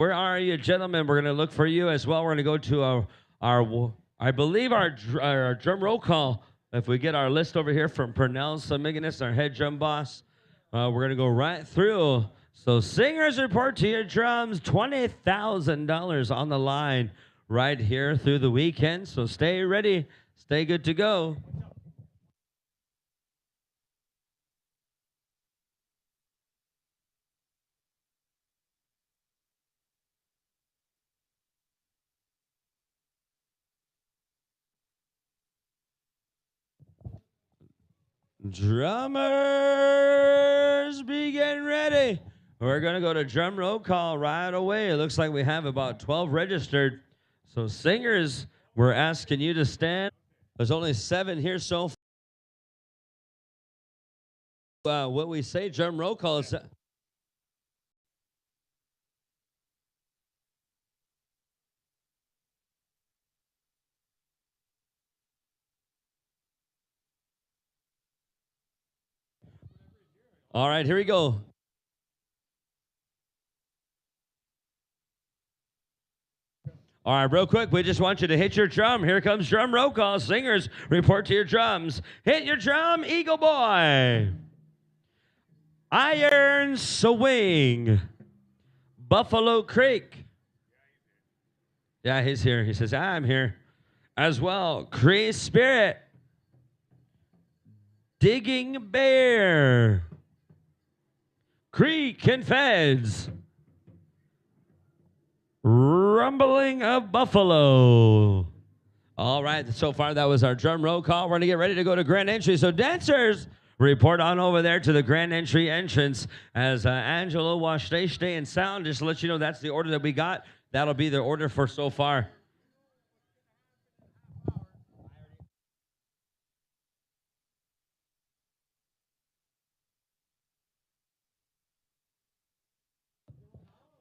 Where are you, gentlemen? We're going to look for you as well. We're going to go to I believe our drum roll call. If we get our list over here from Pernell Samiganis, our head drum boss, we're going to go right through. So singers, report to your drums. $20,000 on the line right here through the weekend. So stay ready. Stay good to go. Drummers, be getting ready. We're going to go to drum roll call right away. It looks like we have about 12 registered. So singers, we're asking you to stand. There's only 7 here so far. What we say, drum roll call is... All right, here we go. All right, real quick, we just want you to hit your drum. Here comes drum roll call. Singers, report to your drums. Hit your drum, Eagle Boy. Iron Swing. Buffalo Creek. Yeah, he's here. He says, I'm here. As well, Cree Spirit. Digging Bear. Creek and Feds. Rumbling of Buffalo. All right, so far that was our drum roll call. We're going to get ready to go to grand entry. So dancers, report on over there to the grand entry entrance as Angelo will stay in sound. Just to let you know that's the order that we got. That'll be the order for so far.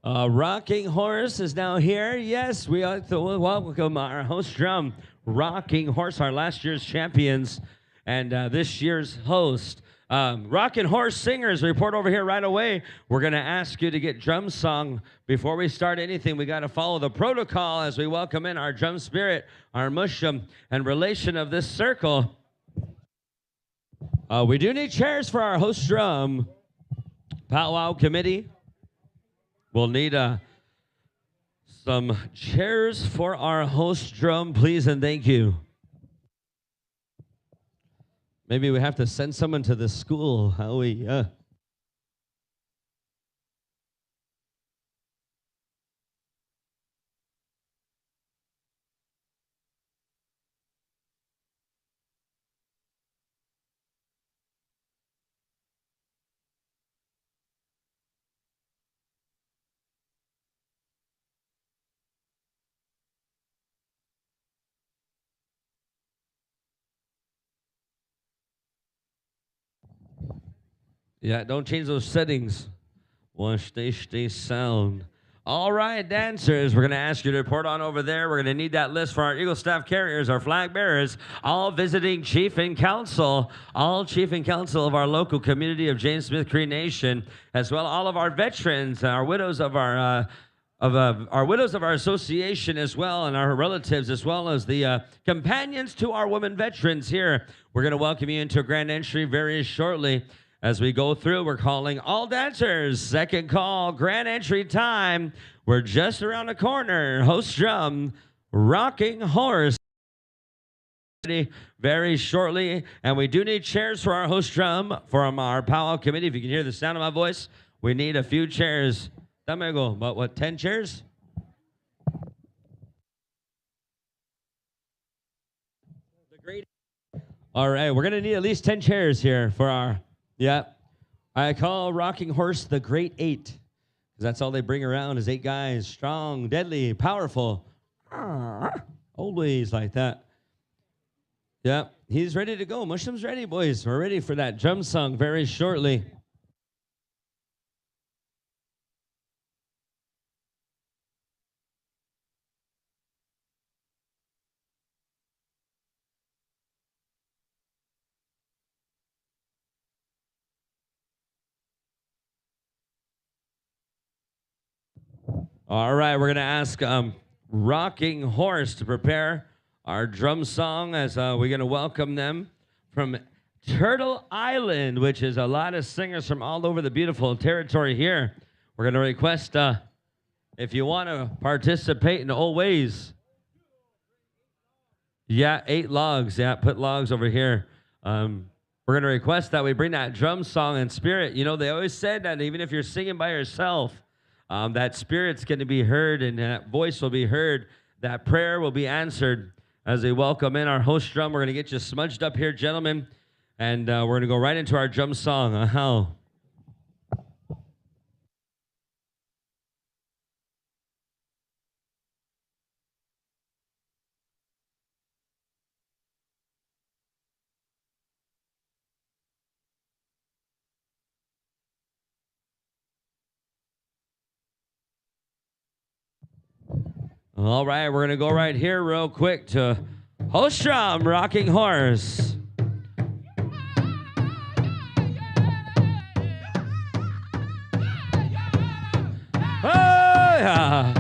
Rocking Horse is now here. Yes, we like to welcome our host drum, Rocking Horse, our last year's champions, and this year's host. Rocking Horse singers, report over here right away. We're going to ask you to get drum song. Before we start anything, we got to follow the protocol as we welcome in our drum spirit, our mushroom, and relation of this circle. We do need chairs for our host drum. Powwow committee. We'll need some chairs for our host drum, please and thank you. Maybe we have to send someone to the school. How we? Yeah, don't change those settings. Stay sound. All right, dancers, we're going to ask you to report on over there. We're going to need that list for our Eagle Staff carriers, our flag bearers, all visiting chief and council, all chief and council of our local community of James Smith Cree Nation, as well all of our veterans, our widows of our widows of our association as well, and our relatives, as well as the companions to our women veterans here. We're going to welcome you into grand entry very shortly. As we go through, we're calling all dancers. Second call, grand entry time. We're just around the corner. Host drum, Rocking Horse. Very shortly, and we do need chairs for our host drum from our powwow committee. If you can hear the sound of my voice, we need a few chairs. About what, 10 chairs? All right, we're gonna need at least 10 chairs here for our, yeah. I call Rocking Horse the Great Eight, because that's all they bring around is 8 guys, strong, deadly, powerful, always like that. Yeah, he's ready to go. Mushroom's ready, boys. We're ready for that drum song very shortly. All right, we're going to ask Rocking Horse to prepare our drum song as we're going to welcome them from Turtle Island, which is a lot of singers from all over the beautiful territory here. We're going to request if you want to participate in old ways. Yeah, 8 logs. Yeah, put logs over here. We're going to request that we bring that drum song in spirit. You know, they always said that even if you're singing by yourself, that spirit's going to be heard and that voice will be heard. That prayer will be answered as we welcome in our host drum. We're going to get you smudged up here, gentlemen, and we're going to go right into our drum song. All right, we're going to go right here real quick to host drum, Rocking Horse. Oh, yeah.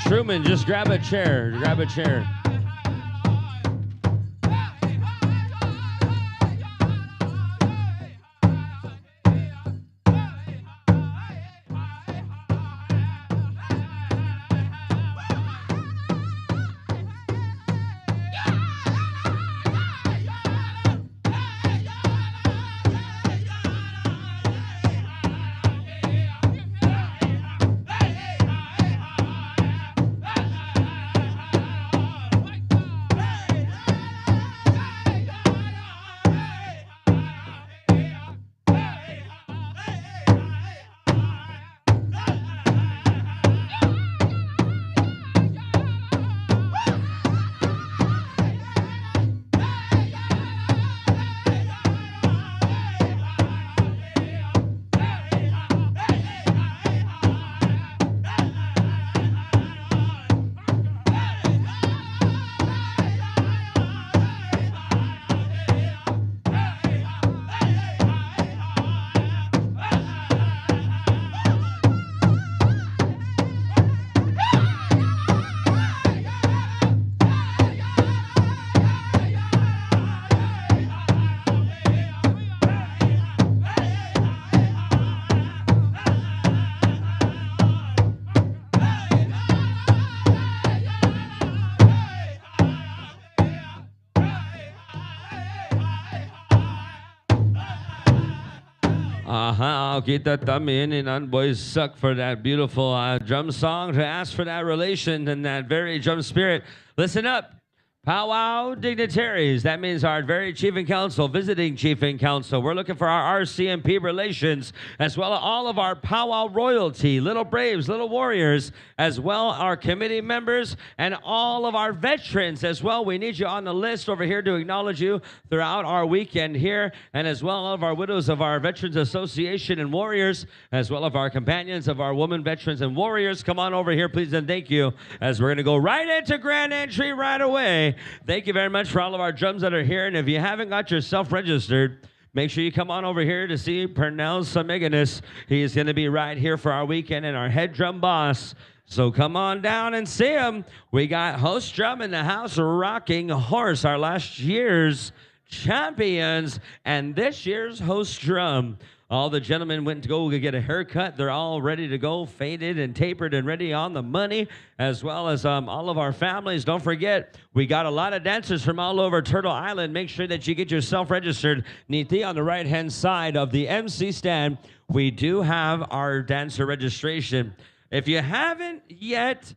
Truman, just grab a chair. Grab a chair. I'll get that thumb in, and boys suck for that beautiful drum song to ask for that relation and that very drum spirit. Listen up. Powwow dignitaries. That means our very chief and council, visiting chief and council. We're looking for our RCMP relations, as well as all of our powwow royalty, little braves, little warriors, as well our committee members, and all of our veterans as well. We need you on the list over here to acknowledge you throughout our weekend here, and as well all of our widows of our Veterans Association and warriors, as well as our companions of our women veterans and warriors. Come on over here, please, and thank you, as we're going to go right into grand entry right away. Thank you very much for all of our drums that are here. And if you haven't got yourself registered, make sure you come on over here to see Pernell Samiganis. He is going to be right here for our weekend and our head drum boss. So come on down and see him. We got host drum in the house, Rocking Horse, our last year's champions, and this year's host drum. All the gentlemen went to go get a haircut. They're all ready to go, faded and tapered and ready on the money, as well as all of our families. Don't forget, we got a lot of dancers from all over Turtle Island. Make sure that you get yourself registered. Neatly on the right-hand side of the MC stand, we do have our dancer registration. If you haven't yet,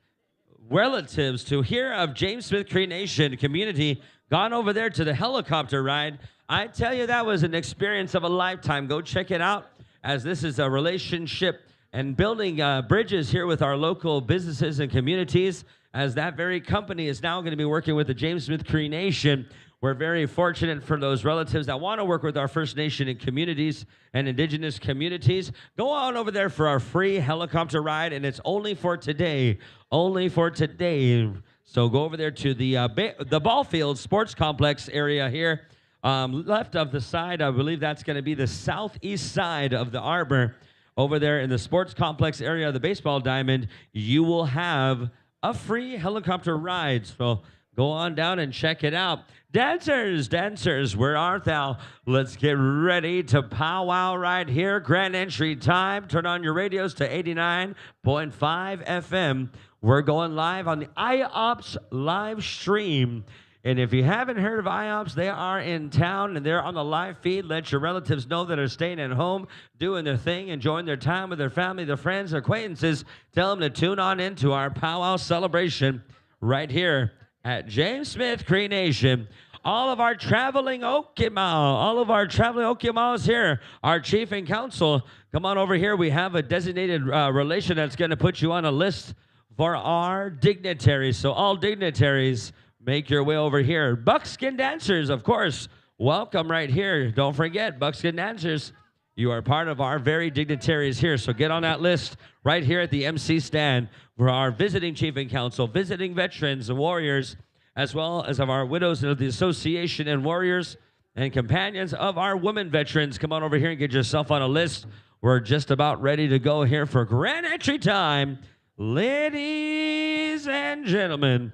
relatives to hear of James Smith Cree Nation community, gone over there to the helicopter ride, I tell you, that was an experience of a lifetime. Go check it out, as this is a relationship and building bridges here with our local businesses and communities, as that very company is now going to be working with the James Smith Cree Nation. We're very fortunate for those relatives that want to work with our First Nation and communities and Indigenous communities. Go on over there for our free helicopter ride, and it's only for today. Only for today. So go over there to the ball field sports complex area here. left of the side, I believe that's going to be the southeast side of the arbor. Over there in the sports complex area of the baseball diamond, you will have a free helicopter ride. So go on down and check it out. Dancers, dancers, where art thou? Let's get ready to powwow right here. Grand entry time. Turn on your radios to 89.5 FM. We're going live on the IOPS live stream. And if you haven't heard of IOPS, they are in town and they're on the live feed. Let your relatives know that are staying at home, doing their thing, enjoying their time with their family, their friends, their acquaintances. Tell them to tune on into our powwow celebration right here at James Smith Cree Nation. All of our traveling Okimaws here, our chief and council, come on over here. We have a designated relation that's going to put you on a list for our dignitaries. So all dignitaries, make your way over here. Buckskin dancers, of course, welcome right here. Don't forget, buckskin dancers, you are part of our very dignitaries here. So get on that list right here at the MC stand for our visiting chief and council, visiting veterans and warriors, as well as of our widows of the association and warriors and companions of our women veterans. Come on over here and get yourself on a list. We're just about ready to go here for grand entry time. Ladies and gentlemen,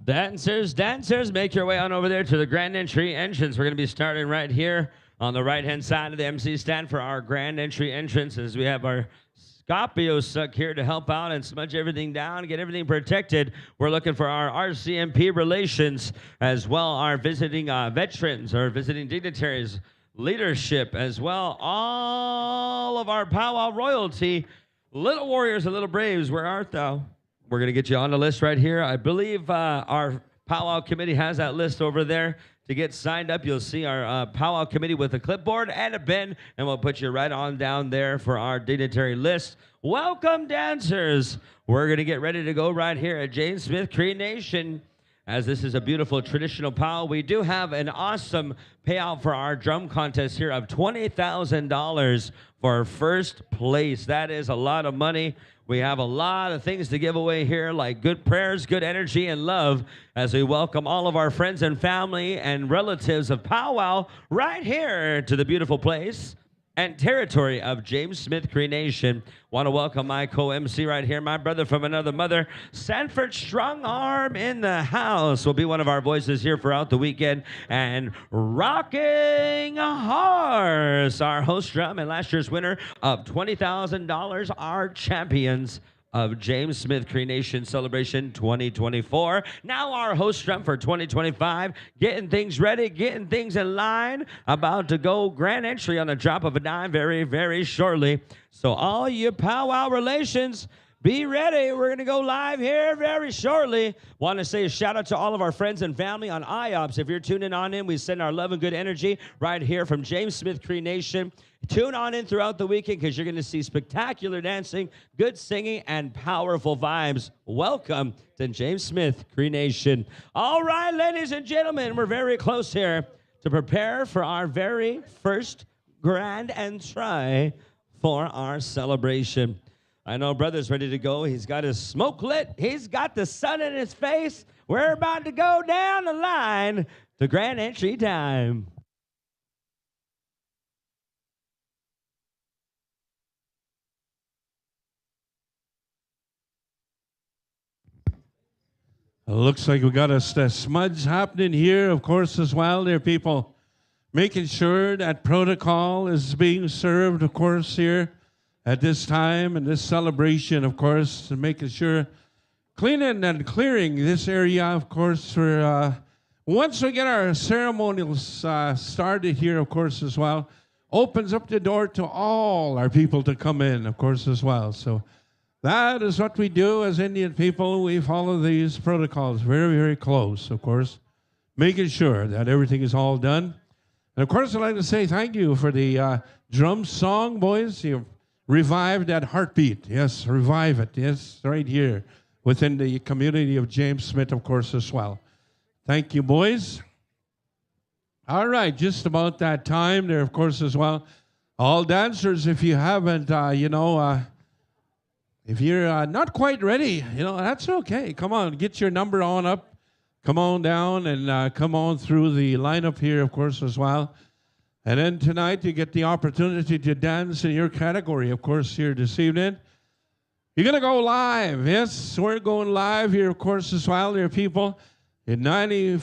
dancers, make your way on over there to the grand entry entrance. We're going to be starting right here on the right-hand side of the MC stand for our grand entry entrance, as we have our Scorpio suck here to help out and smudge everything down, get everything protected. We're looking for our RCMP relations, as well our visiting veterans, our visiting dignitaries, leadership, as well all of our powwow royalty, little warriors and little braves, where art thou? We're going to get you on the list right here. I believe our powwow committee has that list over there. To get signed up, you'll see our powwow committee with a clipboard and a pen, and we'll put you right on down there for our dignitary list. Welcome, dancers. We're going to get ready to go right here at James Smith Cree Nation. As this is a beautiful traditional powwow, we do have an awesome payout for our drum contest here of $20,000 for first place. That is a lot of money. We have a lot of things to give away here, like good prayers, good energy, and love, as we welcome all of our friends and family and relatives of powwow right here to the beautiful place and territory of James Smith Cree Nation. Want to welcome my co-MC right here, my brother from another mother, Sanford Strong Arm in the house. Will be one of our voices here throughout the weekend. And Rocking Horse, our host drum and last year's winner of $20,000, our champions of James Smith Cree Nation Celebration 2024. Now our host drum for 2025, getting things ready, getting things in line, about to go grand entry on the drop of a dime very, very shortly. So all you powwow relations, Be ready. We're going to go live here very shortly. Want to say a shout out to all of our friends and family on IOPS. If you're tuning on in, we send our love and good energy right here from James Smith Cree Nation. Tune on in throughout the weekend because you're going to see spectacular dancing, good singing, and powerful vibes. Welcome to James Smith Cree Nation. All right, ladies and gentlemen, we're very close here to prepare for our very first grand entry for our celebration. I know brother's ready to go. He's got his smoke lit. He's got the sun in his face. We're about to go down the line to grand entry time. Looks like we got a smudge happening here, of course, as well. There, people making sure that protocol is being served, of course, here at this time and this celebration, of course, and making sure cleaning and clearing this area, of course, for once we get our ceremonials started here, of course, as well, opens up the door to all our people to come in, of course, as well. So that is what we do as Indian people. We follow these protocols very, very close, of course, making sure that everything is all done. And, of course, I'd like to say thank you for the drum song, boys. You've revived that heartbeat. Yes, revive it. Yes, right here within the community of James Smith, of course, as well. Thank you, boys. All right, just about that time there, of course, as well. All dancers, if you haven't, if you're not quite ready, that's okay. Come on, get your number on up. Come on down and come on through the lineup here, of course, as well. And then tonight, you get the opportunity to dance in your category, of course, here this evening. You're going to go live. Yes, we're going live here, of course, as well. There are people in 98,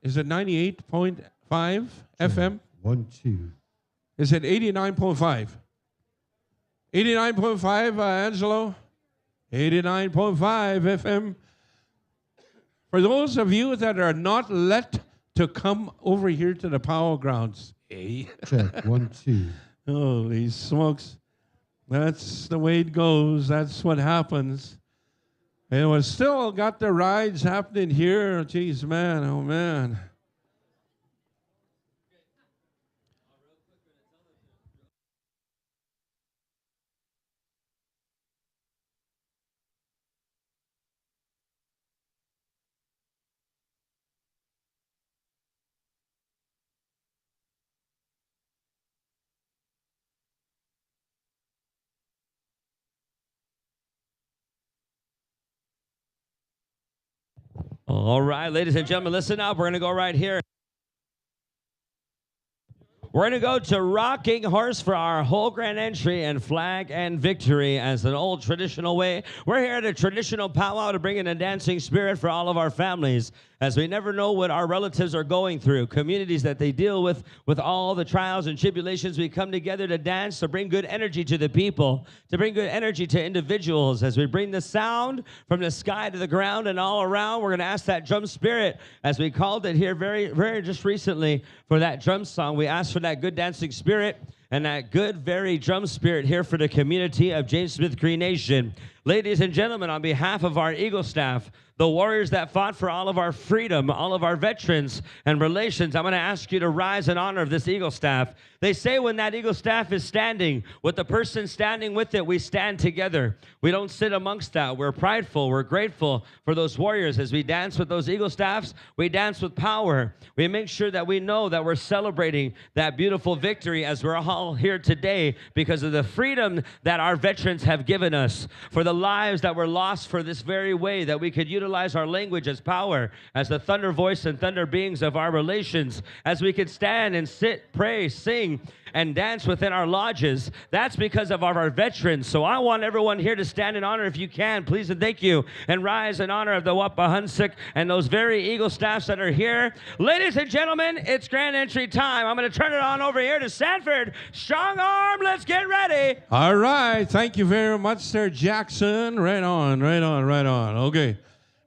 is it 98.5 FM? 1, 2. Is it 89.5? 89.5, Angelo? 89.5 FM. For those of you that are not let to come over here to the Powwow grounds. Hey. Check, 1, 2. Holy smokes. That's the way it goes. That's what happens. And we still got the rides happening here. Jeez, man. Oh, man. All right, ladies and gentlemen, listen up. We're going to go right here. We're going to go to Rocking Horse for our whole grand entry and flag and victory as an old traditional way. We're here at a traditional powwow to bring in a dancing spirit for all of our families, as we never know what our relatives are going through, communities that they deal with all the trials and tribulations. We come together to dance, to bring good energy to the people, to bring good energy to individuals. As we bring the sound from the sky to the ground and all around, we're going to ask that drum spirit, as we called it here very, very just recently for that drum song. We asked for that good dancing spirit and that good, very drum spirit here for the community of James Smith Cree Nation. Ladies and gentlemen, on behalf of our Eagle staff, the warriors that fought for all of our freedom, all of our veterans and relations, I'm going to ask you to rise in honor of this Eagle staff. They say when that Eagle staff is standing, with the person standing with it, we stand together. We don't sit amongst that. We're prideful. We're grateful for those warriors. As we dance with those Eagle staffs, we dance with power. We make sure that we know that we're celebrating that beautiful victory as we're all here today because of the freedom that our veterans have given us, for the lives that were lost for this very way, that we could utilize our language as power, as the thunder voice and thunder beings of our relations, as we could stand and sit, pray, sing, and dance within our lodges. That's because of our veterans. So I want everyone here to stand in honor, if you can, please and thank you, and rise in honor of the Wapahunsik and those very Eagle staffs that are here. Ladies and gentlemen, it's grand entry time. I'm going to turn it on over here to Sanford. Strong arm, let's get ready. All right. Thank you very much, Sir Jackson. Right on, right on, right on. Okay.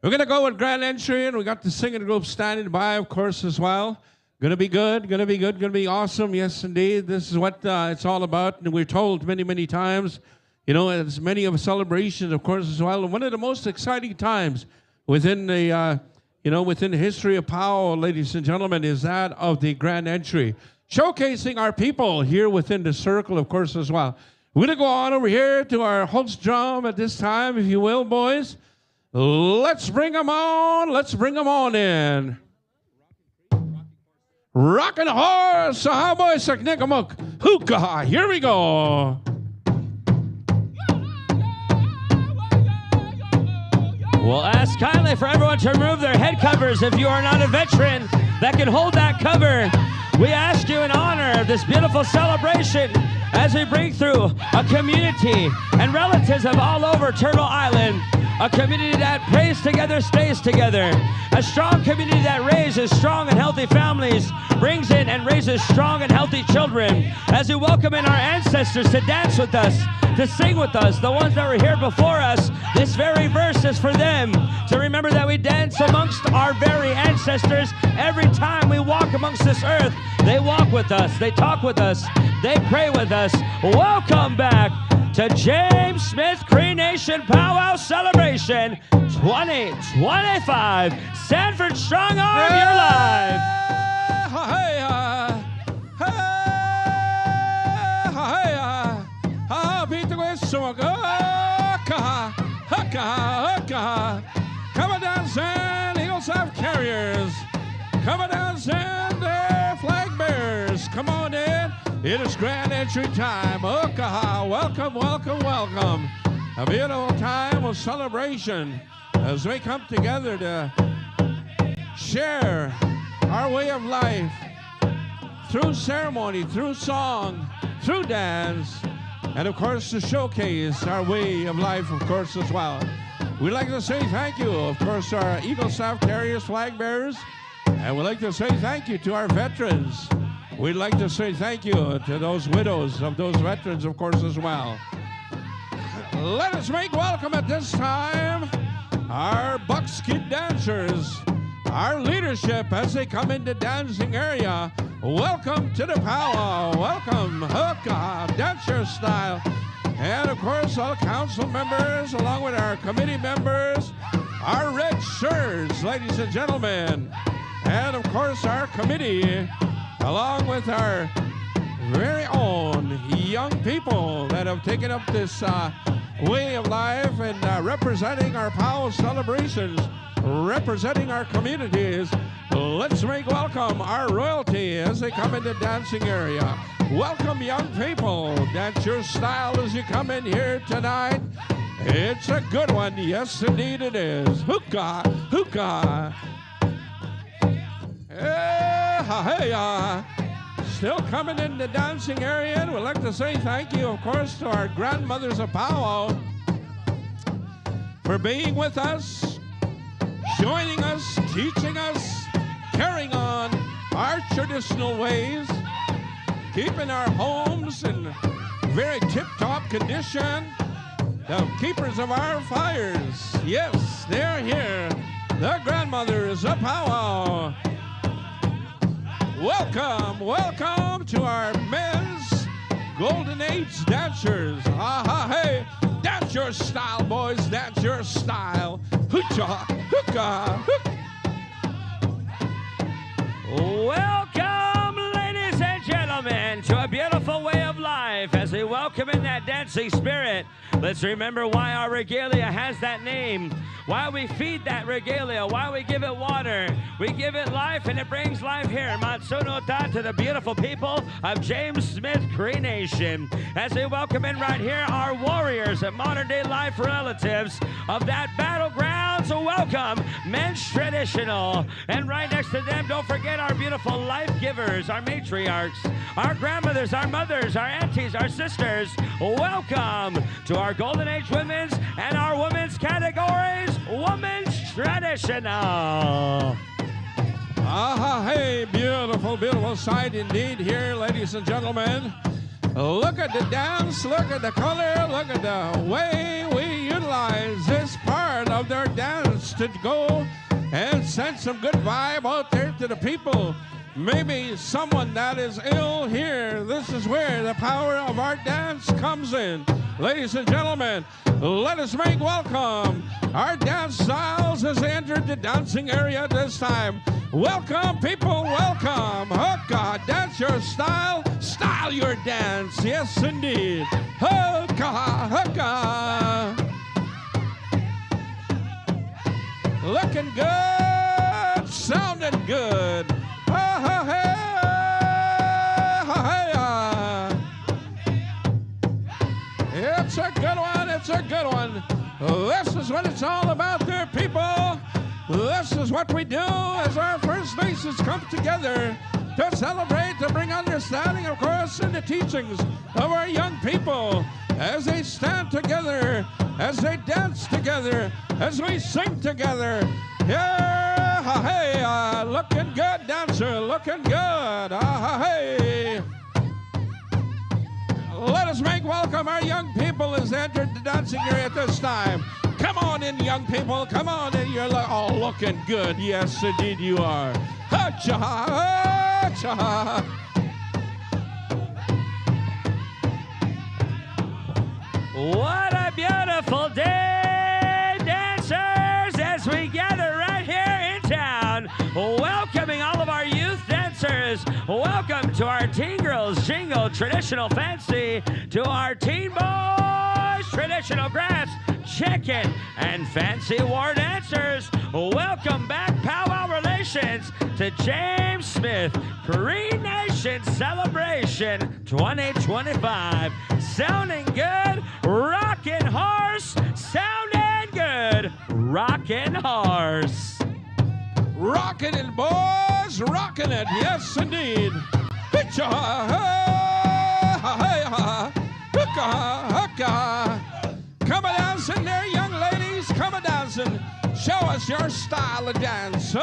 We're going to go with grand entry, and we got the singing group standing by, of course, as well. Gonna be good, gonna be good, gonna be awesome. Yes, indeed. This is what it's all about. And we're told many, many times, You know, as many of celebrations, of course, as well. And one of the most exciting times within the, within the history of Powwow, ladies and gentlemen, is that of the Grand Entry, showcasing our people here within the circle, of course, as well. We're going to go on over here to our host drum at this time, if you will, boys. Let's bring them on. Let's bring them on in. Rockin' horse, how boys, Saknikamuk, hookah. Here we go. We'll ask kindly for everyone to remove their head covers if you are not a veteran that can hold that cover. We ask you in honor of this beautiful celebration as we bring through a community and relatives of all over Turtle Island. A community that prays together, stays together. A strong community that raises strong and healthy families, brings in and raises strong and healthy children. As we welcome in our ancestors to dance with us, to sing with us, the ones that were here before us, this very verse is for them. To remember that we dance amongst our very ancestors. Every time we walk amongst this earth, they walk with us, they talk with us, they pray with us. Welcome back to James Smith Cree Nation Powwow Celebration 2025. Sanford Strong Arm, you're live. Come on down, San Eagle South Carriers. Come on down, San Flag Bearers. Come on in. It is Grand Entry time. Welcome, welcome, welcome. A beautiful time of celebration as we come together to share our way of life through ceremony, through song, through dance, and of course to showcase our way of life, of course, as well. We'd like to say thank you, of course, to our Eagle South Carriers flag bearers, and we'd like to say thank you to our veterans. We'd like to say thank you to those widows of those veterans, of course, as well. Let us make welcome at this time our buckskin dancers, our leadership as they come into dancing area. Welcome to the powwow. Welcome, hookah, dance your style. And of course, all council members, along with our committee members, our red shirts, ladies and gentlemen, and of course, our committee, along with our very own young people that have taken up this way of life and representing our powwow celebrations, representing our communities. Let's make welcome our royalty as they come into dancing area. Welcome, young people. Dance your style as you come in here tonight. It's a good one. Yes, indeed it is. Hookah, hookah. Still coming in the dancing area, and we'd like to say thank you, of course, to our grandmothers of powwow for being with us, joining us, teaching us, carrying on our traditional ways, keeping our homes in very tip-top condition. The keepers of our fires, yes, they're here. The grandmothers of powwow. Welcome, welcome to our men's Golden Age dancers. Hey, dance your style, boys, dance your style. Hookah, hookah, hookah. Welcome, ladies and gentlemen, to a beautiful way of life as we welcome in that dancing spirit. Let's remember why our regalia has that name, why we feed that regalia, why we give it water. We give it life, and it brings life here. Matsuno Ta to the beautiful people of James Smith Cree Nation. As we welcome in right here our warriors and modern-day life relatives of that battleground. So welcome, Men's Traditional. And right next to them, don't forget our beautiful life givers, our matriarchs, our grandmothers, our mothers, our aunties, our sisters. Welcome to our Golden Age women's and our women's categories. Women's Traditional. Hey, beautiful, beautiful sight indeed here, ladies and gentlemen. Look at the dance, look at the color, look at the way we utilize this part of their dance to go and send some good vibe out there to the people maybe someone that is ill here. This is where the power of our dance comes in. Ladies and gentlemen, let us make welcome our dance styles as they entered the dancing area this time. Welcome, people, welcome. Hookah, dance your style, style your dance. Yes, indeed. Hookah, hookah. Looking good, sounding good. It's a good one, it's a good one. This is what it's all about there, people. This is what we do as our First Nations come together to celebrate, to bring understanding, of course, in the teachings of our young people as they stand together, as they dance together, as we sing together. Yeah, hey, looking good, dancer, looking good. Hey. Let us make welcome our young people as they entered the dancing area at this time. Come on in, young people. Come on in. You're all looking good. Yes, indeed you are. Ha-cha, ha-cha. What a beautiful day, dancers, as we gather right here in town, welcoming all of our youth dancers. Welcome to our Teen Girls Jingle Traditional Fancy, to our Teen Boys Traditional Grass, Chicken, and Fancy War dancers. Welcome back, Powwow Relations, to James Smith Cree Nation Celebration 2025. Sounding good, rockin' horse, sounding good, rockin' horse. Rockin' it, boys, rockin' it, yes indeed. Come a dancing there, young ladies, come a dancing. Show us your style of dance.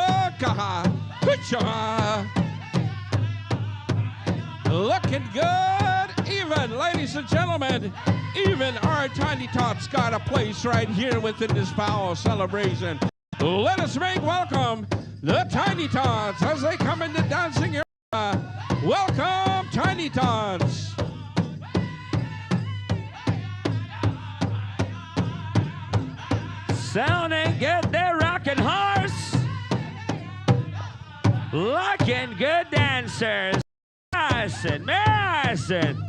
Looking good, even, ladies and gentlemen, even our tiny tots got a place right here within this Powwow celebration. Let us make welcome the Tiny Tots as they come into dancing area. Welcome, Tiny Tots. Sounding good there, rockin' horse. Looking good, dancers. Madison, Madison.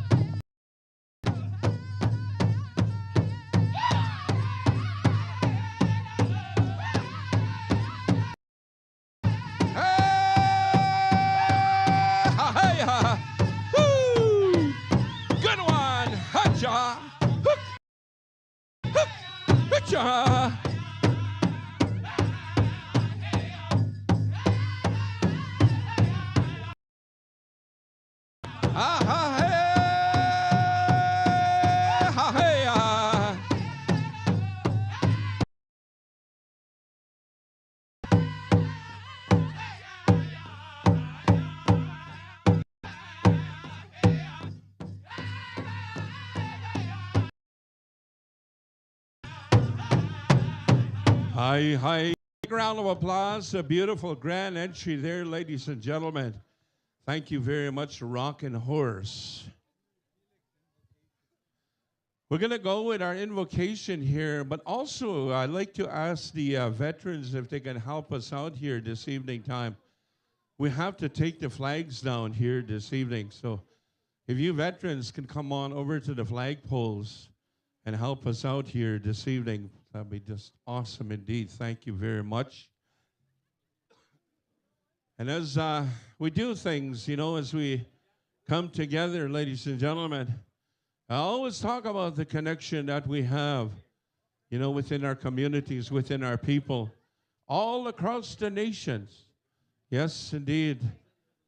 Good one. Ha-cha. Hook. Hook. Ha-cha. Hi, hi. Big round of applause. A beautiful grand entry there, ladies and gentlemen. Thank you very much, Rockin' Horse. We're going to go with our invocation here, but also I'd like to ask the veterans if they can help us out here this evening time. We have to take the flags down here this evening, so if you veterans can come on over to the flagpoles and help us out here this evening, that'd be just awesome indeed. Thank you very much. And as we do things, you know, as we come together, ladies and gentlemen, I always talk about the connection that we have, you know, within our communities, within our people, all across the nations. Yes, indeed.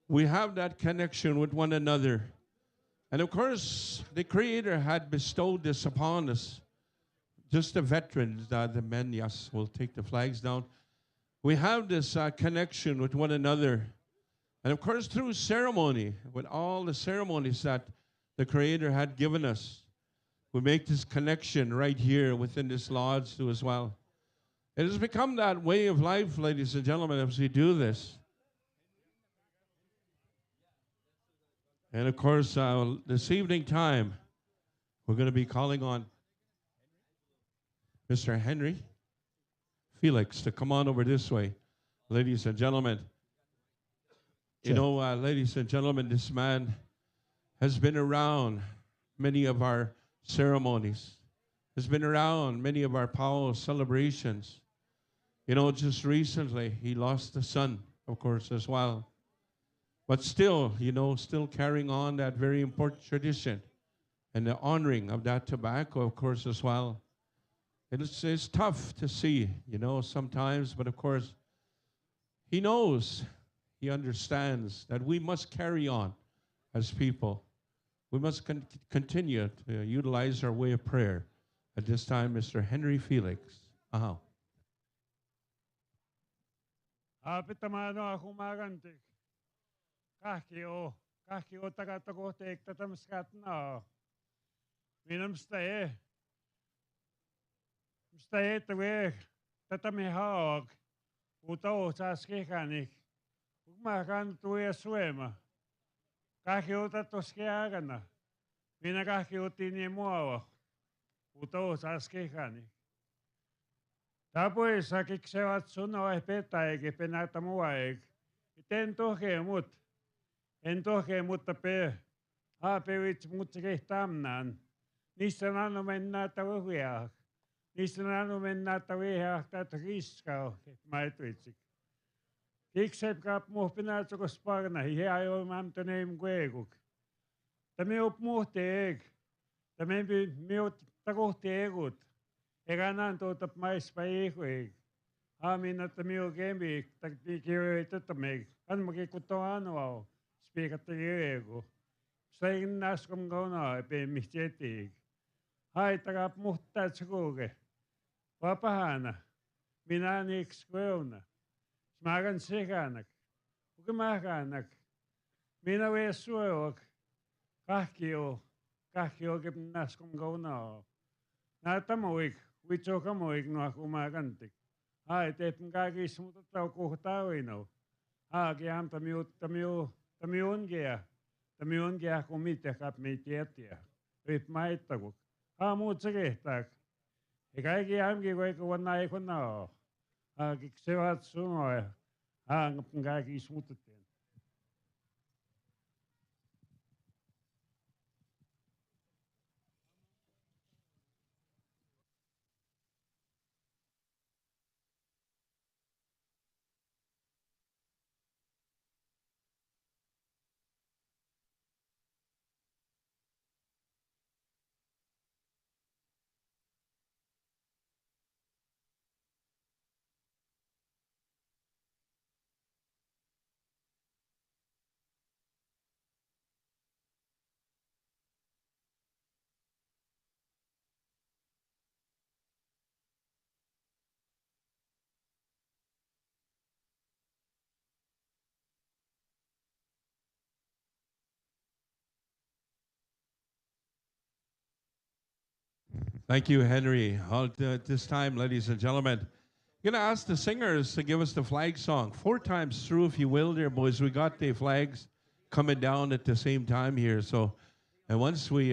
We have that connection with one another. And of course, the Creator had bestowed this upon us. Just the veterans, the men, yes, will take the flags down. We have this connection with one another. And of course, through ceremony, with all the ceremonies that the Creator had given us, we make this connection right here within this lodge too as well. It has become that way of life, ladies and gentlemen, as we do this. And of course, this evening time, we're going to be calling on Mr. Henry Felix to come on over this way. Ladies and gentlemen, you know, ladies and gentlemen, this man has been around many of our ceremonies, has been around many of our powwow celebrations. You know, just recently, he lost a son, of course, as well. But still, you know, still carrying on that very important tradition and the honoring of that tobacco, of course, as well. It's tough to see, you know, sometimes, but of course, he knows, he understands that we must carry on as people. We must continue to utilize our way of prayer. At this time, Mr. Henry Felix. Apitamano ako magantik. Kahkio tagato tek tatamskat na. Minamstaye. Mstaye tawe tatamihawag. Utaw sa skikanik. Ugmakan tuya suema. Kahkio tatoskiagan na. Minakahkio tinimuawa. Utaw sa skikanik. Tapos sa kiksewat suno ay petay ki penatamuaig. Itento kemut tape. Apewit mutsike tamnan. Nisanano men natawiyak. Nisanano men natawiyak tatariskaw. Maitwitsik. Kiksep kap mo pinatsukos parna. Hihayo mam tanem gweguk. Tami upmuhteeg. Tami miut takuhteegut. Eganan to tap mais paikuig. Amin at tamiyo gemik, tagpikiyo ito tamig. Ano makikutuan wow, speak at tagiego. Sa yung naskom gaw na, ipimichetig. Hay, tagap muhtat sa kuge. Papahana, minanik skweo na. Smagan sikanak. Ugamakanak. Minawe suwag. Kahkiyo kip naskom gaw na. Natamuig. Witso ka mo, no ako magantik. Ay, tepeng kagi sumutot tao kuhutawin, no. Kiyam tamiyon kaya. Tamiyon kaya kumite kap may tietya. Rip maitagok. Mut sige, tak. Ikay kiyam kikoy kawanay ko na, kiksewat sumoy. Ngapeng kagi sumutot yan. Thank you, Henry. At this time, ladies and gentlemen, I'm going to ask the singers to give us the flag song 4 times through, if you will, there, boys. We got the flags coming down at the same time here. So, and once we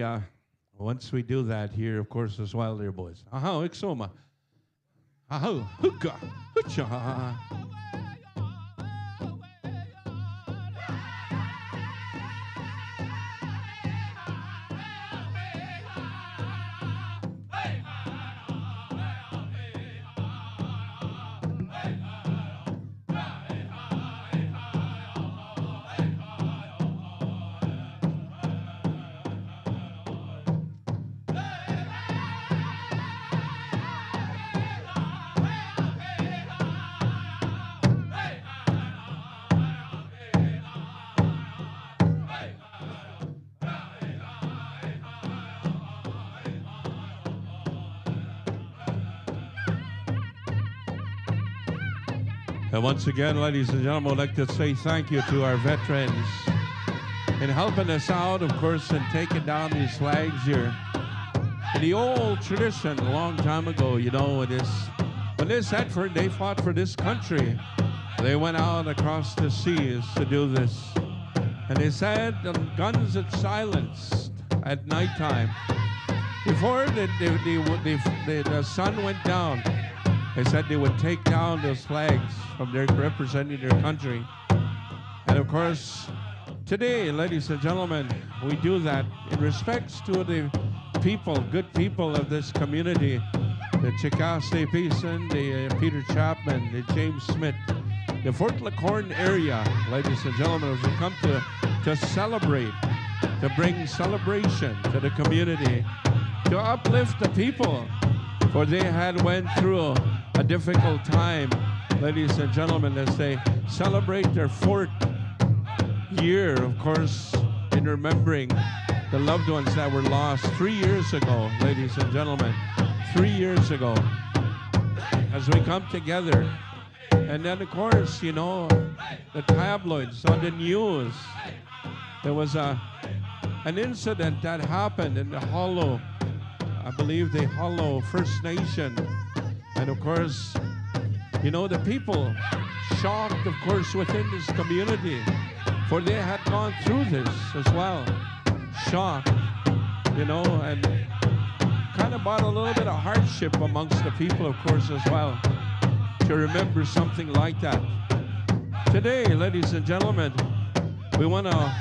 do that here, of course, as well, there, boys. Iksoma. Hooka, hoocha. And once again, ladies and gentlemen, I'd like to say thank you to our veterans in helping us out, of course, and taking down these flags here. In the old tradition, a long time ago, you know, when this effort, they fought for this country. They went out across the seas to do this. And they said the guns had silenced at nighttime. Before the sun went down, they said they would take down those flags from their representing their country. And of course, today, ladies and gentlemen, we do that in respects to the people, good people of this community, the Chikaste Peason, the Peter Chapman, the James Smith, the Fort LaCorne area, ladies and gentlemen, as we come to celebrate, to bring celebration to the community, to uplift the people, for they had went through a difficult time, ladies and gentlemen, as they celebrate their 4th year, of course, in remembering the loved ones that were lost 3 years ago, ladies and gentlemen, 3 years ago, as we come together. And then, of course, you know, the tabloids on the news, there was an incident that happened in the Hollow, I believe the Hollow First Nation. And of course, you know, the people shocked, of course, within this community, for they had gone through this as well. Shocked, you know, and kind of brought a little bit of hardship amongst the people, of course, as well, to remember something like that. Today, ladies and gentlemen, we want to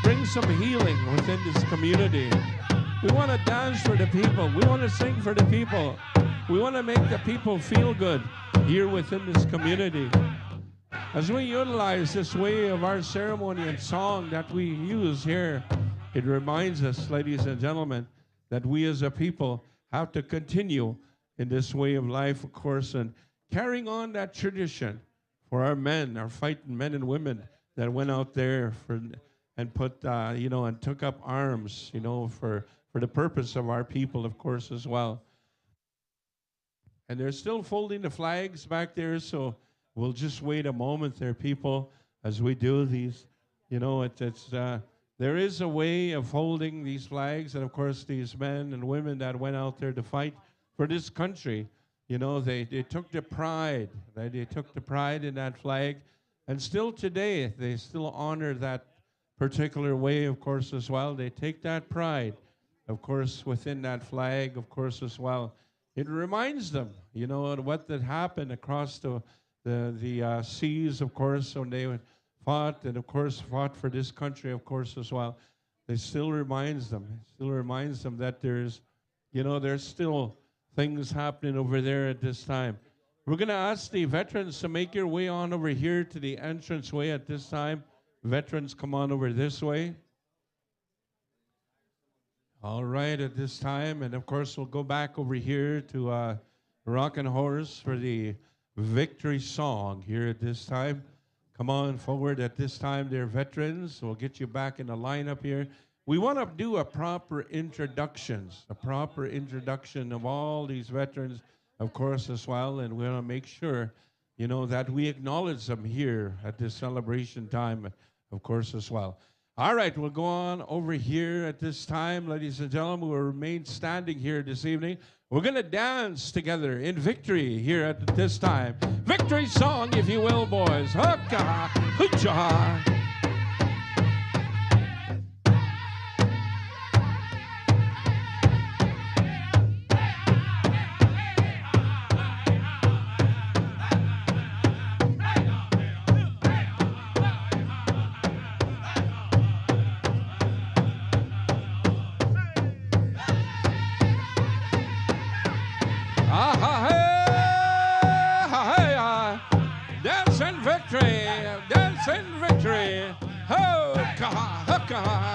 bring some healing within this community. We want to dance for the people. We want to sing for the people. We want to make the people feel good here within this community. As we utilize this way of our ceremony and song that we use here, it reminds us, ladies and gentlemen, that we as a people have to continue in this way of life, of course, and carrying on that tradition for our men, our fighting men and women that went out there and put, you know, and took up arms, you know, for the purpose of our people, of course, as well. And they're still folding the flags back there, so we'll just wait a moment there, people, as we do these. You know, there is a way of holding these flags, and of course, these men and women that went out there to fight for this country, you know, they took the pride. They took the pride in that flag, and still today, they still honor that particular way, of course, as well. They take that pride, of course, within that flag, of course, as well. It reminds them, you know, what that happened across the seas, of course, when they fought, and of course fought for this country, of course, as well. It still reminds them. It still reminds them that there's, you know, there's still things happening over there at this time. We're going to ask the veterans to make your way on over here to the entranceway at this time. Veterans, come on over this way. All right, at this time, and of course, we'll go back over here to Rockin' Horse for the victory song here at this time. Come on forward at this time, dear veterans. We'll get you back in the lineup here. We want to do a proper introduction of all these veterans, of course, as well, and we want to make sure, you know, that we acknowledge them here at this celebration time, of course, as well. All right, we'll go on over here at this time, ladies and gentlemen. We'll remain standing here this evening. We're going to dance together in victory here at this time. Victory song, if you will, boys. Hukka, hoocha. Dance in victory. Hukka, hukka.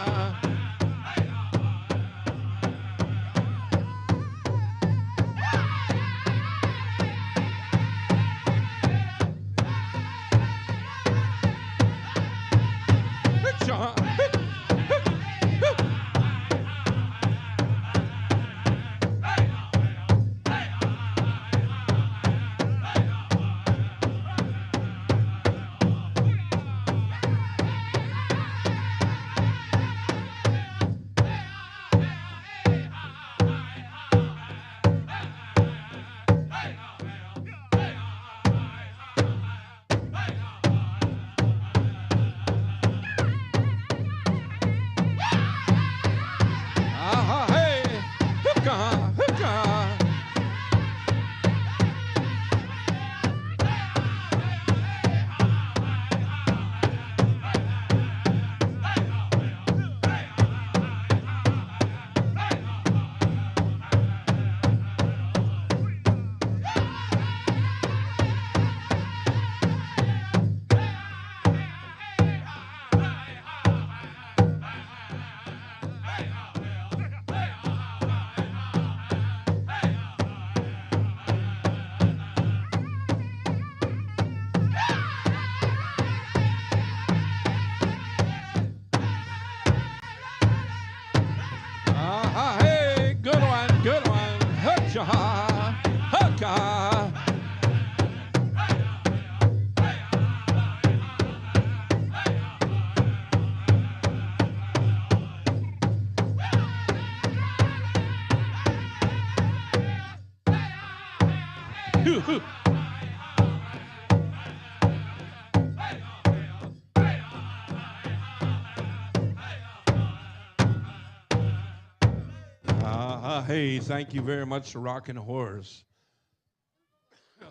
Hey, thank you very much, Rockin' Horse.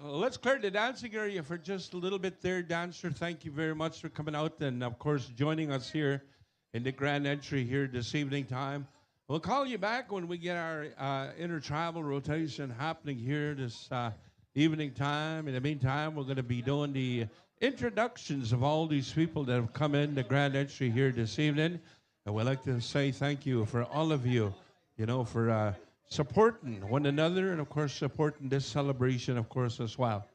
Let's clear the dancing area for just a little bit there, dancer. Thank you very much for coming out and, of course, joining us here in the grand entry here this evening time. We'll call you back when we get our intertribal rotation happening here this evening time. In the meantime, we're going to be doing the introductions of all these people that have come in the grand entry here this evening. And we'd like to say thank you for all of you, you know, for supporting one another and, of course, supporting this celebration, of course, as well.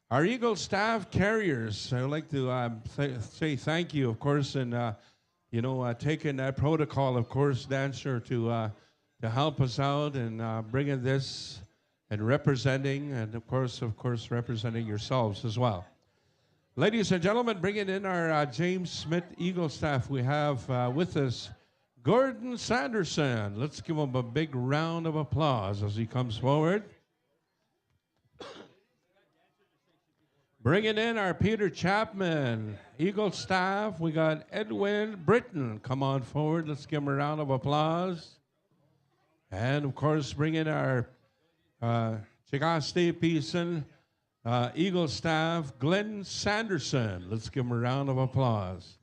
Our Eagle staff carriers, I would like to say thank you, of course, and, you know, taking that protocol, of course, dancer, to help us out and bringing this and representing, and, of course, representing yourselves as well. Ladies and gentlemen, bringing in our James Smith Eagle staff, we have with us Gordon Sanderson. Let's give him a big round of applause as he comes forward. Bringing in our Peter Chapman Eagle staff, we got Edwin Britton. Come on forward. Let's give him a round of applause. And, of course, bring in our Chigaste Peason Eagle staff, Glenn Sanderson. Let's give him a round of applause.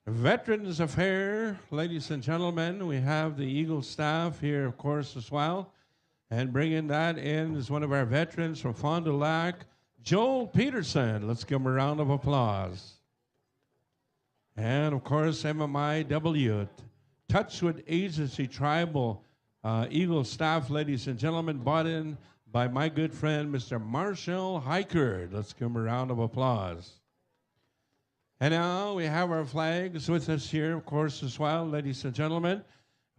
Veterans Affair, ladies and gentlemen, we have the Eagle staff here, of course, as well. And bringing that in is one of our veterans from Fond du Lac, Joel Peterson. Let's give him a round of applause. And, of course, MMIW, Touchwood Agency Tribal Eagle staff, ladies and gentlemen, brought in by my good friend, Mr. Marshall Hikerd. Let's give him a round of applause. And now we have our flags with us here, of course, as well, ladies and gentlemen.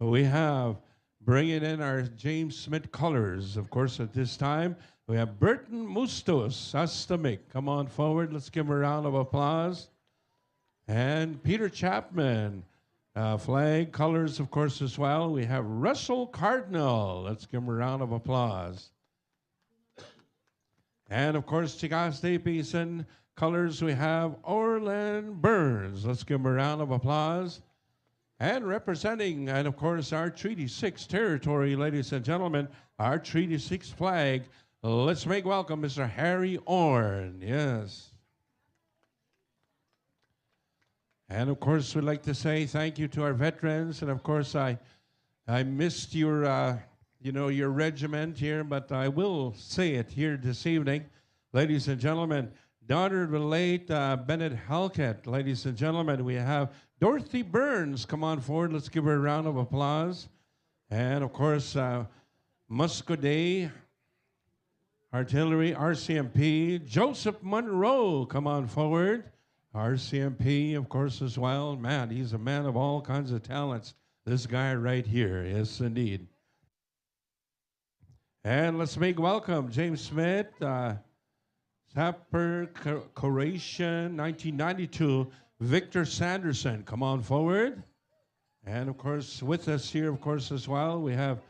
We have bringing in our James Smith colors, of course, at this time. We have Burton Mustos, Astamik. Come on forward. Let's give him a round of applause. And Peter Chapman, flag colors, of course, as well. We have Russell Cardinal. Let's give him a round of applause. And, of course, Chigaste Peason colors, we have Orland Burns. Let's give him a round of applause. And representing, and of course, our Treaty 6 territory, ladies and gentlemen, our Treaty 6 flag, let's make welcome Mr. Harry Orn. Yes. And of course, we'd like to say thank you to our veterans. And of course, I missed your, you know, your regiment here, but I will say it here this evening, ladies and gentlemen. Daughter of the late Bennett Halkett. Ladies and gentlemen, we have Dorothy Burns. Come on forward. Let's give her a round of applause. And, of course, Muscoday Artillery, RCMP. Joseph Monroe, come on forward. RCMP, of course, as well. Man, he's a man of all kinds of talents. This guy right here. Yes, indeed. And let's make welcome James Smith, Sapper Croatian 1992, Victor Sanderson. Come on forward. And, of course, with us here, of course, as well, we have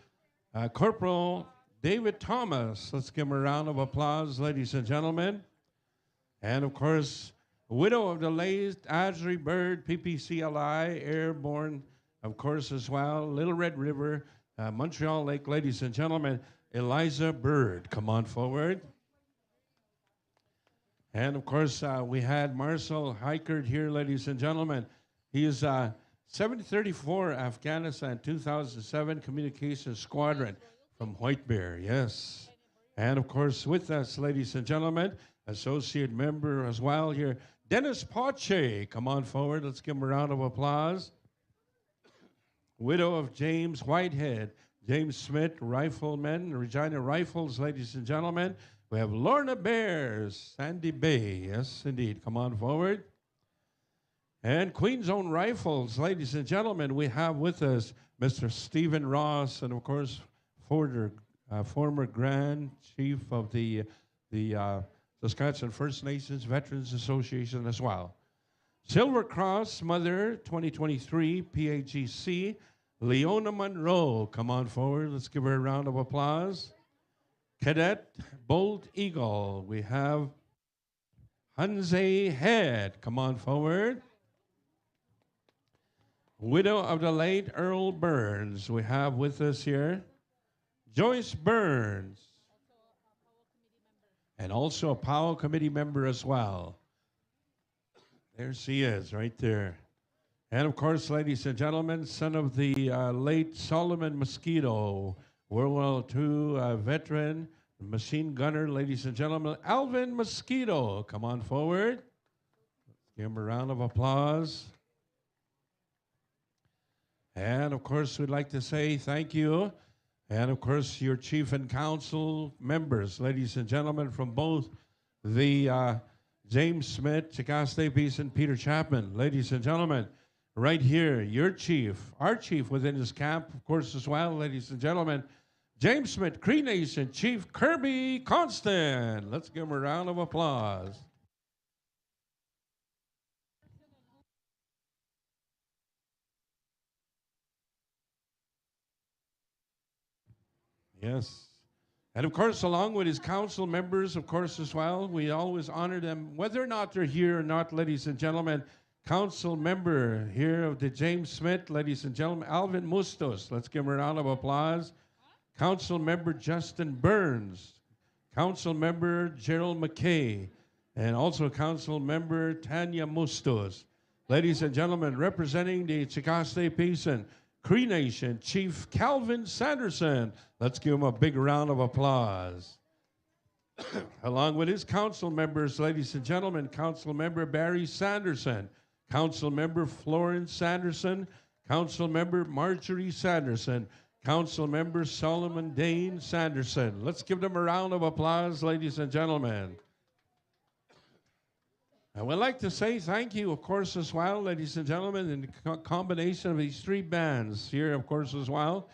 Corporal David Thomas. Let's give him a round of applause, ladies and gentlemen. And, of course, widow of the late Ashley Bird, PPCLI, airborne, of course, as well, Little Red River, Montreal Lake, ladies and gentlemen, Eliza Bird. Come on forward. And, of course, we had Marcel Hikerd here, ladies and gentlemen. He is 7034 Afghanistan 2007 Communications Squadron from White Bear, yes. And, of course, with us, ladies and gentlemen, associate member as well here, Dennis Pache. Come on forward. Let's give him a round of applause. Widow of James Whitehead, James Smith, Rifleman, Regina Rifles, ladies and gentlemen. We have Lorna Bears, Sandy Bay. Yes, indeed. Come on forward. And Queen's Own Rifles, ladies and gentlemen, we have with us Mr. Stephen Ross, and of course, former Grand Chief of the Saskatchewan First Nations Veterans Association as well. Silver Cross Mother 2023 PAGC, Leona Monroe. Come on forward. Let's give her a round of applause. Cadet Bolt Eagle, we have Hanze Head. Come on forward. widow of the late Earl Burns. We have with us here Joyce Burns, and also a Powwow committee member as well. There she is, right there. And of course, ladies and gentlemen, son of the late Solomon Mosquito, World War II veteran, machine gunner, ladies and gentlemen, Alvin Mosquito. Come on forward. Let's give him a round of applause. And of course, we'd like to say thank you. And of course, your chief and council members, ladies and gentlemen, from both the James Smith, Chicaste Peace, and Peter Chapman. Ladies and gentlemen, right here, your chief, our chief within his camp, of course, as well, ladies and gentlemen, James Smith, Cree Nation, Chief Kirby Constant. Let's give him a round of applause. Yes. And of course, along with his council members, of course, as well, we always honor them, whether or not they're here or not, ladies and gentlemen. Council member here of the James Smith, ladies and gentlemen, Alvin Mustos. Let's give him a round of applause. Council member Justin Burns. Council member Gerald McKay. And also Council member Tanya Mustos. Ladies and gentlemen, representing the Chicaste Peace and Cree Nation, Chief Calvin Sanderson. Let's give him a big round of applause. Along with his council members, ladies and gentlemen, Council member Barry Sanderson, Council member Florence Sanderson, Council member Marjorie Sanderson, Council member Solomon Dane Sanderson. Let's give them a round of applause, ladies and gentlemen. I would like to say thank you, of course, as well, ladies and gentlemen, in the combination of these three bands here, of course, as well.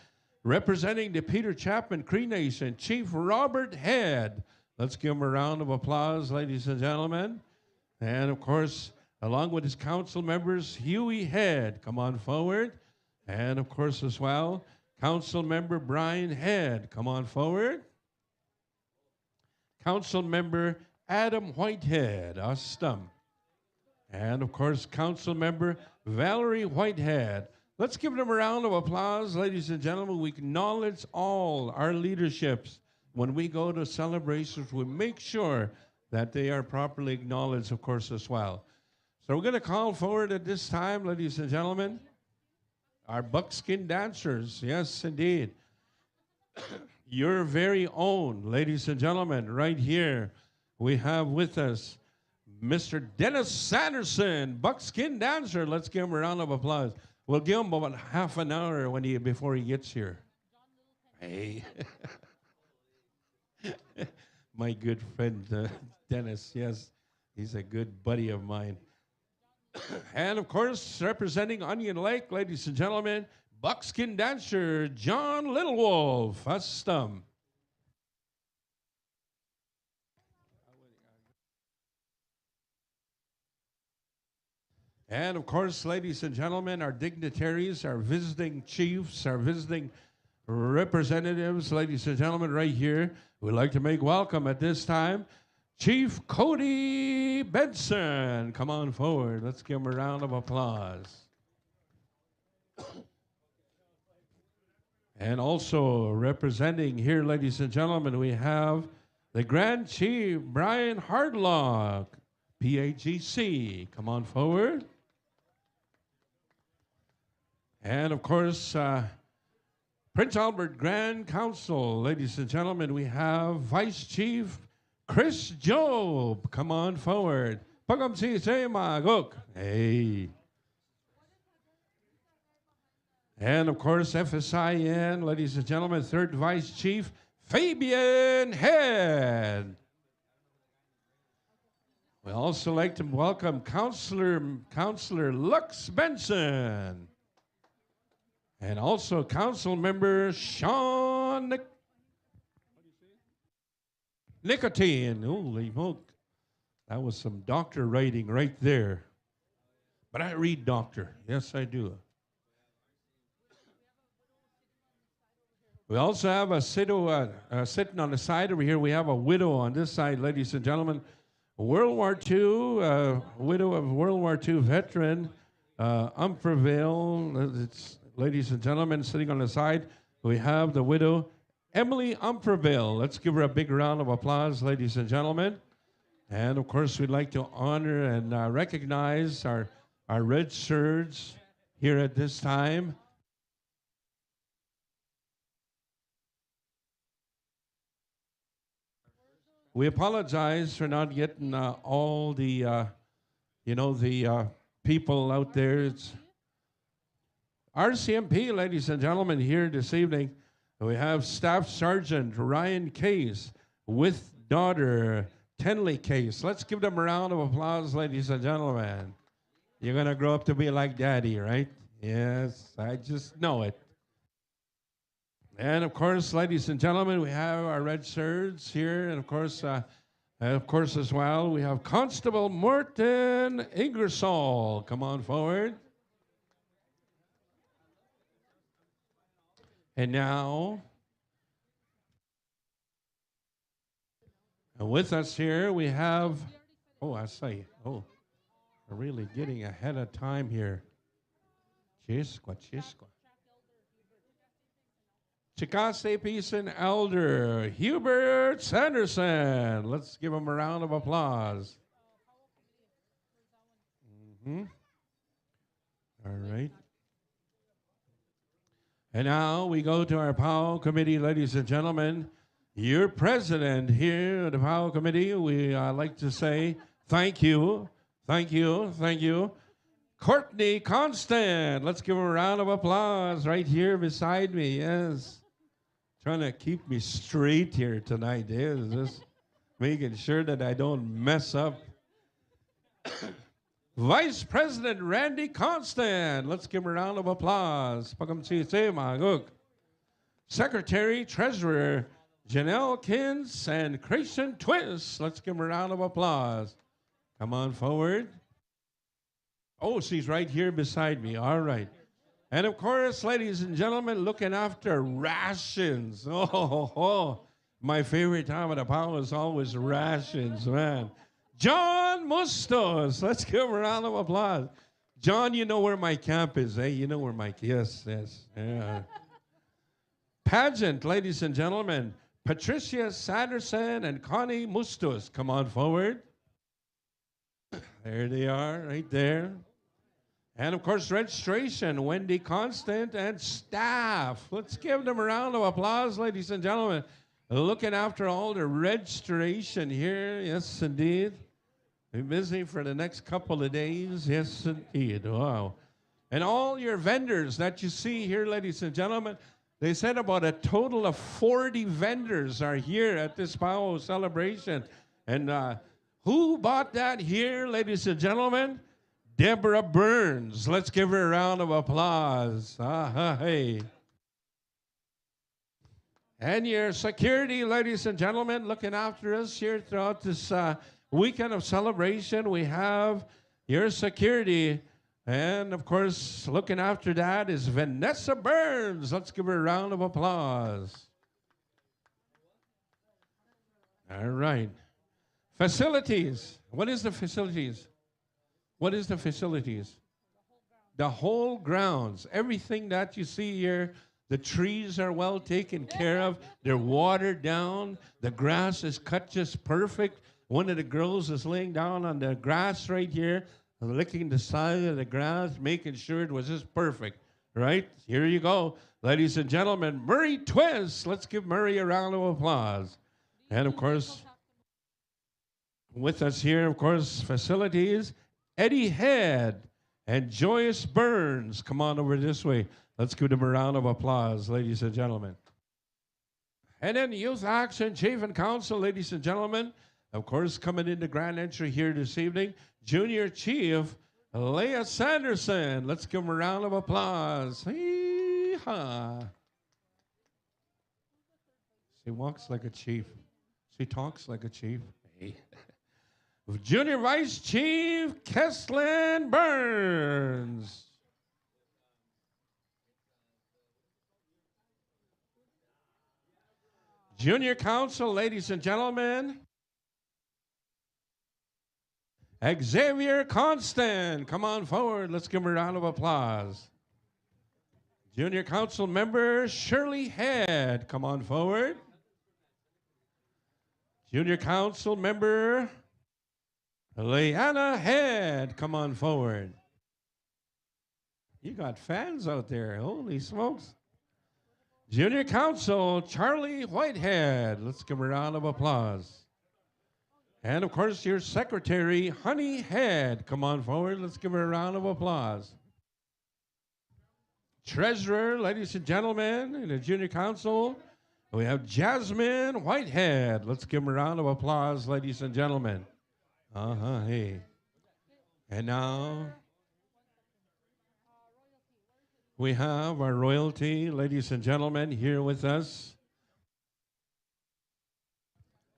Representing the Peter Chapman Cree Nation, Chief Robert Head. Let's give him a round of applause, ladies and gentlemen. And, of course, along with his council members, Huey Head. Come on forward. And, of course, as well, Council member Brian Head. Come on forward. Council member Adam Whitehead, Ustum. And, of course, Council member Valerie Whitehead. Let's give them a round of applause, ladies and gentlemen. We acknowledge all our leaderships. When we go to celebrations, we make sure that they are properly acknowledged, of course, as well. So we're going to call forward at this time, ladies and gentlemen, our buckskin dancers. Yes, indeed. Your very own, ladies and gentlemen, right here, we have with us Mr. Dennis Sanderson, buckskin dancer. Let's give him a round of applause. We'll give him about half an hour before he gets here. Hey. My good friend, Dennis, yes, he's a good buddy of mine. And, of course, representing Onion Lake, ladies and gentlemen, buckskin dancer John Littlewolf, Ustum. And, of course, ladies and gentlemen, our dignitaries, our visiting chiefs, our visiting representatives, ladies and gentlemen, right here, we'd like to make welcome at this time Chief Cody Benson. Come on forward. Let's give him a round of applause. And also representing here, ladies and gentlemen, we have the Grand Chief Brian Hardlock, PAGC. Come on forward. And, of course, Prince Albert Grand Council, ladies and gentlemen, we have Vice Chief Chris Job. Come on forward. Pagam si magok. Hey. And, of course, FSIN, ladies and gentlemen, Third Vice Chief Fabian Head. We also like to welcome Councilor Lux Benson. And also Council Member Sean Nicotine. Holy moke. That was some doctor writing right there. But I read doctor. Yes, I do. We also have a sitting on the side over here. We have a widow on this side, ladies and gentlemen. World War II, widow of World War II veteran, Umferville. Ladies and gentlemen, sitting on the side, we have the widow, Emily Umferville. Let's give her a big round of applause, ladies and gentlemen. And of course, we'd like to honor and recognize our red shirts here at this time. We apologize for not getting all the, people out there. It's RCMP, ladies and gentlemen, here this evening. We have Staff Sergeant Ryan Case with daughter Tenley Case. Let's give them a round of applause, ladies and gentlemen. You're going to grow up to be like Daddy, right? Yes, I just know it. And of course, ladies and gentlemen, we have our red shirts here, and of course as well, we have Constable Morton Ingersoll. Come on forward. And now, with us here, we have, we're really getting ahead of time here. Chisqua. Chicase Peason Elder Hubert Sanderson. Let's give him a round of applause. All right. And now we go to our Powwow Committee, ladies and gentlemen. Your president here at the Powwow Committee, we like to say thank you. Courtney Constant. Let's give him a round of applause right here beside me. Yes. Trying to keep me straight here tonight. Yes. Just making sure that I don't mess up. Vice President Randy Constant. Let's give him a round of applause. Secretary Treasurer Janelle Kins and Creation Twist. Let's give him a round of applause. Come on forward. Oh, she's right here beside me. All right. And of course, ladies and gentlemen, looking after rations. My favorite time of the Powwow is always rations, man. John Mustos. Let's give him a round of applause. John, you know where my camp is, eh? You know where my, yes. Yeah. Pageant, ladies and gentlemen. Patricia Sanderson and Connie Mustos. Come on forward. There they are, right there. And of course, registration, Wendy Constant and staff. Let's give them a round of applause, ladies and gentlemen. Looking after all the registration here. Yes, indeed. Be busy for the next couple of days. Yes, indeed. Wow. And all your vendors that you see here, ladies and gentlemen, they said about a total of 40 vendors are here at this Powwow celebration. And who bought that here, ladies and gentlemen? Deborah Burns. Let's give her a round of applause. Hey. And your security, ladies and gentlemen, looking after us here throughout this weekend of celebration. We have your security. And, of course, looking after that is Vanessa Burns. Let's give her a round of applause. All right. Facilities. What is the facilities? What is the facilities? The whole grounds. Everything that you see here, the trees are well taken care of. They're watered down. The grass is cut just perfect. One of the girls is laying down on the grass right here, licking the side of the grass, making sure it was just perfect. Right? Here you go. Ladies and gentlemen, Murray Twist. Let's give Murray a round of applause. And, of course, with us here, of course, facilities, Eddie Head and Joyce Burns. Come on over this way. Let's give them a round of applause, ladies and gentlemen. And then Youth Action Chief and Council, ladies and gentlemen. Of course, coming into grand entry here this evening, Junior Chief Leah Sanderson. Let's give him a round of applause. Hee-haw. She walks like a chief. She talks like a chief. Hey. Junior Vice Chief Kesslin Burns. Junior Council, ladies and gentlemen. Xavier Constant, come on forward. Let's give him a round of applause. Junior Council Member Shirley Head, come on forward. Junior Council Member Leanna Head, come on forward. You got fans out there, holy smokes. Junior Council Charlie Whitehead, let's give him a round of applause. And of course, your secretary, Honey Head, come on forward. Let's give her a round of applause. Treasurer, ladies and gentlemen, in the Junior Council, we have Jasmine Whitehead. Let's give her a round of applause, ladies and gentlemen. Hey. And now, we have our royalty, ladies and gentlemen, here with us.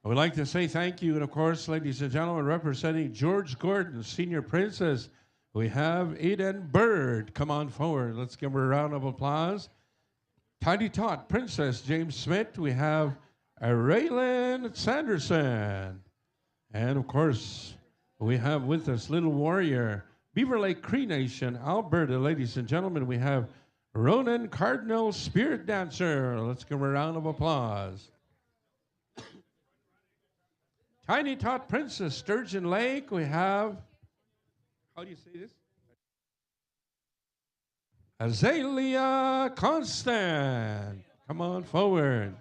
I would like to say thank you, and of course, ladies and gentlemen, representing George Gordon, Senior Princess, we have Eden Bird. Come on forward. Let's give her a round of applause. Tiny Tot, Princess James Smith. We have Raylan Sanderson. And of course, we have with us Little Warrior, Beaver Lake Cree Nation, Alberta. Ladies and gentlemen, we have Ronan Cardinal, Spirit Dancer. Let's give her a round of applause. Tiny Tot Princess, Sturgeon Lake, we have, how do you say this? Azalea Constant, come on forward.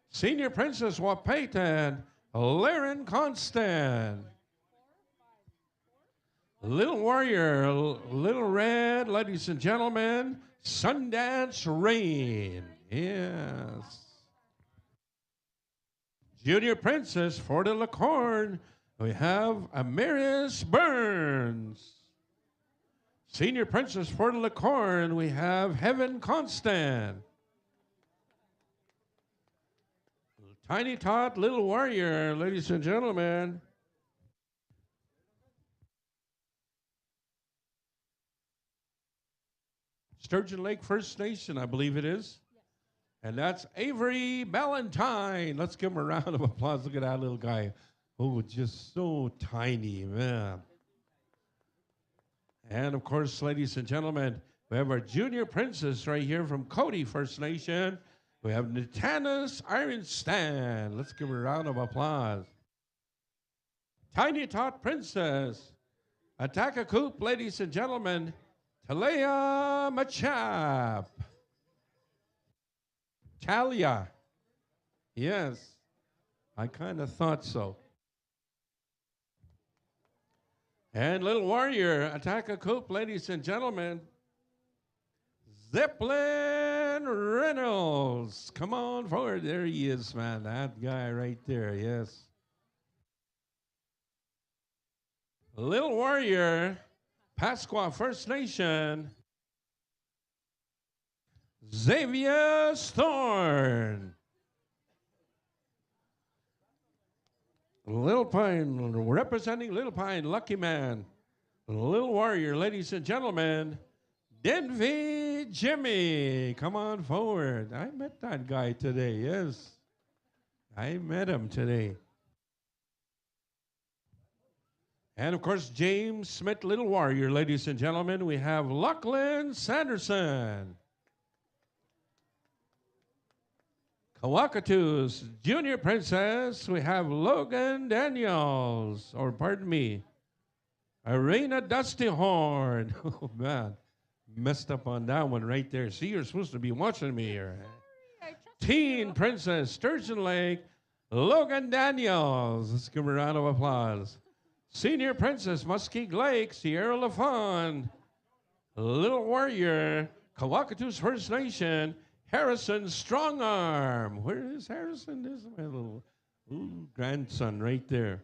Senior Princess Wapaitan, Laren Constant. Little Warrior, Little Red, ladies and gentlemen, Sundance Rain, yes. Junior Princess, Fort de la Corne, we have Amaris Burns. Senior Princess, Fort de la Corne, we have Heaven Constant. Tiny Tot, Little Warrior, ladies and gentlemen. Sturgeon Lake First Nation, I believe it is. And that's Avery Ballantyne. Let's give him a round of applause. Look at that little guy. Oh, just so tiny, man. And of course, ladies and gentlemen, we have our junior princess right here from Cody First Nation. We have Natanis Ironstan. Let's give her a round of applause. Tiny Tot Princess. Attack-a-coop, ladies and gentlemen. Talea Machap. Talia. Yes, I kind of thought so. And Little Warrior, Attack-a-coop, ladies and gentlemen. Zeppelin Reynolds. Come on forward. There he is, man. That guy right there, yes. Little Warrior, Pasqua First Nation. Xavier Thorne. Little Pine, representing Little Pine, Lucky Man. Little Warrior, ladies and gentlemen. Denby Jimmy, come on forward. I met that guy today, yes. I met him today. And of course, James Smith, Little Warrior, ladies and gentlemen. We have Lachlan Sanderson. Kawakatus, Junior Princess, we have Logan Daniels, or pardon me, Arena Dusty Horn. Oh, man, messed up on that one right there. See, you're supposed to be watching me here. Teen Princess, Sturgeon Lake, Logan Daniels. Let's give her a round of applause. Senior Princess, Muskegon Lake, Sierra LaFawn. Little Warrior, Kawakatus First Nation, Harrison Strongarm. Where is Harrison? There's my little grandson right there.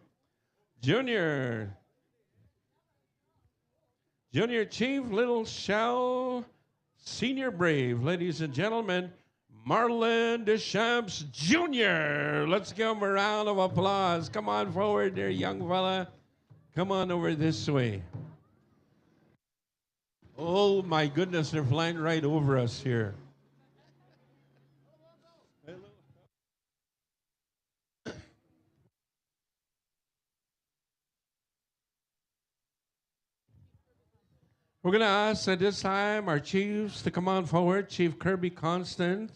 Junior Chief, Little Shell, Senior Brave. Ladies and gentlemen, Marlon Deschamps Jr. Let's give him a round of applause. Come on forward there, young fella. Come on over this way. Oh, my goodness, they're flying right over us here. We're going to ask at this time our chiefs to come on forward. Chief Kirby Constant,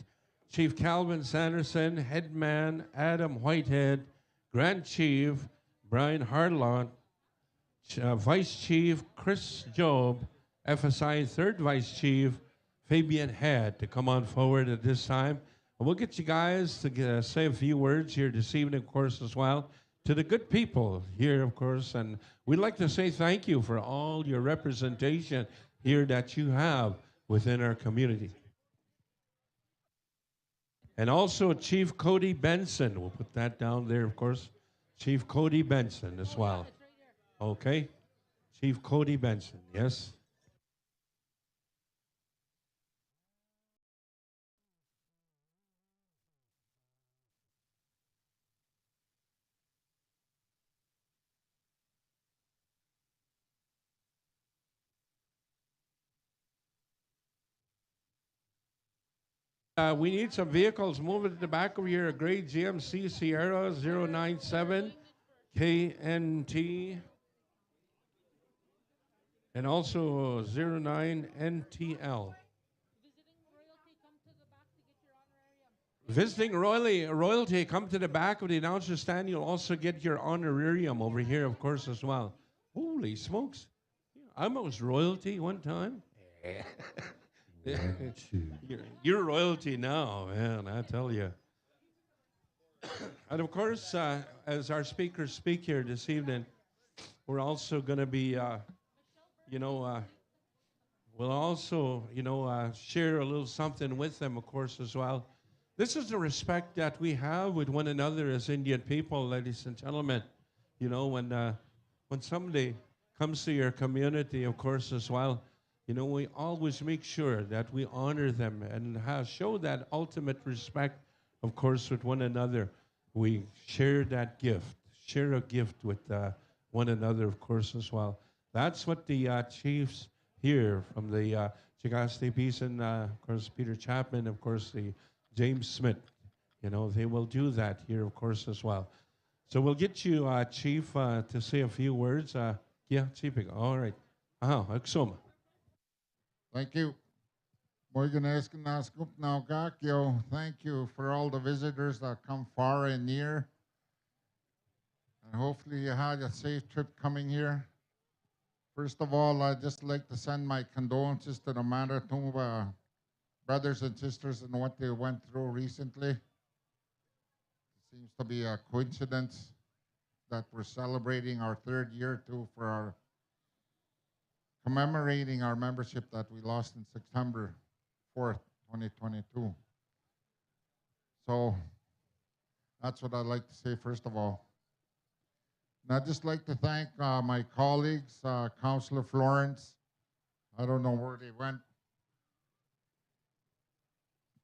Chief Calvin Sanderson, Headman Adam Whitehead, Grand Chief Brian Harlot, Vice Chief Chris Job, FSI Third Vice Chief Fabian Head to come on forward at this time. And we'll get you guys to say a few words here this evening, of course, as well, to the good people here, of course. And we'd like to say thank you for all your representation here that you have within our community. And also Chief Cody Benson. We'll put that down there, of course. Chief Cody Benson as well. Okay. Chief Cody Benson, yes. We need some vehicles moving to the back over here. A gray GMC Sierra 097 KNT and also 09 NTL. Visiting royalty, come to the back of the announcer stand. You'll also get your honorarium over here, of course, as well. Holy smokes. I was royalty one time. You're royalty now, man, I tell you. And of course, as our speakers speak here this evening, we're also going to be, we'll also, share a little something with them, of course, as well. This is the respect that we have with one another as Indian people, ladies and gentlemen. You know, when somebody comes to your community, of course, as well, you know, we always make sure that we honor them and show that ultimate respect, of course, with one another. We share that gift, share a gift with one another, of course, as well. That's what the chiefs here from the Chigaste Peace and, of course, Peter Chapman, of course, the James Smith, you know, they will do that here, of course, as well. So we'll get you, Chief, to say a few words. Yeah, Chief, all right. Aksoma. Thank you. Thank you for all the visitors that come far and near. And hopefully you had a safe trip coming here. First of all, I'd just like to send my condolences to the Manitoba brothers and sisters and what they went through recently. It seems to be a coincidence that we're celebrating our third year too for our commemorating our membership that we lost in September 4th, 2022. So that's what I'd like to say first of all. And I'd just like to thank my colleagues, Councillor Florence. I don't know where they went.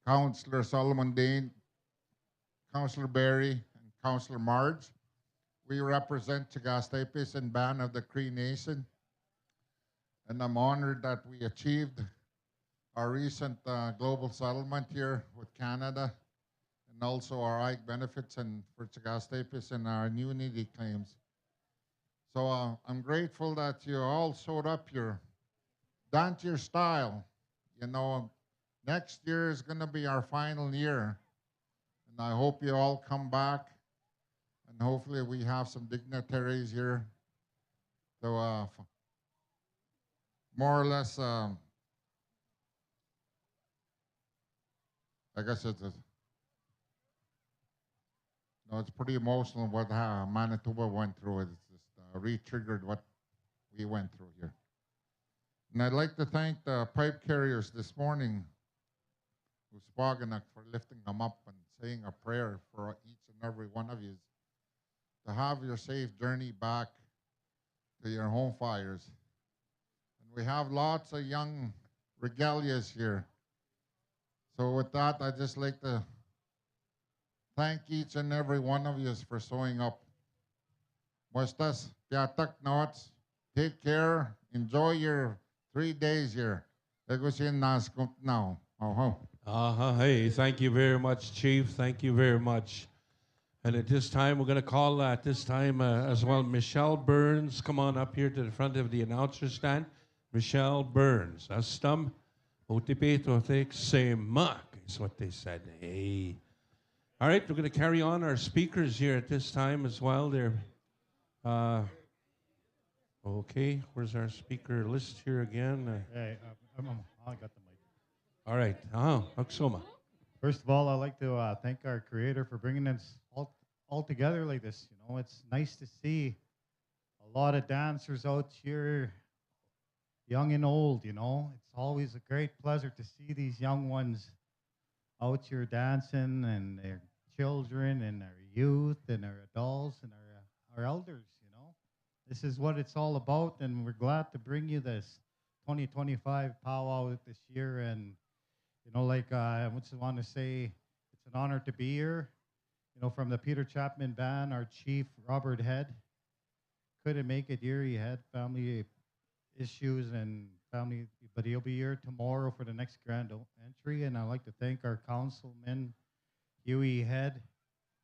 Councillor Solomon Dane, Councillor Barry, and Councillor Marge. We represent Chigaste and Band of the Cree Nation. And I'm honored that we achieved our recent global settlement here with Canada and also our IKE benefits and for Chigaste and our unity claims. So I'm grateful that you all showed up here, dance your style. You know, next year is going to be our final year. And I hope you all come back. And hopefully we have some dignitaries here. So more or less, I guess it's pretty emotional what Manitoba went through. It's just re-triggered what we went through here. And I'd like to thank the pipe carriers this morning, Uspaganuk, for lifting them up and saying a prayer for each and every one of you to have your safe journey back to your home fires. And we have lots of young regalias here. So with that, I'd just like to thank each and every one of you for showing up. Muestas, piatak nots, take care, enjoy your 3 days here. Now. Hey, thank you very much, Chief. Thank you very much. And at this time, we're going to call at this time as well, Michelle Burns. Come on up here to the front of the announcer stand. Michelle Burns. Astam, Otipetothik, Semak is what they said. Hey. All right, we're going to carry on our speakers here at this time as well. They're, okay, where's our speaker list here again? Hey, I got the mic. All right, Aksoma. First of all, I'd like to thank our creator for bringing us all together like this. You know, it's nice to see a lot of dancers out here, young and old. You know, it's always a great pleasure to see these young ones out here dancing, and their children, and our youth, and our adults, and our elders. You know, this is what it's all about, and we're glad to bring you this 2025 powwow this year. And you know, like I just want to say, it's an honor to be here. You know, from the Peter Chapman Band, our chief Robert Head couldn't make it here. He had family issues and family, but he'll be here tomorrow for the next grand entry. And I'd like to thank our councilman Huey Head,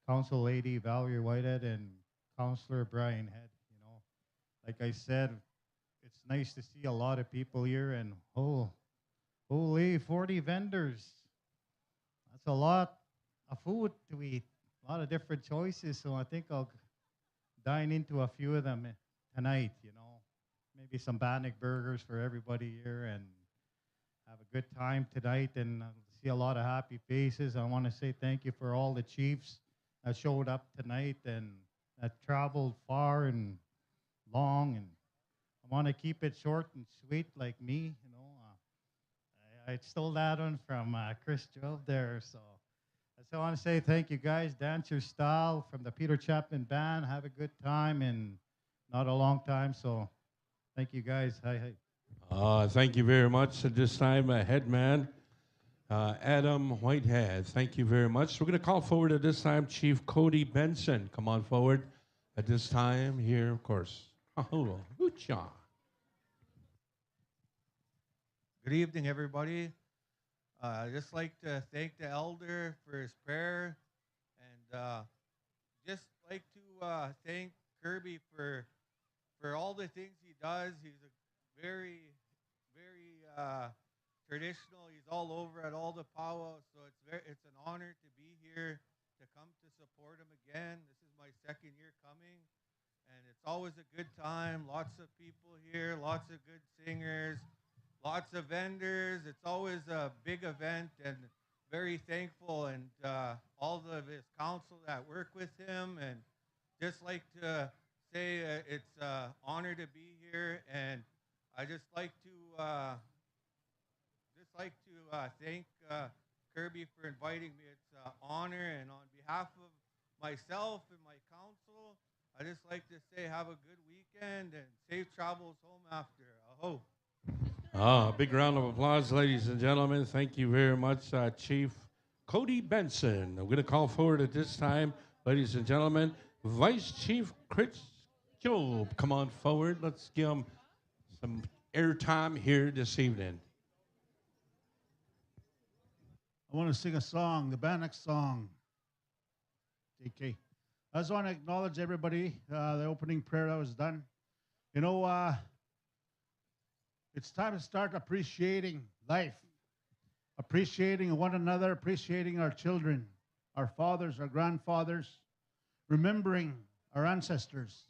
council lady Valerie Whitehead, and councilor Brian Head. You know, like I said, it's nice to see a lot of people here, and holy, 40 vendors. That's a lot of food to eat, a lot of different choices. So I think I'll dine into a few of them tonight, you know. Maybe some Bannock burgers for everybody here, and have a good time tonight, and see a lot of happy faces. I want to say thank you for all the chiefs that showed up tonight and that traveled far and long. And I want to keep it short and sweet like me, you know. I stole that one from Chris Jove there. So I want to say thank you guys. Dance your style from the Peter Chapman Band. Have a good time, and not a long time. So thank you guys. Hi. Thank you very much. At this time, Headman Adam Whitehead. Thank you very much. We're going to call forward at this time Chief Cody Benson. Come on forward at this time here, of course. Oh, hoocha. Good evening, everybody. I'd just like to thank the elder for his prayer, and just like to thank Kirby for all the things he does. He's a very, very traditional. He's all over at all the powwows, so it's an honor to be here to come to support him again. This is my second year coming, and it's always a good time. Lots of people here, lots of good singers. Lots of vendors. It's always a big event, and very thankful, and all of his council that work with him. And just like to say it's an honor to be here, and I just like to thank Kirby for inviting me. It's an honor, and on behalf of myself and my council, I just like to say have a good weekend and safe travels home after. Aho. Big round of applause, ladies and gentlemen. Thank you very much, Chief Cody Benson. I'm going to call forward at this time, ladies and gentlemen, Vice Chief Chris Job. Come on forward. Let's give him some airtime here this evening. I want to sing a song, the Bannock song. JK. I just want to acknowledge everybody, the opening prayer that was done. You know, it's time to start appreciating life, appreciating one another, appreciating our children, our fathers, our grandfathers, remembering our ancestors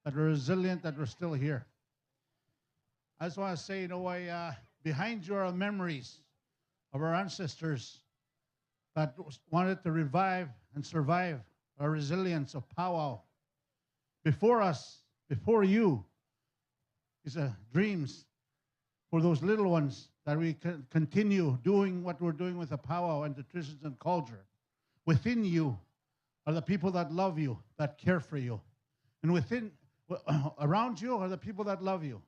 that are resilient, that are still here. I just want to say, you know, behind you are memories of our ancestors that wanted to revive and survive our resilience of powwow. Before us, before you, is dreams for those little ones that we can continue doing what we're doing with the powwow and the traditions and culture. Within you are the people that love you, that care for you. And around you are the people that love you.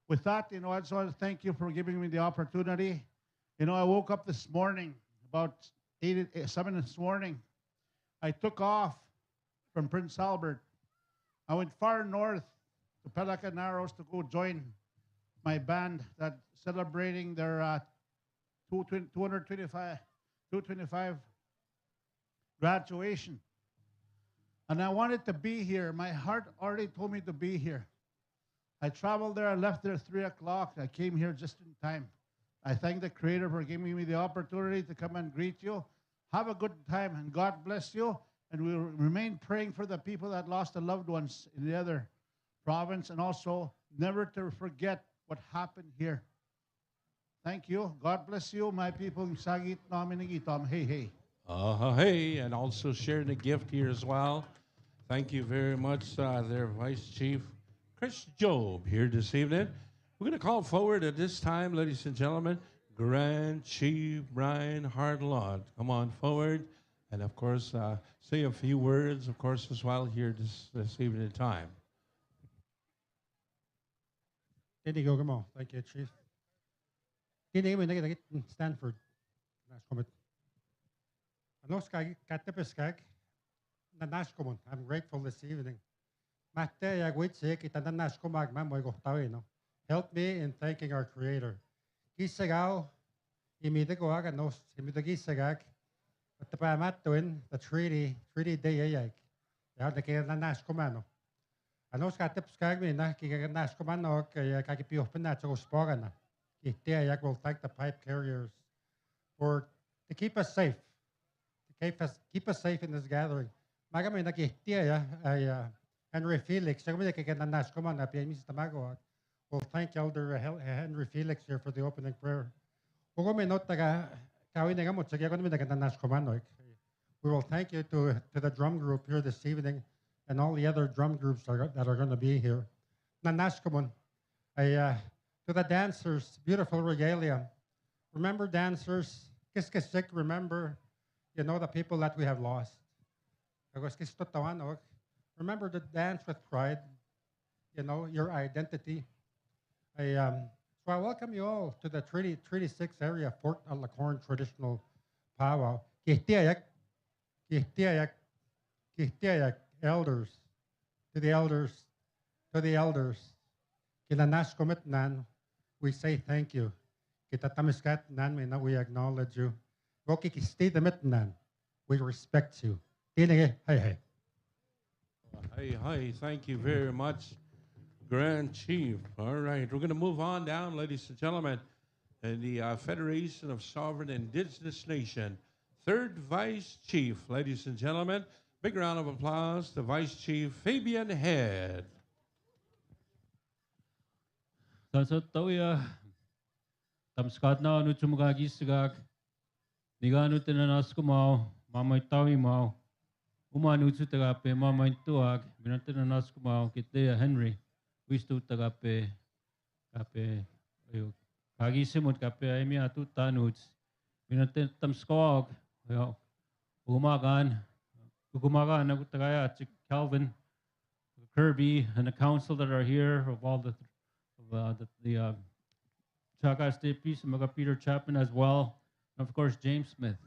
With that, you know, I just want to thank you for giving me the opportunity. You know, I woke up this morning, about 7 this morning. I took off from Prince Albert. I went far north to Pelican Narrows to go join my band that celebrating their 225 graduation. And I wanted to be here. My heart already told me to be here. I traveled there. I left there at 3 o'clock. I came here just in time. I thank the Creator for giving me the opportunity to come and greet you. Have a good time, and God bless you. And we will remain praying for the people that lost their loved ones in the other province, and also never to forget what happened here. Thank you. God bless you, my people. Sagit namin nagitom. Hey, hey. Hey, and also sharing a gift here as well. Thank you very much, their Vice Chief, Chris Job, here this evening. We're going to call forward at this time, ladies and gentlemen, Grand Chief Brian Hartlot. Come on forward, and of course, say a few words, of course, as well here this evening time. Thank you, Chief. Kini mo nagit Stanford. Nas comment. Anos kag katepeskag na nas comment. I'm grateful this evening. Matte ya wait say kita na nas komag ma mo go tawi no. Help me in thanking our Creator. Gisagaw imide ko aga nos imide gisagag. At pa matuin the treaty day ayag. Ya na kaya na nas komano. Anos katepeskag mi na kaya nas komano kaya kakipiyo pa na sa spogan na. I will thank the pipe carriers to keep us safe, keep us safe in this gathering. Magamay nakihtiya ay Henry Felix. Sagamay nakikananas ko man na PMC Tamago. We'll thank Elder Henry Felix here for the opening prayer. Kung may note taga kawin nga mo sige ko namin nakikananas ko man. We will thank you to the drum group here this evening and all the other drum groups that are going to be here. Nanas ko man ay to the dancers, beautiful regalia. Remember, dancers, kiskisik, remember, the people that we have lost. Remember to dance with pride, your identity. So I welcome you all to the Treaty 6 area, Fort Alacorn traditional powwow. Kihtiayak, elders, to the elders, kinanas komitnan, we say thank you. Kita tamiskat nan me na we acknowledge you. Woki kisti damit nan, we respect you. Hey, hey. Hey, thank you very much, Grand Chief. All right, we're going to move on down, ladies and gentlemen, in the Federation of Sovereign Indigenous Nation, third Vice Chief, ladies and gentlemen. Big round of applause to Vice Chief Fabian Head. Sa tawya tamskat na anu chumagagi sigak niga anu tenanas kumao mamay tawi mao umanu chu tagape mamay tuag binantenanas kumao kite Henry wistu tagape kape ayo kagi simut kape ay mi atu tanuts binanten tamskog ayo umagan na tagaya Calvin Kirby and the council that are here of all the Chaka State Peace and Peter Chapman as well, and of course James Smith.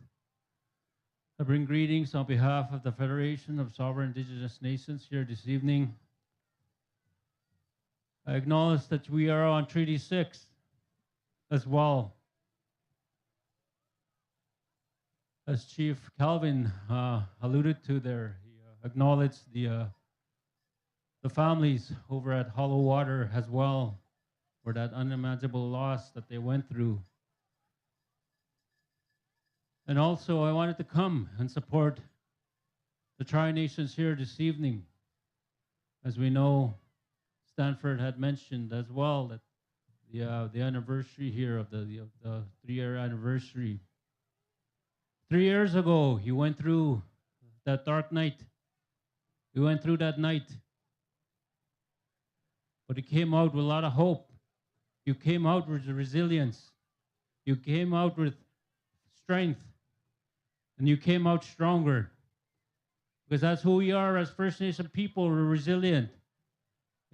I bring greetings on behalf of the Federation of Sovereign Indigenous Nations here this evening. I acknowledge that we are on Treaty 6 as well. As Chief Calvin alluded to there, he acknowledged the families over at Hollow Water as well, for that unimaginable loss that they went through. And also, I wanted to come and support the Tri-Nations here this evening. As we know, Stanford had mentioned as well that the anniversary here of the 3-year anniversary. 3 years ago, he went through that dark night. We went through that night. But he came out with a lot of hope. You came out with resilience. You came out with strength. And you came out stronger. Because that's who we are as First Nation people. We're resilient.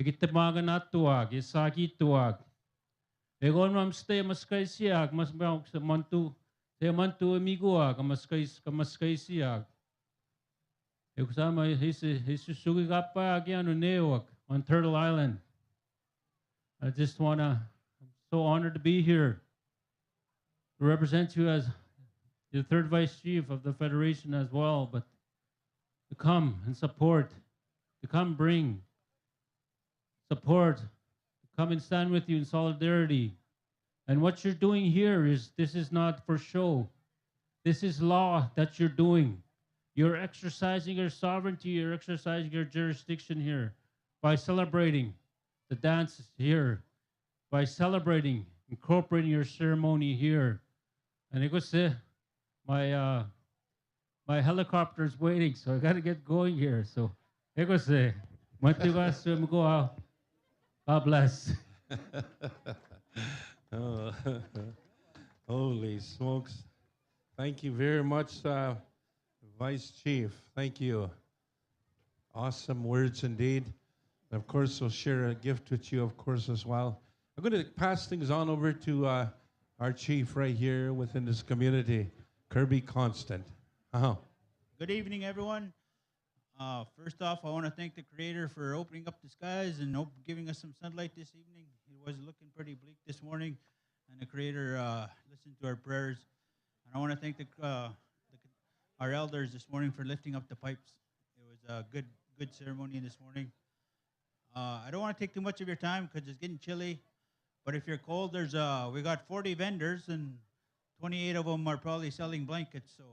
Ikitamagan at tuwag, isaki tuwag. Egon mamstay maskay siyag, mas mantu amiguag, kamaskay siyag. Ekusama hisusugi kapa agyan unewak on Turtle Island. I just I'm so honored to be here to represent you as the third Vice Chief of the Federation as well, but to come and support, to come bring support come and stand with you in solidarity. And what you're doing here is, this is not for show. This is law that you're doing. You're exercising your sovereignty, you're exercising your jurisdiction here by celebrating the dance here, by celebrating, incorporating your ceremony here. And it was my my helicopter is waiting, so I got to get going here. So it was God bless. Oh, holy smokes. Thank you very much, Vice Chief. Thank you. Awesome words indeed. And of course, we'll share a gift with you, of course, as well. I'm going to pass things on over to our chief right here within this community, Kirby Constant. Good evening, everyone. First off, I want to thank the Creator for opening up the skies and giving us some sunlight this evening. It was looking pretty bleak this morning, and the Creator listened to our prayers. And I want to thank our elders this morning for lifting up the pipes. It was a good ceremony this morning. I don't want to take too much of your time because it's getting chilly. But if you're cold, we got 40 vendors, and 28 of them are probably selling blankets. So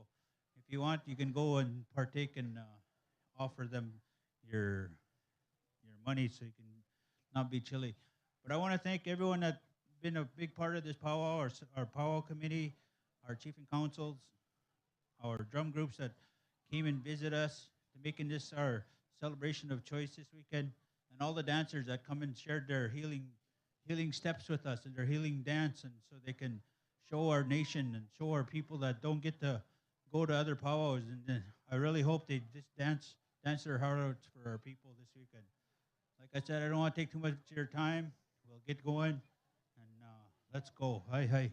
if you want, you can go and partake and offer them your money so you can not be chilly. But I want to thank everyone that's been a big part of this powwow, our powwow committee, our chief and councils, our drum groups that came and visit us, to making this our celebration of choice this weekend, and all the dancers that come and shared their healing steps with us and their healing dance, and so they can show our nation and show our people that don't get to go to other powwows. And I really hope they just dance their heart out for our people this weekend. Like I said, I don't want to take too much of your time. We'll get going, and let's go. Hi.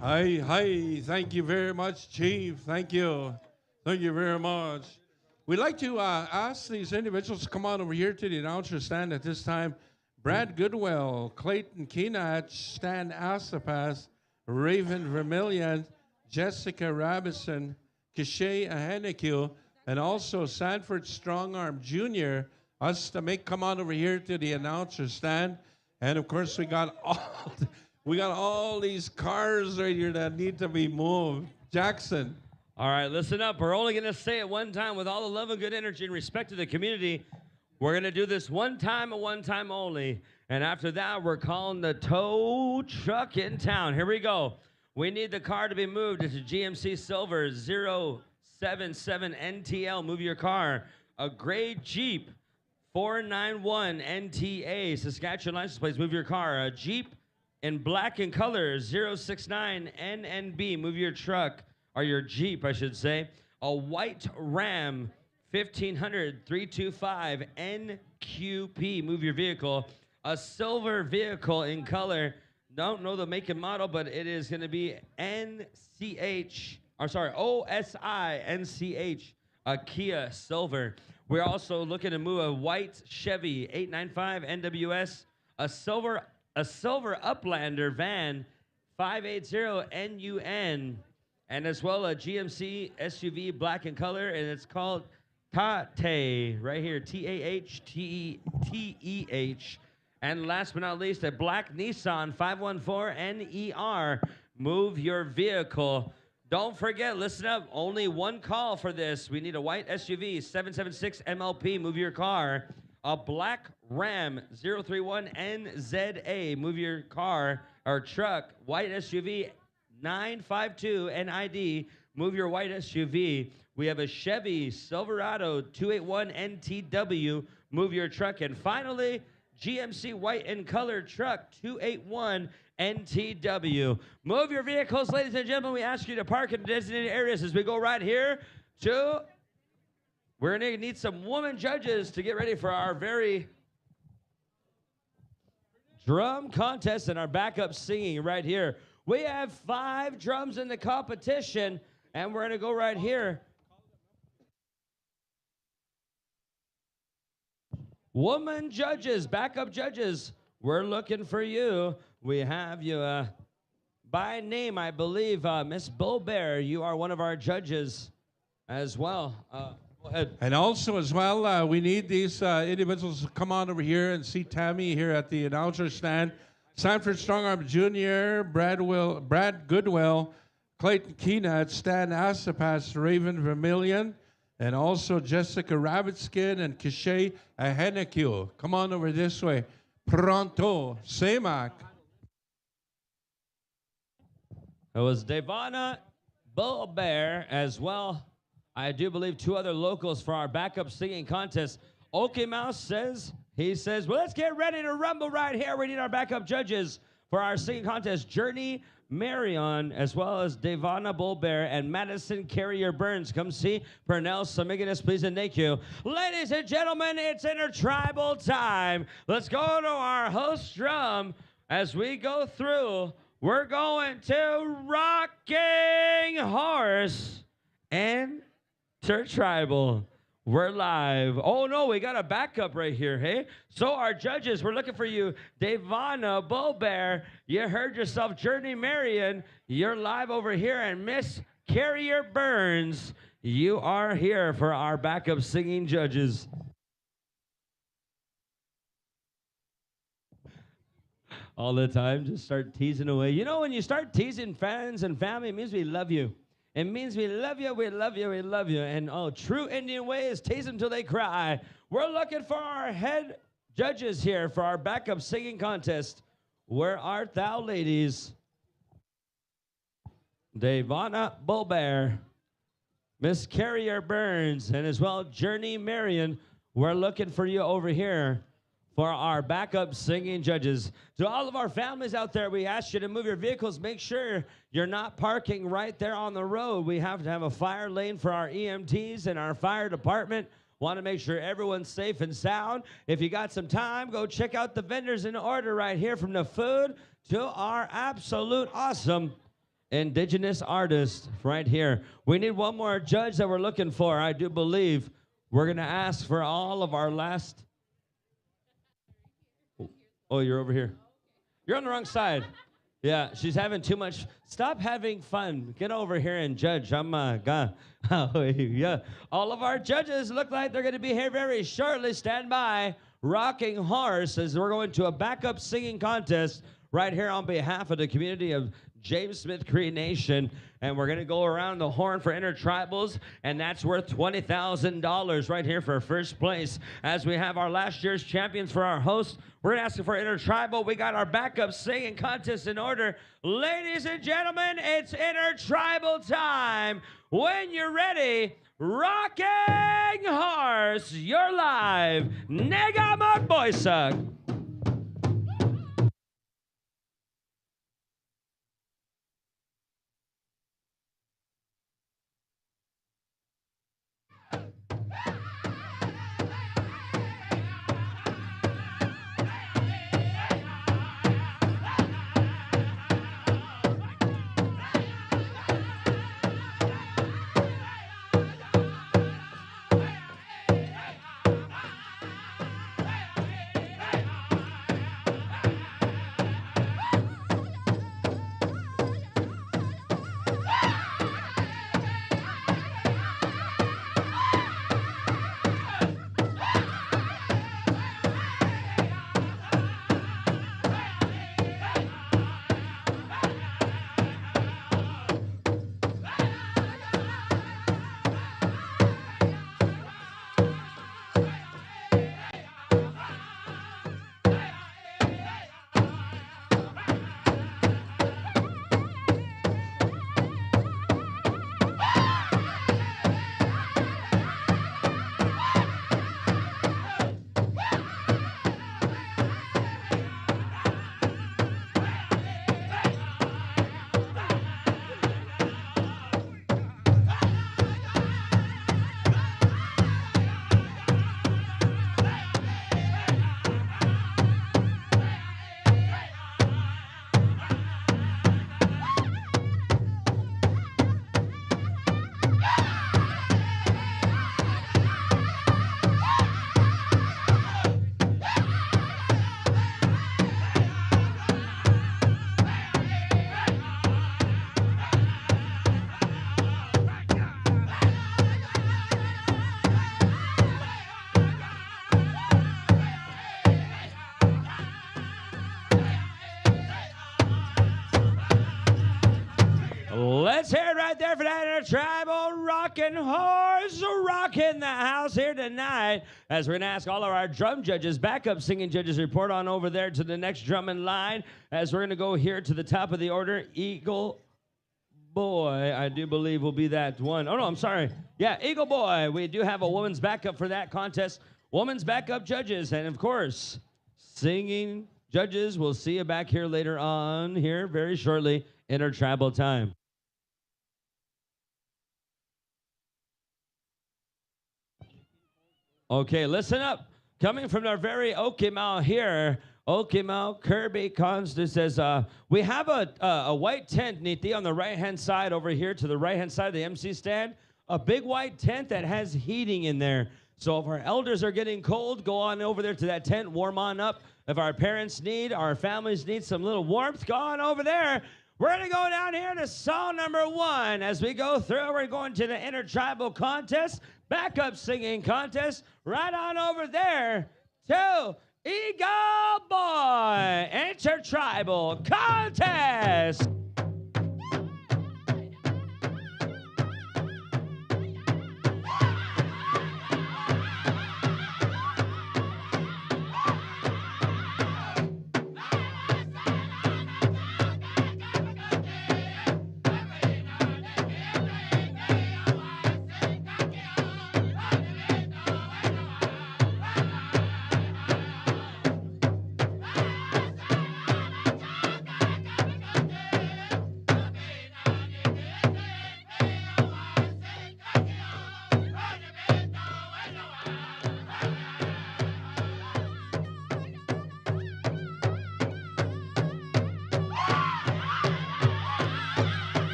Hi. Thank you very much, Chief. Thank you. Thank you very much. We'd like to ask these individuals to come on over here to the announcer stand at this time. Brad Goodwell, Clayton Keenach, Stan Asapas, Raven Vermillion, Jessica Rabison, Kishay Ahenekiu, and also Sanford Strongarm Jr., us to come on over here to the announcer stand. And of course, we got all these cars right here that need to be moved. Jackson. All right, listen up. We're only going to say it one time with all the love and good energy and respect to the community. We're going to do this one time and one time only. And after that, we're calling the tow truck in town. Here we go. We need the car to be moved. It's a GMC Silver 077 NTL. Move your car. A gray Jeep 491 NTA. Saskatchewan license plates. Move your car. A Jeep in black in color 069 NNB. Move your truck. Or your Jeep, I should say. A white Ram 1500 325 NQP. Move your vehicle. A silver vehicle in color. Don't know the make and model, but it is going to be OSI NCH. A Kia Silver. We're also looking to move a white Chevy 895 NWS. A silver Uplander van 580 NUN. And as well a GMC SUV black in color, and it's called Tate, right here, TAHTETEH. And last but not least, a black Nissan 514 NER. Move your vehicle. Don't forget, listen up, only one call for this. We need a white SUV, 776 MLP, move your car. A black Ram 031 NZA, move your car or truck. White SUV 952 NID, move your white SUV. We have a Chevy Silverado 281 NTW, move your truck. And finally, GMC white and color truck 281 NTW. Move your vehicles, ladies and gentlemen. We ask you to park in designated areas as we go right here to... We're going to need some woman judges to get ready for our very drum contest and our backup singing right here. We have 5 drums in the competition, and we're going to go right here. Woman judges, backup judges, we're looking for you. We have you by name, I believe, Miss Bulbear. You are one of our judges as well. Go ahead. And also, as well, we need these individuals to come on over here and see Tammy here at the announcer stand. Sanford Strongarm Jr., Brad Goodwill, Clayton Keenat, Stan Asapas, Raven Vermillion, and also Jessica Rabbitskin and Kishay Ahenekyu. Come on over this way. Pronto, Semak. It was Devana Bull Bear as well. I do believe 2 other locals for our backup singing contest. Okie Mouse says, well, let's get ready to rumble right here. We need our backup judges for our singing contest. Journey Marion, as well as Devana Bull Bear and Madison Carrier Burns. Come see Pernell Samiganis, please, and thank you. Ladies and gentlemen, it's Intertribal time. Let's go to our host drum as we go through. We're going to Rocking Horse and Intertribal. We're live. Oh, no, we got a backup right here, hey? So our judges, we're looking for you. Devana Bull Bear, you heard yourself. Journey Marion, you're live over here. And Miss Carrier Burns, you are here for our backup singing judges. All the time, just start teasing away. You know, when you start teasing fans and family, it means we love you. It means we love you, we love you, we love you. And oh, true Indian way is tease them till they cry. We're looking for our head judges here for our backup singing contest. Where art thou, ladies? Devana Bull Bear, Miss Carrier Burns, and as well Journey Marion. We're looking for you over here for our backup singing judges. To all of our families out there, we ask you to move your vehicles. Make sure you're not parking right there on the road. We have to have a fire lane for our EMTs and our fire department. Want to make sure everyone's safe and sound. If you got some time, go check out the vendors in order right here, from the food to our absolute awesome indigenous artists right here. We need one more judge that we're looking for. I do believe we're going to ask for all of our last... Oh, you're over here. You're on the wrong side. Yeah, she's having too much. Stop having fun. Get over here and judge. I'm gone. Oh, yeah. All of our judges look like they're going to be here very shortly. Stand by. Rocking Horse, as we're going to a backup singing contest right here on behalf of the community of James Smith Cree Nation. And we're going to go around the horn for Intertribals, and that's worth $20,000 right here for first place. As we have our last year's champions for our host, we're going to ask for Intertribal. We got our backup singing contest in order. Ladies and gentlemen, it's Intertribal time. When you're ready, Rocking Horse, you're live. Nega Magboysak. Let's hear it right there for that Intertribal rockin' horse rockin' the house here tonight. As we're gonna ask all of our drum judges, backup singing judges, report on over there to the next drum in line. As we're gonna go here to the top of the order, Eagle Boy, I do believe will be that one. Oh no, I'm sorry. Yeah, Eagle Boy. We do have a woman's backup for that contest. Woman's backup judges, and of course, singing judges. We'll see you back here later on here very shortly. Intertribal time. Okay, listen up. Coming from our very Okimau here, Okimau Kirby Constance says, we have a white tent, Niti, on the right-hand side over here to the right-hand side of the MC stand. A big white tent that has heating in there. So if our elders are getting cold, go on over there to that tent, warm on up. If our parents need, our families need some little warmth, go on over there. We're going to go down here to song number 1. As we go through, we're going to the Intertribal contest, backup singing contest, right on over there to Eagle Boy Intertribal contest.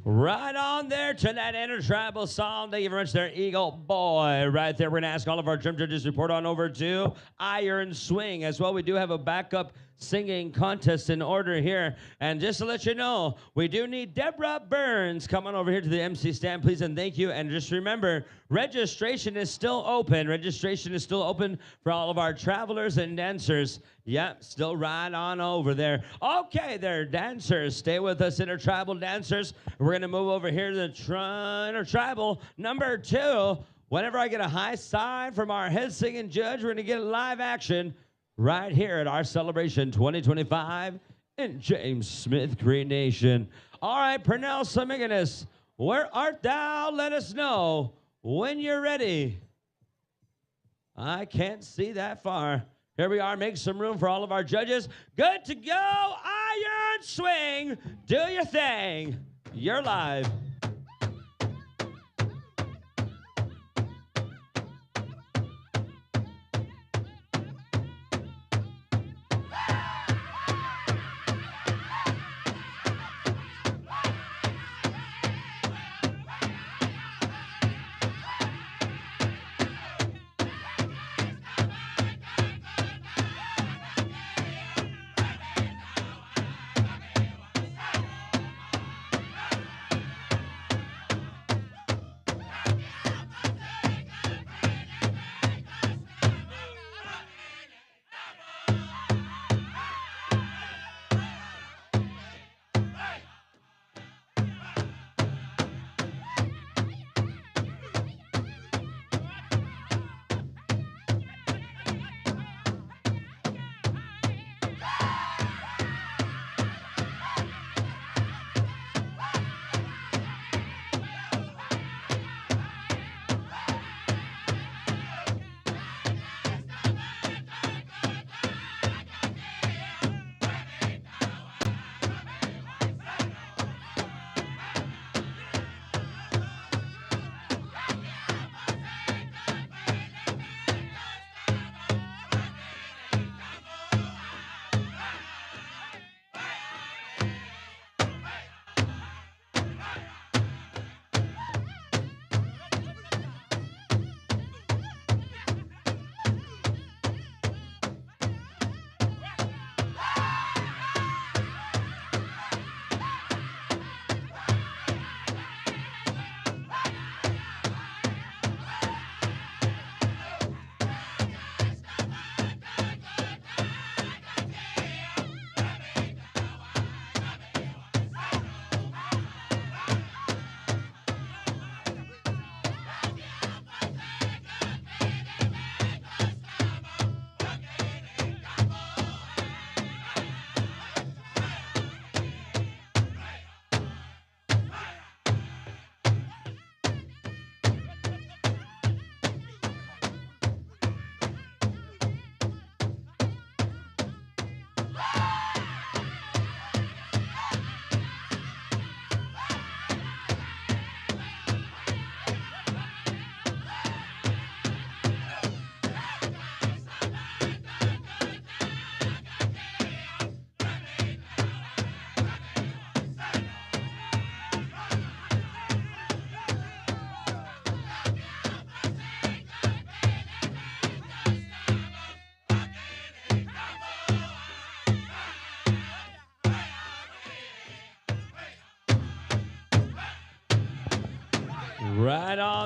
Right on there to that Intertribal song. Thank you very much there, Eagle Boy. Right there, we're going to ask all of our drum judges to report on over to Iron Swing as well. We do have a backup singing contest in order here. And just to let you know, we do need Deborah Burns coming over here to the MC stand, please, and thank you. And just remember, registration is still open. Registration is still open for all of our travelers and dancers. Yep, still right on over there. Okay, there, dancers. Stay with us, Intertribal dancers. We're going to move over here to the Intertribal number 2. Whenever I get a high sign from our head singing judge, we're going to get live action right here at our Celebration 2025 in James Smith Cree Nation. All right, Pernell Samiganis, where art thou? Let us know when you're ready. I can't see that far. Here we are. Make some room for all of our judges. Good to go. Iron Swing. Do your thing. You're live.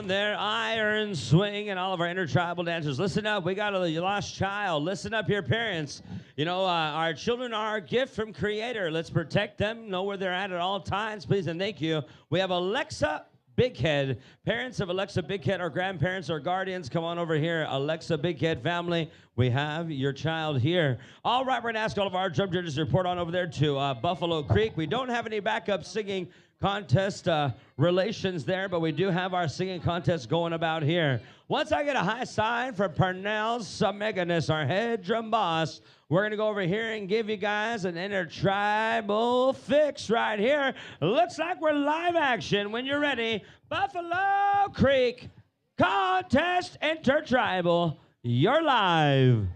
on there, Iron Swing, and all of our intertribal dancers. Listen up, we got a lost child. Listen up here, parents. You know, our children are our gift from Creator. Let's protect them, know where they're at all times, please and thank you. We have Alexa Bighead. Parents of Alexa Bighead or grandparents or guardians, come on over here. Alexa Bighead family, we have your child here. All right, we're going to ask all of our drum judges to report on over there to Buffalo Creek. We don't have any backup singing contest relations there, but we do have our singing contest going about here. Once I get a high sign from Pernell Sumeganis, our head drum boss, we're going to go over here and give you guys an intertribal fix right here. Looks like we're live action. When you're ready, Buffalo Creek Contest Intertribal. You're live.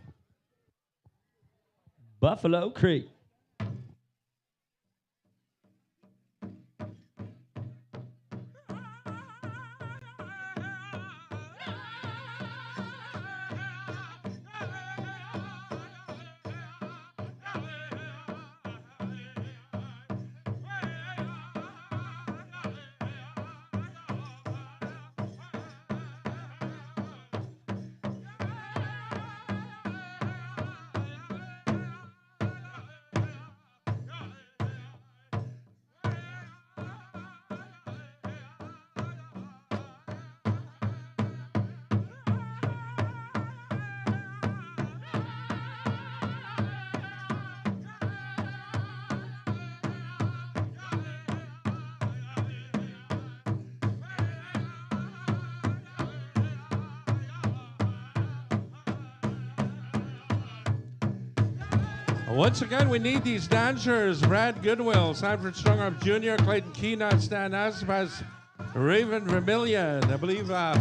Buffalo Creek. Once again, we need these dancers. Brad Goodwill, Sanford Strong Jr., Clayton Keenan, Stan Aspas, Raven Vermillion. I believe they're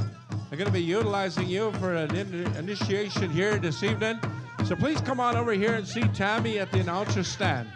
going to be utilizing you for an initiation here this evening. So please come on over here and see Tammy at the announcer stand.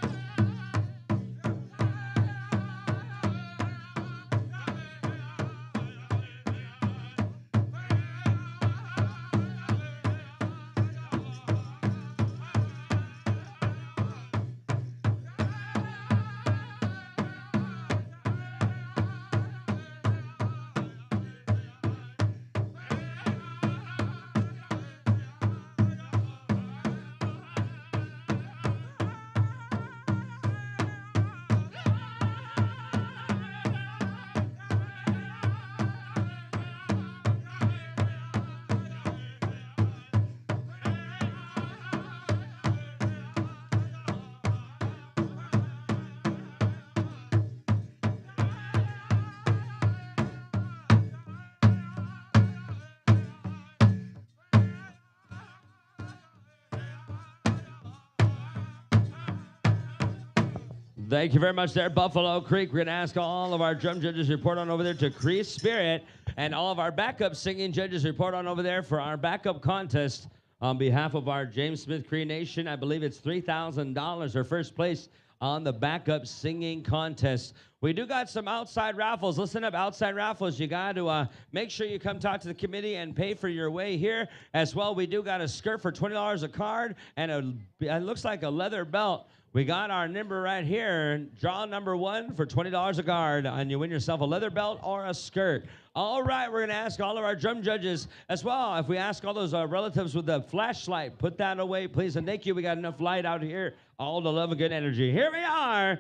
Thank you very much there, Buffalo Creek. We're going to ask all of our drum judges to report on over there to Cree Spirit, and all of our backup singing judges report on over there for our backup contest on behalf of our James Smith Cree Nation. I believe it's $3,000 or first place on the backup singing contest. We do got some outside raffles. Listen up, outside raffles. You got to make sure you come talk to the committee and pay for your way here. As well, we do got a skirt for $20 a card, and it looks like a leather belt. We got our number right here. Draw number 1 for $20 a card, and you win yourself a leather belt or a skirt. All right, we're going to ask all of our drum judges as well. If we ask all those relatives with the flashlight, put that away, please. And thank you. We got enough light out here. All the love and good energy. Here we are,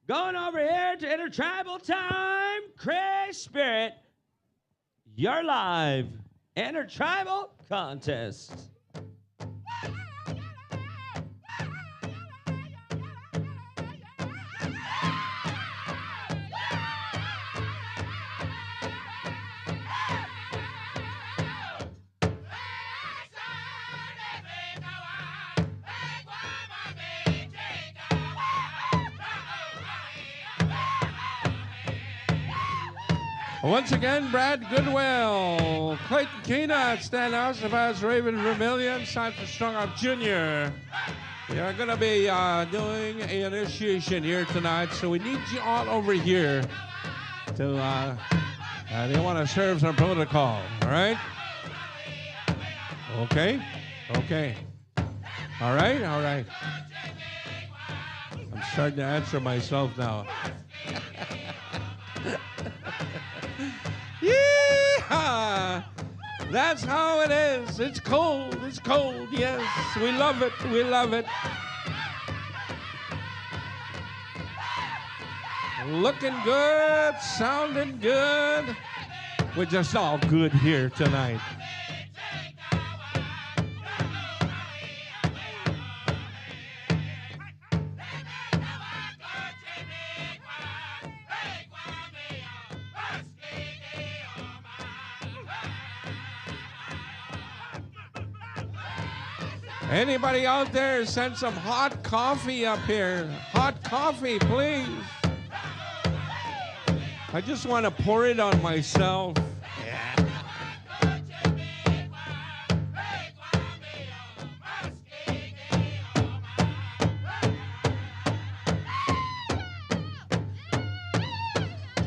going over here to Intertribal time. Cree Spirit, you're live. Intertribal contest. Once again, Brad Goodwill, Clayton Keenan, Stan Osabaz, Raven Vermillion, Sanford Strong Jr. We are going to be doing an initiation here tonight, so we need you all over here to, they want to serve some protocol, all right? Okay, okay. All right, all right. I'm starting to answer myself now. Yeehaw! That's how it is. It's cold. It's cold. Yes, we love it. We love it. Looking good, sounding good. We're just all good here tonight. Anybody out there, send some hot coffee up here. Hot coffee, please. I just want to pour it on myself.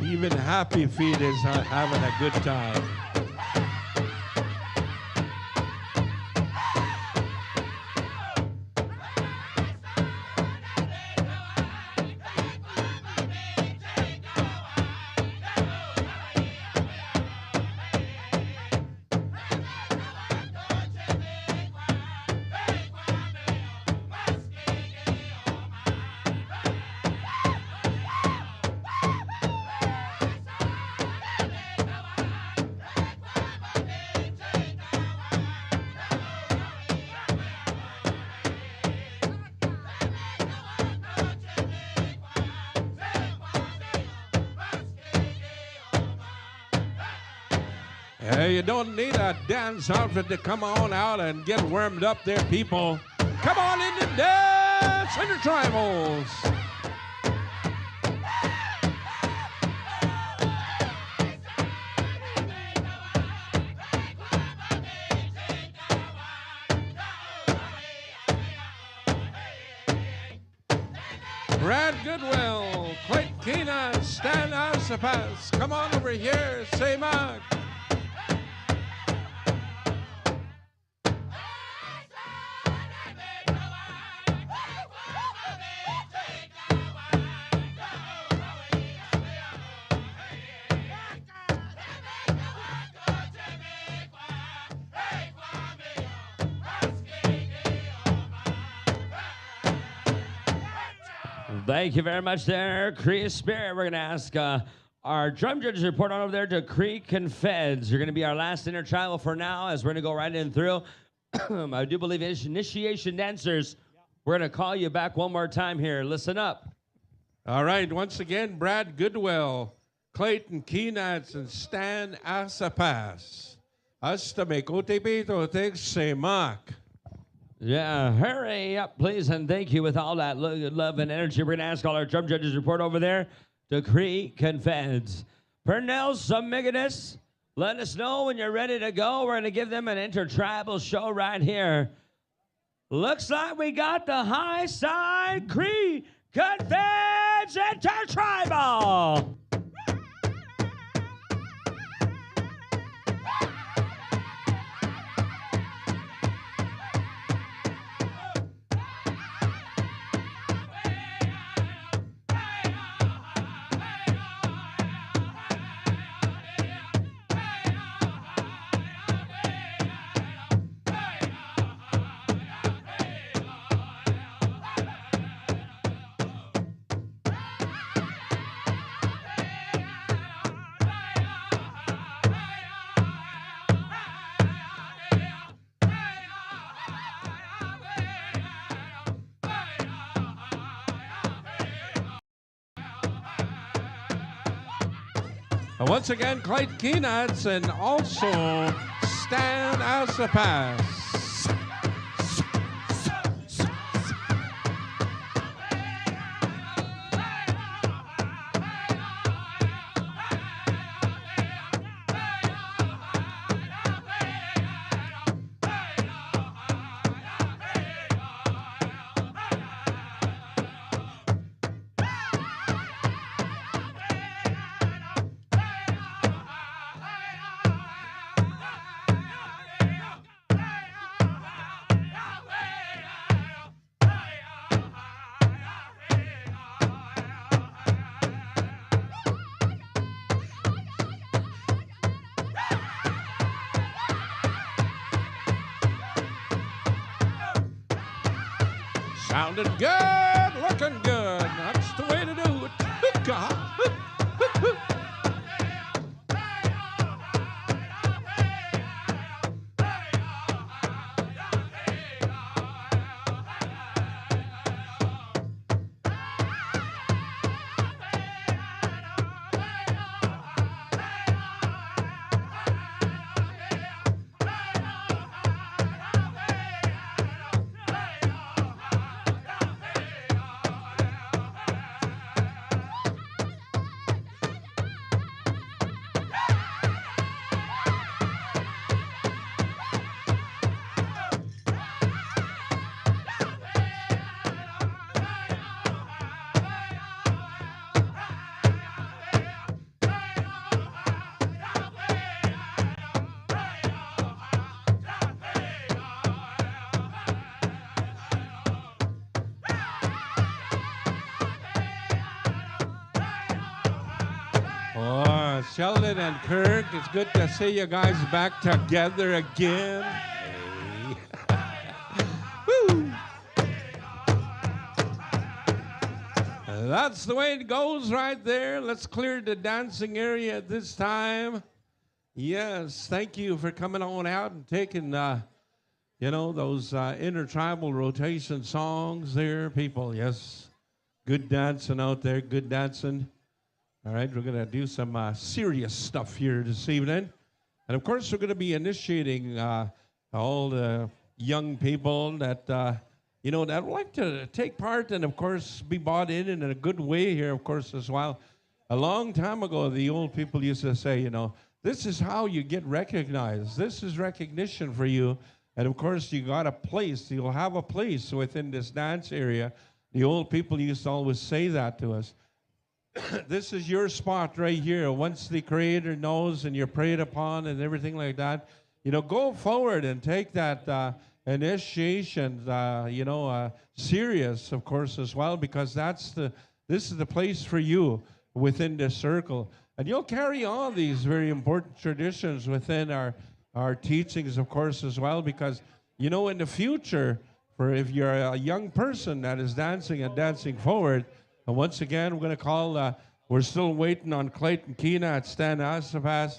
Even Happy Feet is having a good time. Hey, you don't need a dance outfit to come on out and get warmed up there, people. Come on in and dance, Intertribals. Brad Goodwill, Clayton Keena, Stan Asapas. Come on over here, say Mark. Thank you very much there, Cree Spirit. We're going to ask our drum judges report on over there to Cree Confeds. You're going to be our last intertribal for now, as we're going to go right in through. I do believe it's initiation dancers. We're going to call you back one more time here. Listen up. All right, once again, Brad Goodwill, Clayton Keenats, and Stan Asapas. Hasta me kutipito, thanks, say Mark. Yeah, hurry up, please, and thank you with all that love and energy. We're going to ask all our drum judges report over there to Cree Confeds. Pernell Samigadis, let us know when you're ready to go. We're going to give them an intertribal show right here. Looks like we got the high side Cree Confeds Intertribal. Once again, Clayton Keenats and also Stan Asapas. Sounding good, looking good. That's the way to do it. Oh, Sheldon and Kirk, it's good to see you guys back together again. Hey. Woo. That's the way it goes right there. Let's clear the dancing area at this time. Yes, thank you for coming on out and taking, those intertribal rotation songs there, people. Yes, good dancing out there, good dancing. All right, we're going to do some serious stuff here this evening. And, of course, we're going to be initiating all the young people that, that would like to take part and, of course, be bought in a good way here, of course, as well. A long time ago, the old people used to say, this is how you get recognized. This is recognition for you. And, of course, you got a place. You'll have a place within this dance area. The old people used to always say that to us. This is your spot right here. Once the Creator knows and you're prayed upon and everything like that, go forward and take that initiation, serious, of course, as well, because this is the place for you within this circle. And you'll carry on these very important traditions within our teachings, of course, as well, because, in the future, if you're a young person that is dancing and dancing forward, and once again, we're going to call, we're still waiting on Clayton Keena at Stan Asapas.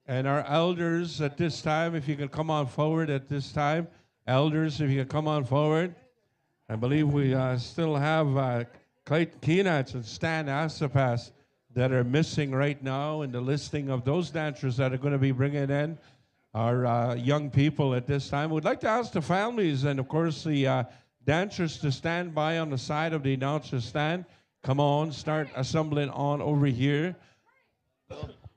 And our elders at this time, if you can come on forward at this time. Elders, if you can come on forward. I believe we still have Clayton Keena and Stan Asapas that are missing right now in the listing of those dancers that are going to be bringing in our young people at this time. We'd like to ask the families and, of course, the dancers to stand by on the side of the announcer's stand. Come on, start assembling on over here.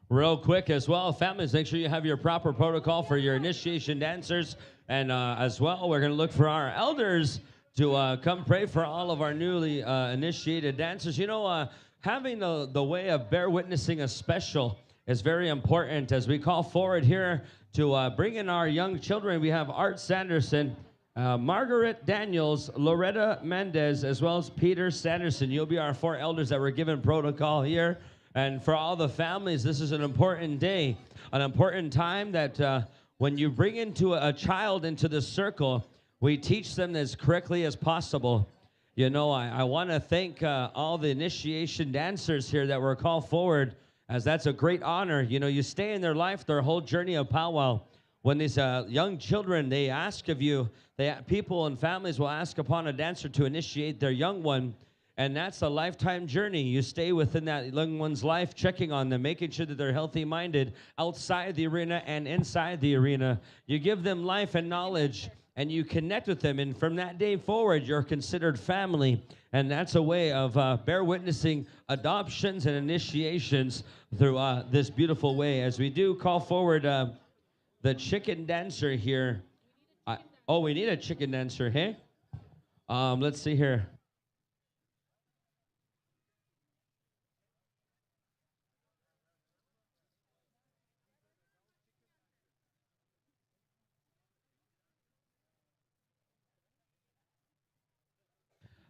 Real quick as well, families, make sure you have your proper protocol for your initiation dancers. And as well, we're going to look for our elders to come pray for all of our newly initiated dancers. Having the way of bear witnessing a special is very important as we call forward here to bring in our young children. We have Art Sanderson, Margaret Daniels, Loretta Mendez, as well as Peter Sanderson. You'll be our 4 elders that were given protocol here. And for all the families, this is an important day, an important time that when you bring into a child into the circle, we teach them as correctly as possible. I want to thank all the initiation dancers here that were called forward, as that's a great honor. You stay in their life, their whole journey of powwow. When these young children, they ask of you, people and families will ask upon a dancer to initiate their young one, and that's a lifetime journey. You stay within that young one's life, checking on them, making sure that they're healthy-minded outside the arena and inside the arena. You give them life and knowledge, and you connect with them, and from that day forward, you're considered family, and that's a way of bear witnessing adoptions and initiations through this beautiful way. As we do call forward the chicken dancer here. We need a chicken dancer, hey? Let's see here.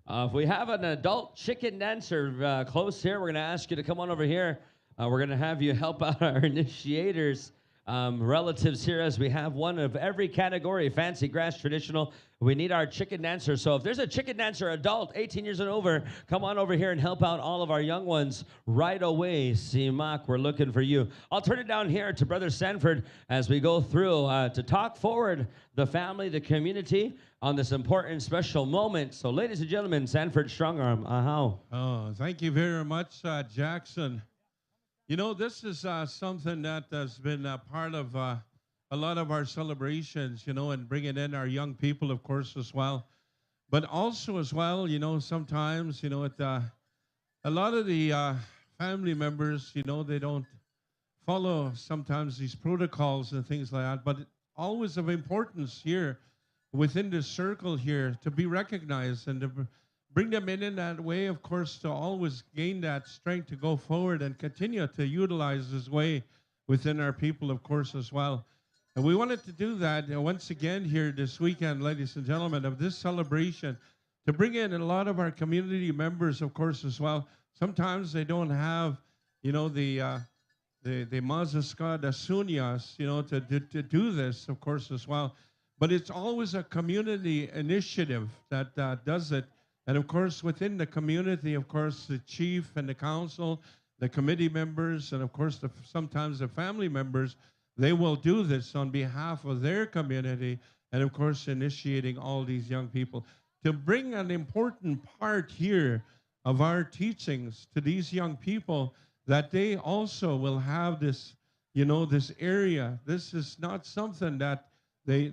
If we have an adult chicken dancer close here, we're going to ask you to come on over here. We're going to have you help out our initiators relatives here, as we have one of every category, fancy, grass, traditional. We need our chicken dancer. So if there's a chicken dancer adult, 18 years and over, come on over here and help out all of our young ones right away. Simak, we're looking for you. I'll turn it down here to Brother Sanford as we go through to talk forward the family, the community on this important special moment. So ladies and gentlemen, Sanford Strongarm, ahow. Oh, thank you very much, Jackson. You know, this is something that has been a part of a lot of our celebrations, you know, and bringing in our young people, of course, as well. But also as well, you know, sometimes, you know, a lot of the family members, you know, they don't follow sometimes these protocols and things like that. But always of importance here within this circle here to be recognized and to bring them in that way, of course, to always gain that strength to go forward and continue to utilize this way within our people, of course, as well. And we wanted to do that once again here this weekend, ladies and gentlemen, of this celebration, to bring in a lot of our community members, of course, as well. Sometimes they don't have, you know, the Mazaska, the Sunyas, you know, to do this, of course, as well. But it's always a community initiative that does it. And of course, within the community, of course, the chief and the council, the committee members, and of course, sometimes the family members, they will do this on behalf of their community, and of course, initiating all these young people to bring an important part here of our teachings to these young people, that they also will have this, you know, this area. This is not something that they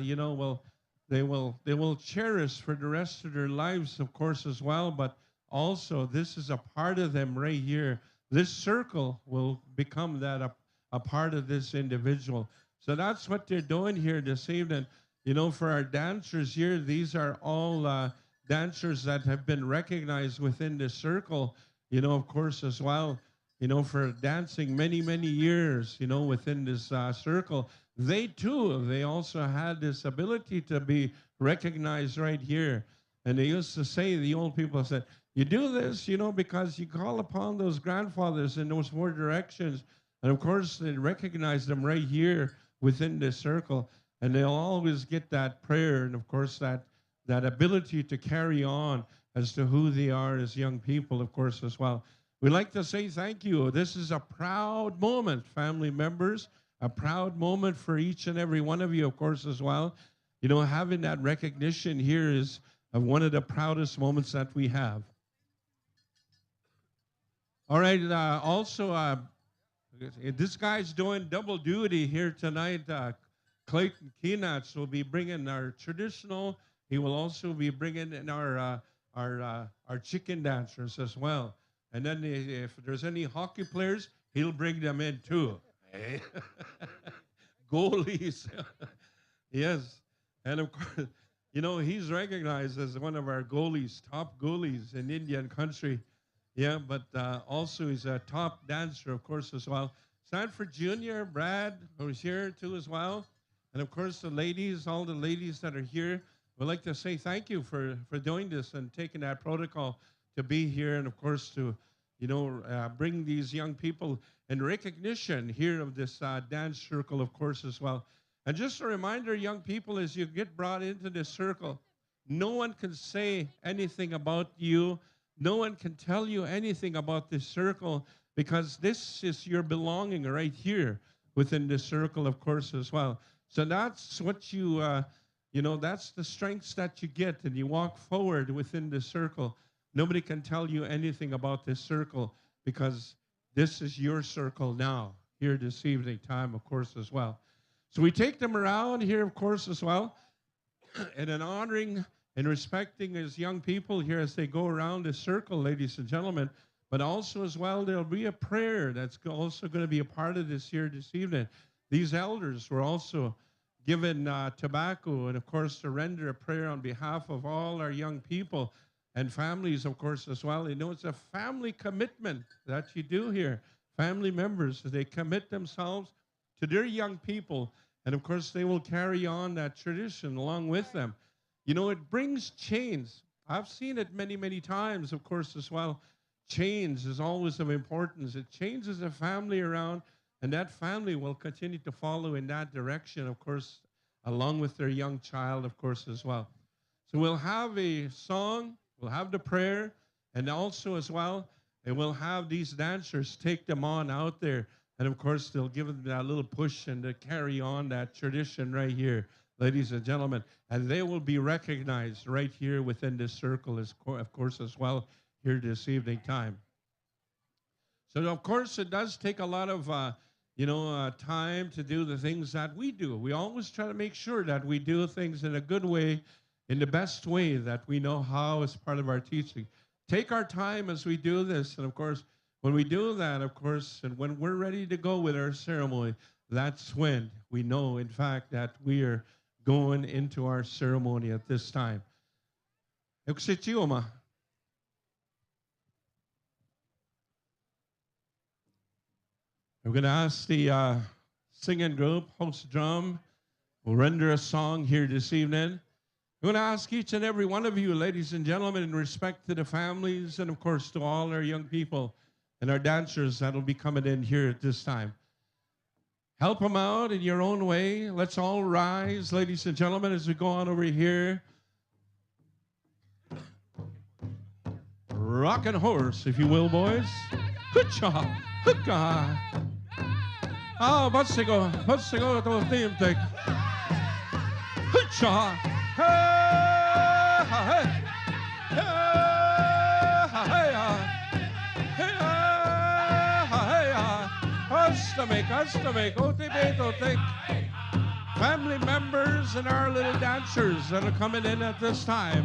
you know, they will cherish for the rest of their lives, of course, as well. But also, this is a part of them right here. This circle will become that a part of this individual. So that's what they're doing here this evening. You know, for our dancers here, these are all dancers that have been recognized within this circle, you know, of course, as well, you know, for dancing many, many years, you know, within this circle. They too, they also had this ability to be recognized right here. And they used to say, the old people said, you do this, you know, because you call upon those grandfathers in those four directions. And of course, they recognize them right here within this circle. And they'll always get that prayer and, of course, that ability to carry on as to who they are as young people, of course, as well. We'd like to say thank you. This is a proud moment, family members. A proud moment for each and every one of you, of course, as well. You know, having that recognition here is one of the proudest moments that we have. All right, also, this guy's doing double duty here tonight. Clayton Keenats will be bringing our traditional. He will also be bringing in our chicken dancers as well. And then if there's any hockey players, he'll bring them in too. Goalies. Yes. And of course, you know, he's recognized as one of our goalies, top goalies in Indian country. Yeah, but also he's a top dancer, of course, as well. Sanford Jr., Brad, who's here too as well. And of course, the ladies, all the ladies that are here, we'd like to say thank you for doing this and taking that protocol to be here. And of course, to, you know, bring these young people in recognition here of this dance circle, of course, as well. And just a reminder, young people, as you get brought into this circle, no one can say anything about you. No one can tell you anything about this circle, because this is your belonging right here within this circle, of course, as well. So that's what you know, that's the strengths that you get, and you walk forward within this circle. Nobody can tell you anything about this circle, because this is your circle now, here this evening time, of course, as well. So we take them around here, of course, as well, and in honoring and respecting as young people here as they go around this circle, ladies and gentlemen, but also as well, there'll be a prayer that's also going to be a part of this here this evening. These elders were also given tobacco and, of course, to render a prayer on behalf of all our young people and families, of course, as well. You know, it's a family commitment that you do here. Family members, they commit themselves to their young people, and of course, they will carry on that tradition along with them. You know, it brings change. I've seen it many, many times, of course, as well. Change is always of importance. It changes a family around, And that family will continue to follow in that direction, of course, along with their young child, of course, as well. So we'll have a song, we'll have the prayer, and also as well, and we'll have these dancers take them on out there. And of course, they'll give them that little push and to carry on that tradition right here, ladies and gentlemen. And they will be recognized right here within this circle, of course, as well, here this evening time. So, of course, it does take a lot of, time to do the things that we do. We always try to make sure that we do things in a good way, in the best way that we know how as part of our teaching. Take our time as we do this. And, of course, when we do that, of course, and when we're ready to go with our ceremony, that's when we know, in fact, that we are going into our ceremony at this time. We're going to ask the singing group, host drum, will render a song here this evening. We're going to ask each and every one of you, ladies and gentlemen, in respect to the families and, of course, to all our young people and our dancers that will be coming in here at this time. Help them out in your own way. Let's all rise, ladies and gentlemen, as we go on over here. Rockin' horse, if you will, boys. Hoocha, hooka. Ah, what's the go to theme take? Hoocha, hey, hey, family members and our little dancers that are coming in at this time.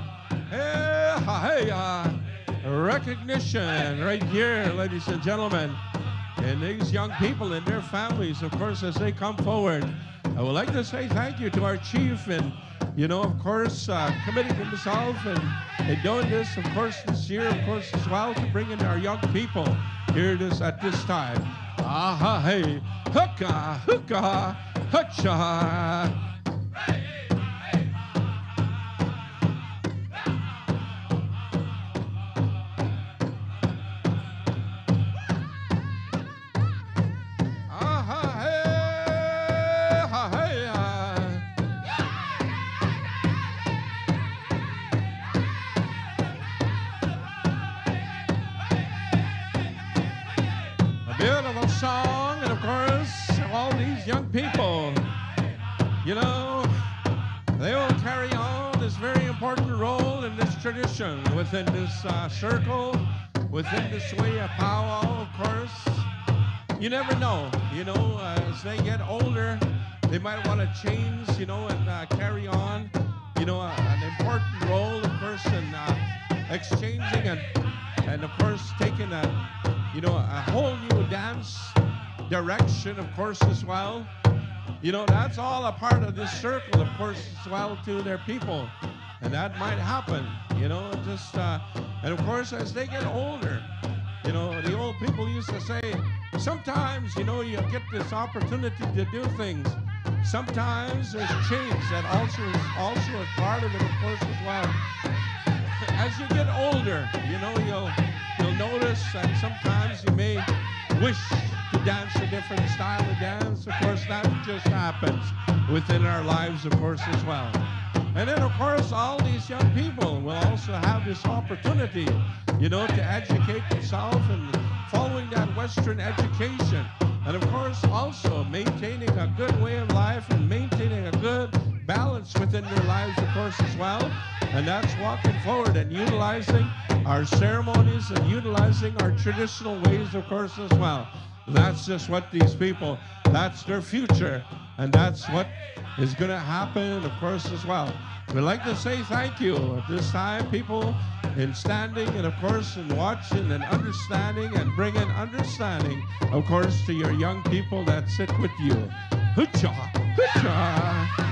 Recognition right here, ladies and gentlemen. And these young people and their families, of course, as they come forward. I would like to say thank you to our chief and, of course, committing himself and doing this, of course, this year, of course, as well, to bring in our young people here at this time. Aha, hey, hookah, hookah, hutcha. Song, and of course, all these young people, they will carry on this very important role in this tradition within this circle, within this way of powwow, of course. You never know, as they get older, they might want to change, and carry on, an important role, of course, in exchanging and of course, taking a whole new dance direction, of course, as well. That's all a part of this circle, of course, as well, to their people. And that might happen, and of course, as they get older, the old people used to say, sometimes, you get this opportunity to do things. Sometimes there's change that also is part of it, of course, as well. As you get older, you'll notice that sometimes you may wish to dance a different style of dance. Of course, that just happens within our lives, of course, as well. And then, of course, all these young people will also have this opportunity, to educate themselves and following that Western education. And, of course, also maintaining a good way of life and maintaining a good balance within their lives, of course, as well. And that's walking forward and utilizing our ceremonies and utilizing our traditional ways, of course, as well. That's just what these people, that's their future. And that's what is going to happen, of course, as well. We'd like to say thank you at this time, people, in standing and, of course, in watching and understanding and bringing understanding, of course, to your young people that sit with you. Hoocha, hoocha.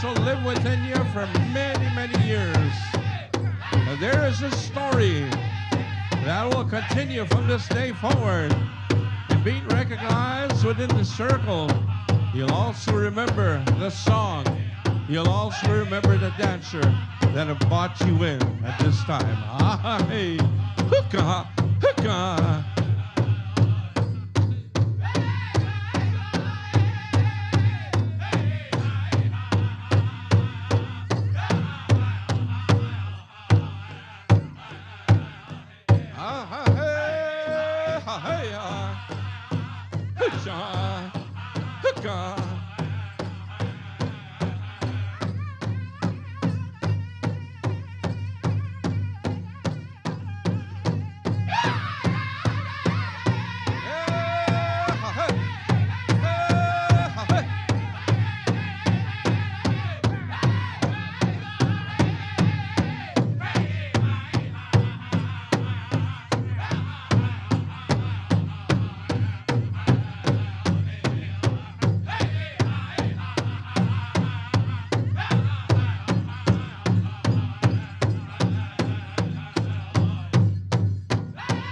this will live within you for many, many years. There is a story that will continue from this day forward. And being recognized within the circle, you'll also remember the song. You'll also remember the dancer that have brought you in at this time. Ah, hey, hookah, hookah.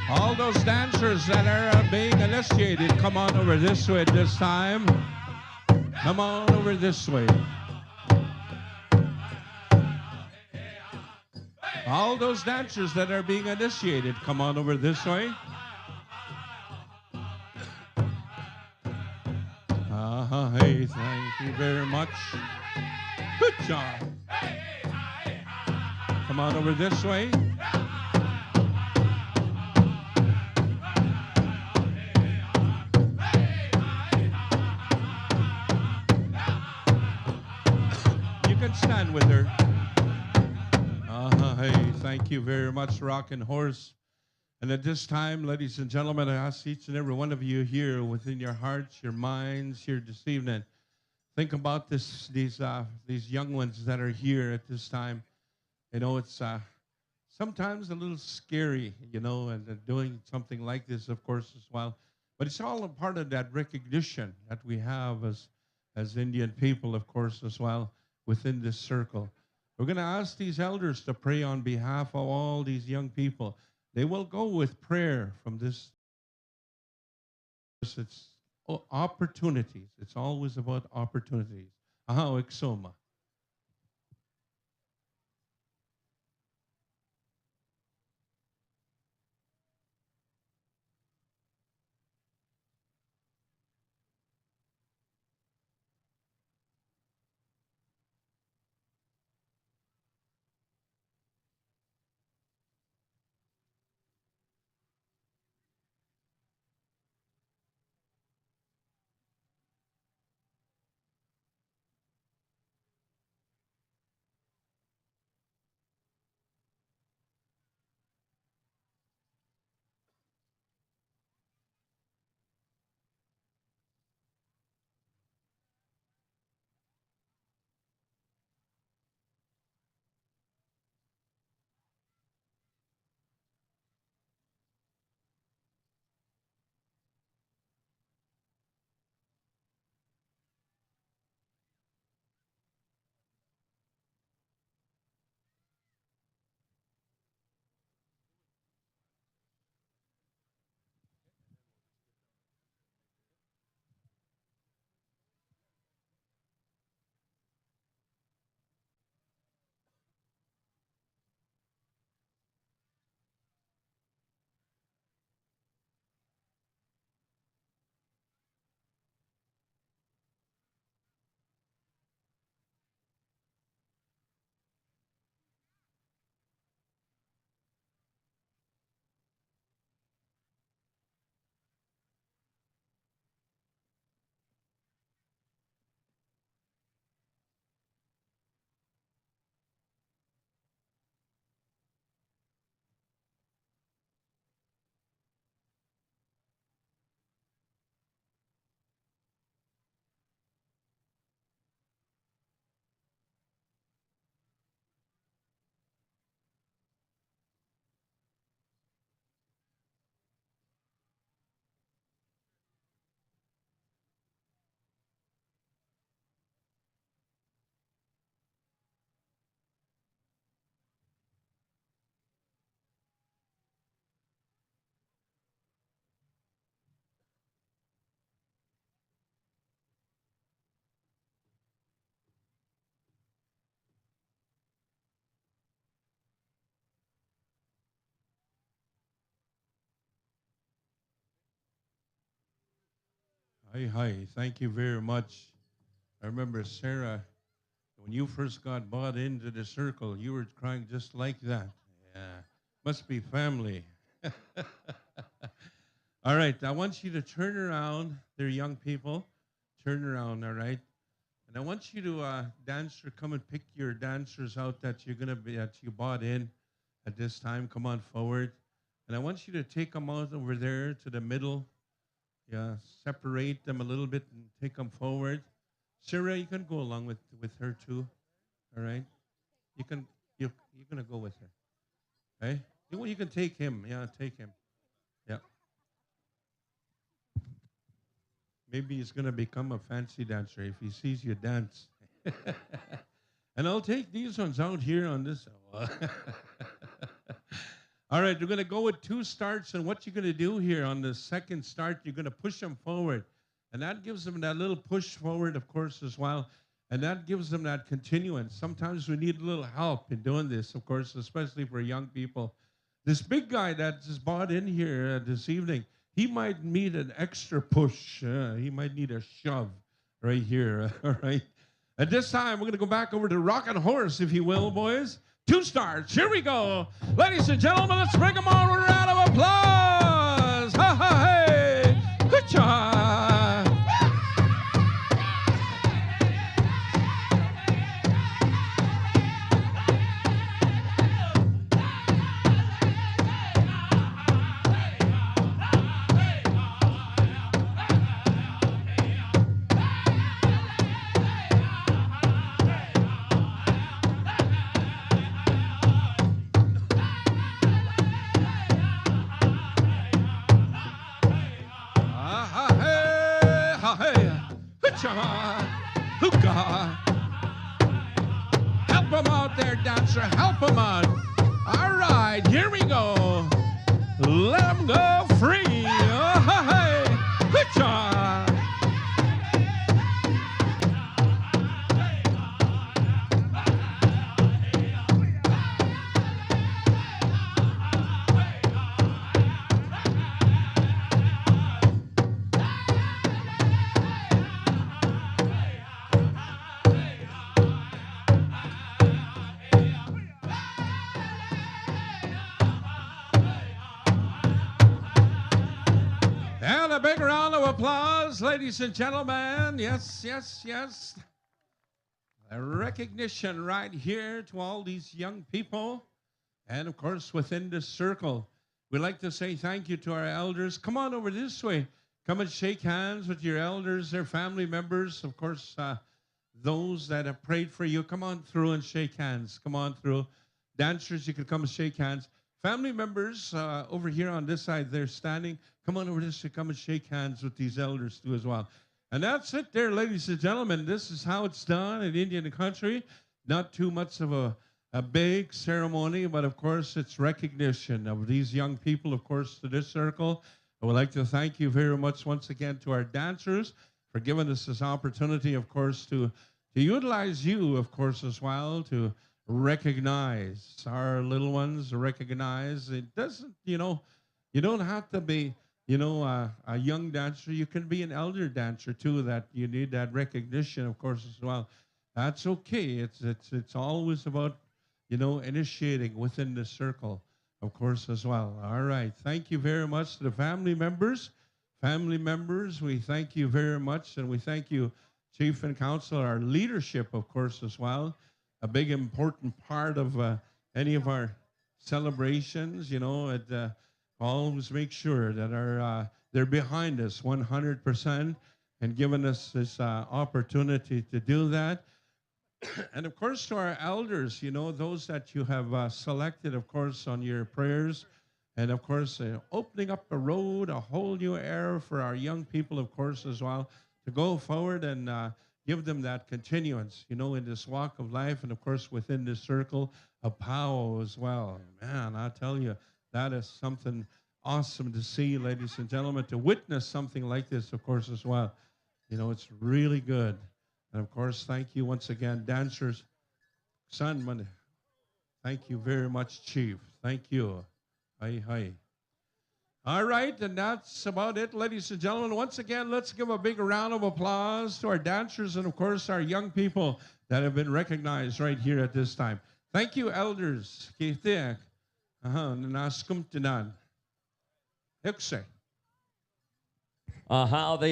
All those dancers that are being initiated, come on over this way at this time. Come on over this way. All those dancers that are being initiated, come on over this way. Hey, thank you very much. Good job. Come on over this way. Stand with her. Hey, thank you very much, Rockin' Horse. And at this time, ladies and gentlemen, I ask each and every one of you here within your hearts, your minds here this evening, think about these young ones that are here at this time. You know, it's sometimes a little scary, you know, and doing something like this, of course, as well. But it's all a part of that recognition that we have as Indian people, of course, as well, within this circle. We're going to ask these elders to pray on behalf of all these young people. They will go with prayer from this. It's opportunities. It's always about opportunities. Aha, Exoma. Hi. Thank you very much. I remember, Sarah, when you first got bought into the circle, you were crying just like that. Yeah. Must be family. All right. I want you to turn around. They're young people. Turn around, all right? And I want you to dancer, come and pick your dancers out that you're gonna be that you bought in at this time. Come on forward. And I want you to take them out over there to the middle. Yeah, separate them a little bit and take them forward. Sarah, you can go along with her too. All right? You're gonna go with her. Okay? You can take him. Yeah, take him. Yeah. Maybe he's gonna become a fancy dancer if he sees you dance. And I'll take these ones out here on this. All right, we're going to go with 2 starts, and what you're going to do here on the second start, you're going to push them forward, and that gives them that little push forward, of course, as well, and that gives them that continuance. Sometimes we need a little help in doing this, of course, especially for young people. This big guy that just bought in here this evening, he might need an extra push. He might need a shove right here, all right? At this time, we're going to go back over to Rockin' Horse, if you will, boys. 2 starts. Here we go. Ladies and gentlemen, let's bring them on with a round of applause. Ha, ha, hey. Good job. Hookah. Help them out there, dancer. Help them out. All right, here we go. Let them go free. Oh, hey. Good job. And a big round of applause, ladies and gentlemen. Yes, yes, yes. A recognition right here to all these young people. And, of course, within this circle, we'd like to say thank you to our elders. Come on over this way. Come and shake hands with your elders, their family members. Of course, those that have prayed for you. Come on through and shake hands. Come on through. Dancers, you can come and shake hands. Family members over here on this side, they're standing. Come on over this to come and shake hands with these elders too as well. And that's it there, ladies and gentlemen. This is how it's done in Indian country. Not too much of a big ceremony, but of course it's recognition of these young people, of course, to this circle. I would like to thank you very much once again to our dancers for giving us this opportunity, of course, to utilize you, of course, as well, to recognize our little ones, recognize. It doesn't, you don't have to be, a young dancer. You can be an elder dancer too, that you need that recognition, of course, as well. That's okay. It's always about, initiating within the circle, of course, as well. All right. Thank you very much to the family members. Family members, we thank you very much, and we thank you, Chief and Council, our leadership, of course, as well. A big important part of any of our celebrations, always make sure that they're behind us 100% and giving us this opportunity to do that. And of course, to our elders, those that you have selected, of course, on your prayers, and of course, opening up a road, a whole new era for our young people, of course, as well, to go forward and give them that continuance, in this walk of life, and of course, within this circle of Powwow as well. Man, I tell you, that is something awesome to see, ladies and gentlemen, to witness something like this, of course, as well. It's really good. And of course, thank you once again, dancers. Son, thank you very much, Chief. Thank you. Hi. All right, and that's about it, ladies and gentlemen. Once again, let's give a big round of applause to our dancers and, of course, our young people that have been recognized right here at this time. Thank you, elders. Thank you very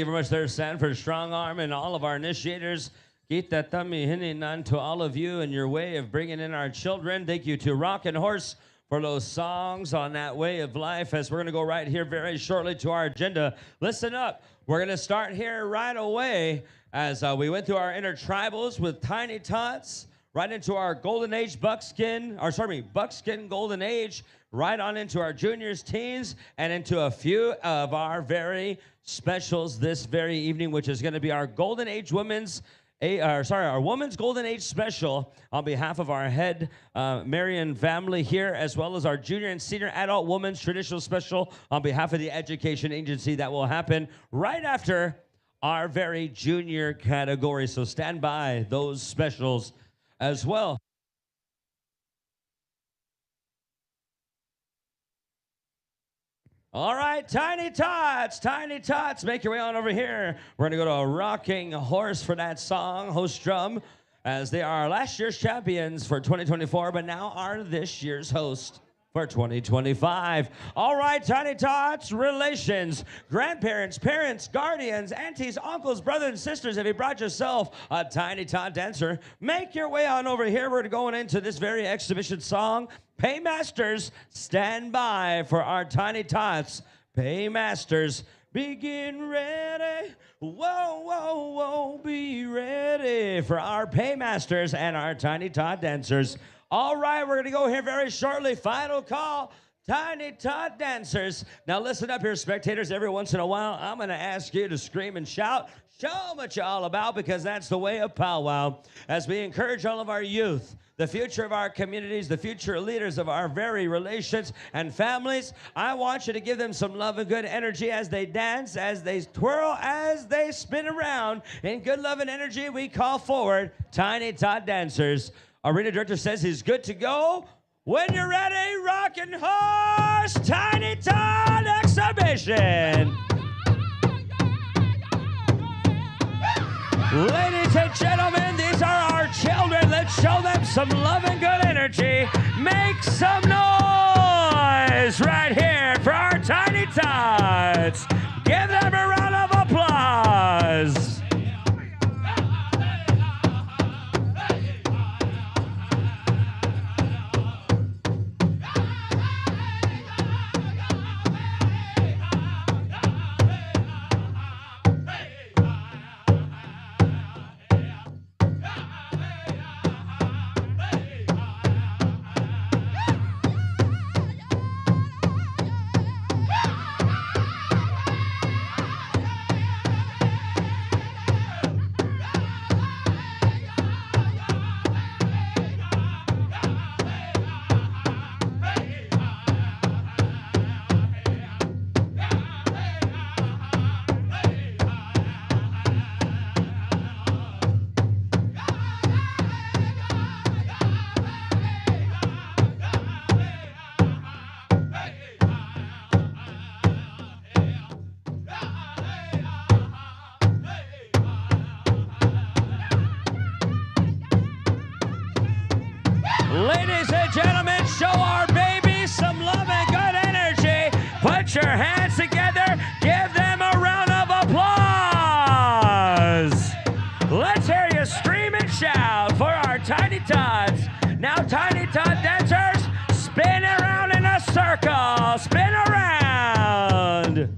much there, Sanford Strong Arm, and all of our initiators. Kita tami hininan to all of you and your way of bringing in our children. Thank you to Rock and Horse for those songs on that way of life, as we're going to go right here very shortly to our agenda. Listen up. We're going to start here right away as we went through our intertribals with Tiny Tots, right into our Golden Age Buckskin Golden Age, right on into our juniors, teens, and into a few of our very specials this very evening, which is going to be our Golden Age our Women's Golden Age Special on behalf of our head Marion family here, as well as our Junior and Senior Adult Women's Traditional Special on behalf of the Education Agency that will happen right after our very junior category. So stand by those specials as well. All right, Tiny Tots, make your way on over here. We're gonna go to a Rocking Horse for that song, host drum, as they are last year's champions for 2024, but now are this year's host for 2025. All right, Tiny Tots, relations, grandparents, parents, guardians, aunties, uncles, brothers, and sisters. If you brought yourself a Tiny Tot dancer, make your way on over here. We're going into this very exhibition song. Paymasters, stand by for our Tiny Tots. Paymasters, begin ready. Whoa, whoa, whoa, be ready for our Paymasters and our Tiny Tot dancers. All right, we're going to go here very shortly. Final call, Tiny Tot dancers. Now listen up here, spectators. Every once in a while, I'm going to ask you to scream and shout. Show them what you're all about, because that's the way of powwow. As we encourage all of our youth, the future of our communities, the future leaders of our very relations and families, I want you to give them some love and good energy as they dance, as they twirl, as they spin around. In good love and energy, we call forward Tiny Tot dancers. Arena director says he's good to go. When you're ready, Rockin' Horse, Tiny Tot exhibition. Ladies and gentlemen, these are our children. Let's show them some love and good energy. Make some noise right here for our Tiny Tots. Give them a round of applause. Ladies and gentlemen, show our babies some love and good energy. Put your hands together. Give them a round of applause. Let's hear you scream and shout for our Tiny Tots. Now, Tiny Tot dancers, spin around in a circle. Spin around.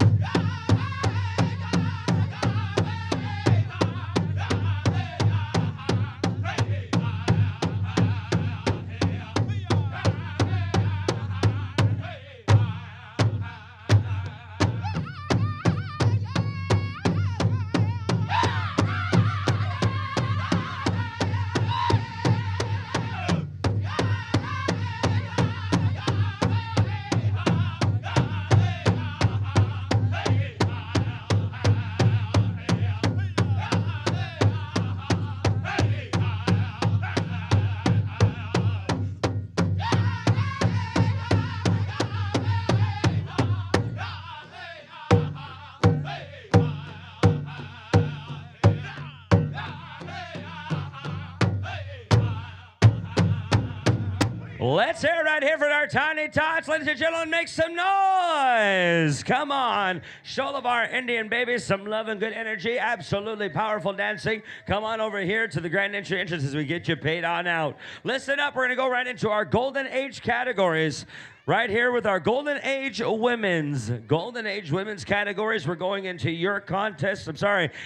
Let's hear it right here for our tiny tots. Ladies and gentlemen, make some noise. Come on. Show of our Indian babies some love and good energy. Absolutely powerful dancing. Come on over here to the grand entry entrance as we get you paid on out. Listen up. We're going to go right into our Golden Age categories. Right here with our Golden Age Women's. Golden Age Women's categories. We're going into your contest.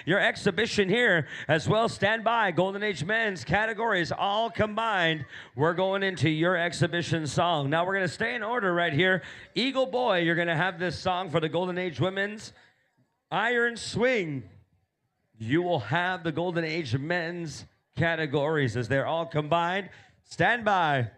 Your exhibition here as well. Stand by. Golden Age Men's categories all combined. We're going into your exhibition song. Now we're going to stay in order right here. Eagle Boy, you're going to have this song for the Golden Age Women's. Iron Swing, you will have the Golden Age Men's categories as they're all combined. Stand by.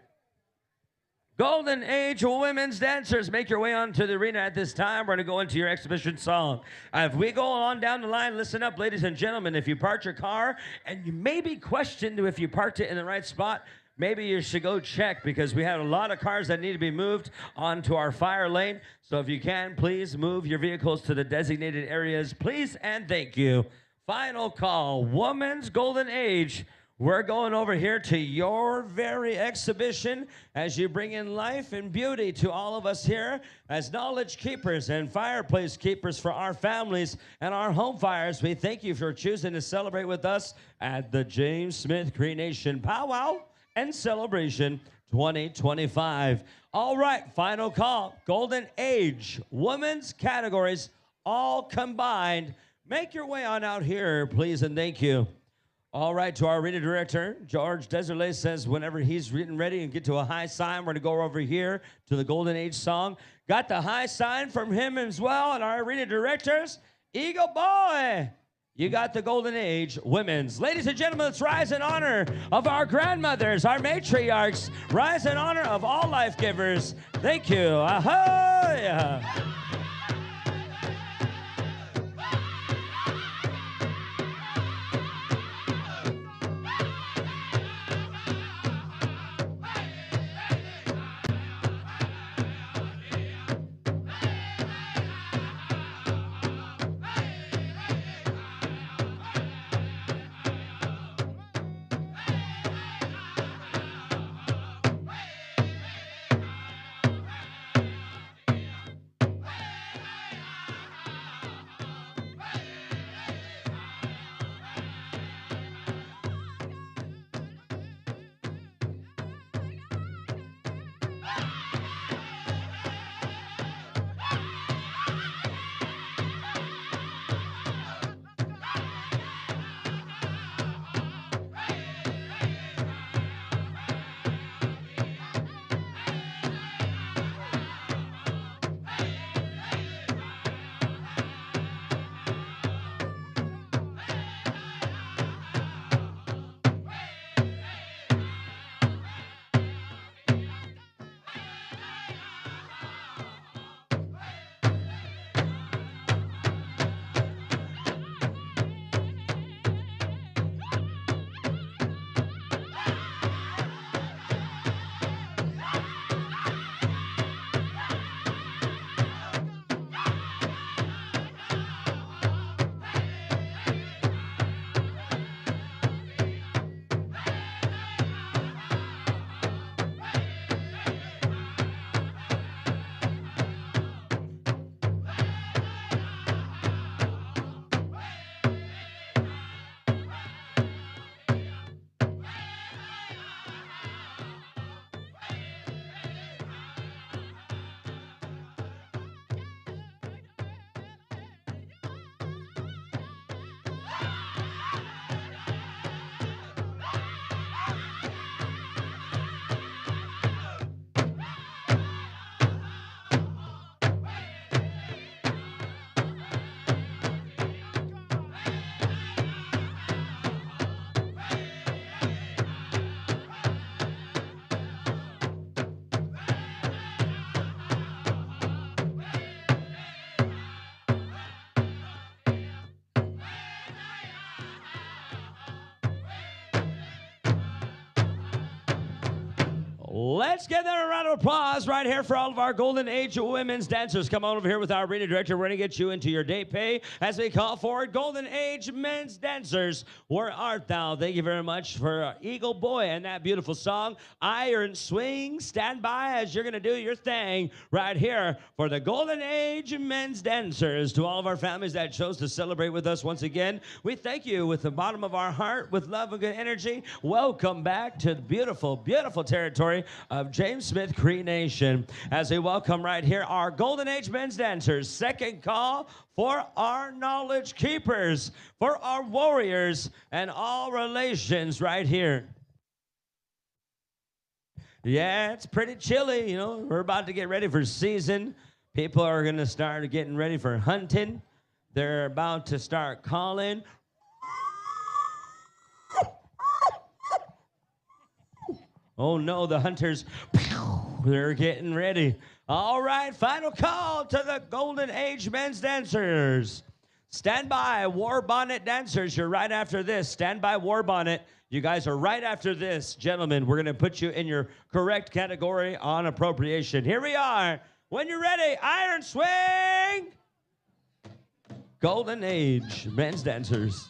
Golden Age Women's dancers, make your way onto the arena at this time. We're going to go into your exhibition song. If we go on down the line, listen up, ladies and gentlemen. If you parked your car and you may be questioned if you parked it in the right spot, maybe you should go check because we have a lot of cars that need to be moved onto our fire lane. So if you can, please move your vehicles to the designated areas. Please and thank you. Final call, Women's Golden Age. We're going over here to your very exhibition as you bring in life and beauty to all of us here as knowledge keepers and fireplace keepers for our families and our home fires. We thank you for choosing to celebrate with us at the James Smith Cree Nation Powwow and Celebration 2025. All right, final call. Golden Age Women's categories all combined. Make your way on out here, please, and thank you. All right, to our arena director, George Deserlet says whenever he's getting ready and get to a high sign, we're going to go over here to the Golden Age song. Got the high sign from him as well, and our arena directors, Eagle Boy, you got the Golden Age Women's. Ladies and gentlemen, let's rise in honor of our grandmothers, our matriarchs, rise in honor of all life givers. Thank you. Ahoy! Let's give them a round of applause right here for all of our Golden Age women's dancers. Come on over here with our arena director. We're going to get you into your day pay as we call forward Golden Age men's dancers. Where art thou? Thank you very much for Eagle Boy and that beautiful song, Iron Swing. Stand by as you're going to do your thing right here for the Golden Age men's dancers. To all of our families that chose to celebrate with us once again, we thank you with the bottom of our heart, with love and good energy. Welcome back to the beautiful, beautiful territory of James Smith Cree Nation as we welcome right here our Golden Age men's dancers. Second call for our knowledge keepers, for our warriors and all relations right here. Yeah, it's pretty chilly, you know. We're about to get ready for season. People are going to start getting ready for hunting. They're about to start calling. Oh no, the hunters, they're getting ready. All right, final call to the Golden Age men's dancers. Stand by, war bonnet dancers. You're right after this. Stand by, war bonnet. You guys are right after this. Gentlemen, we're going to put you in your correct category on appropriation. Here we are. When you're ready, iron swing. Golden Age men's dancers.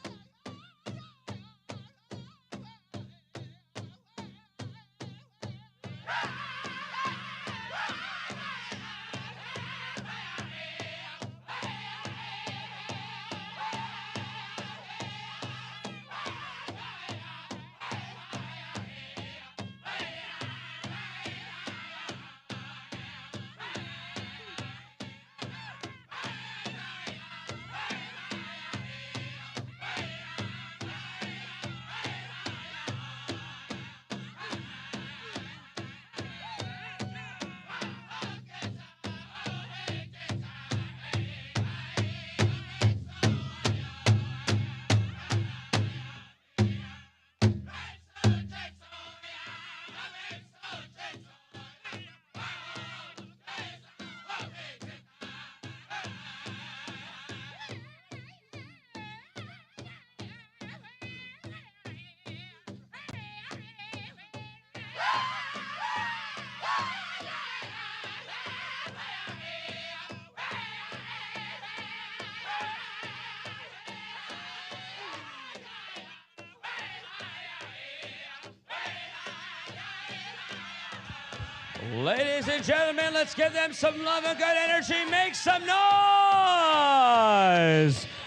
Ladies and gentlemen, let's give them some love and good energy. Make some noise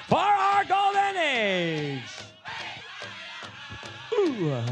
for our Golden Age. Ooh.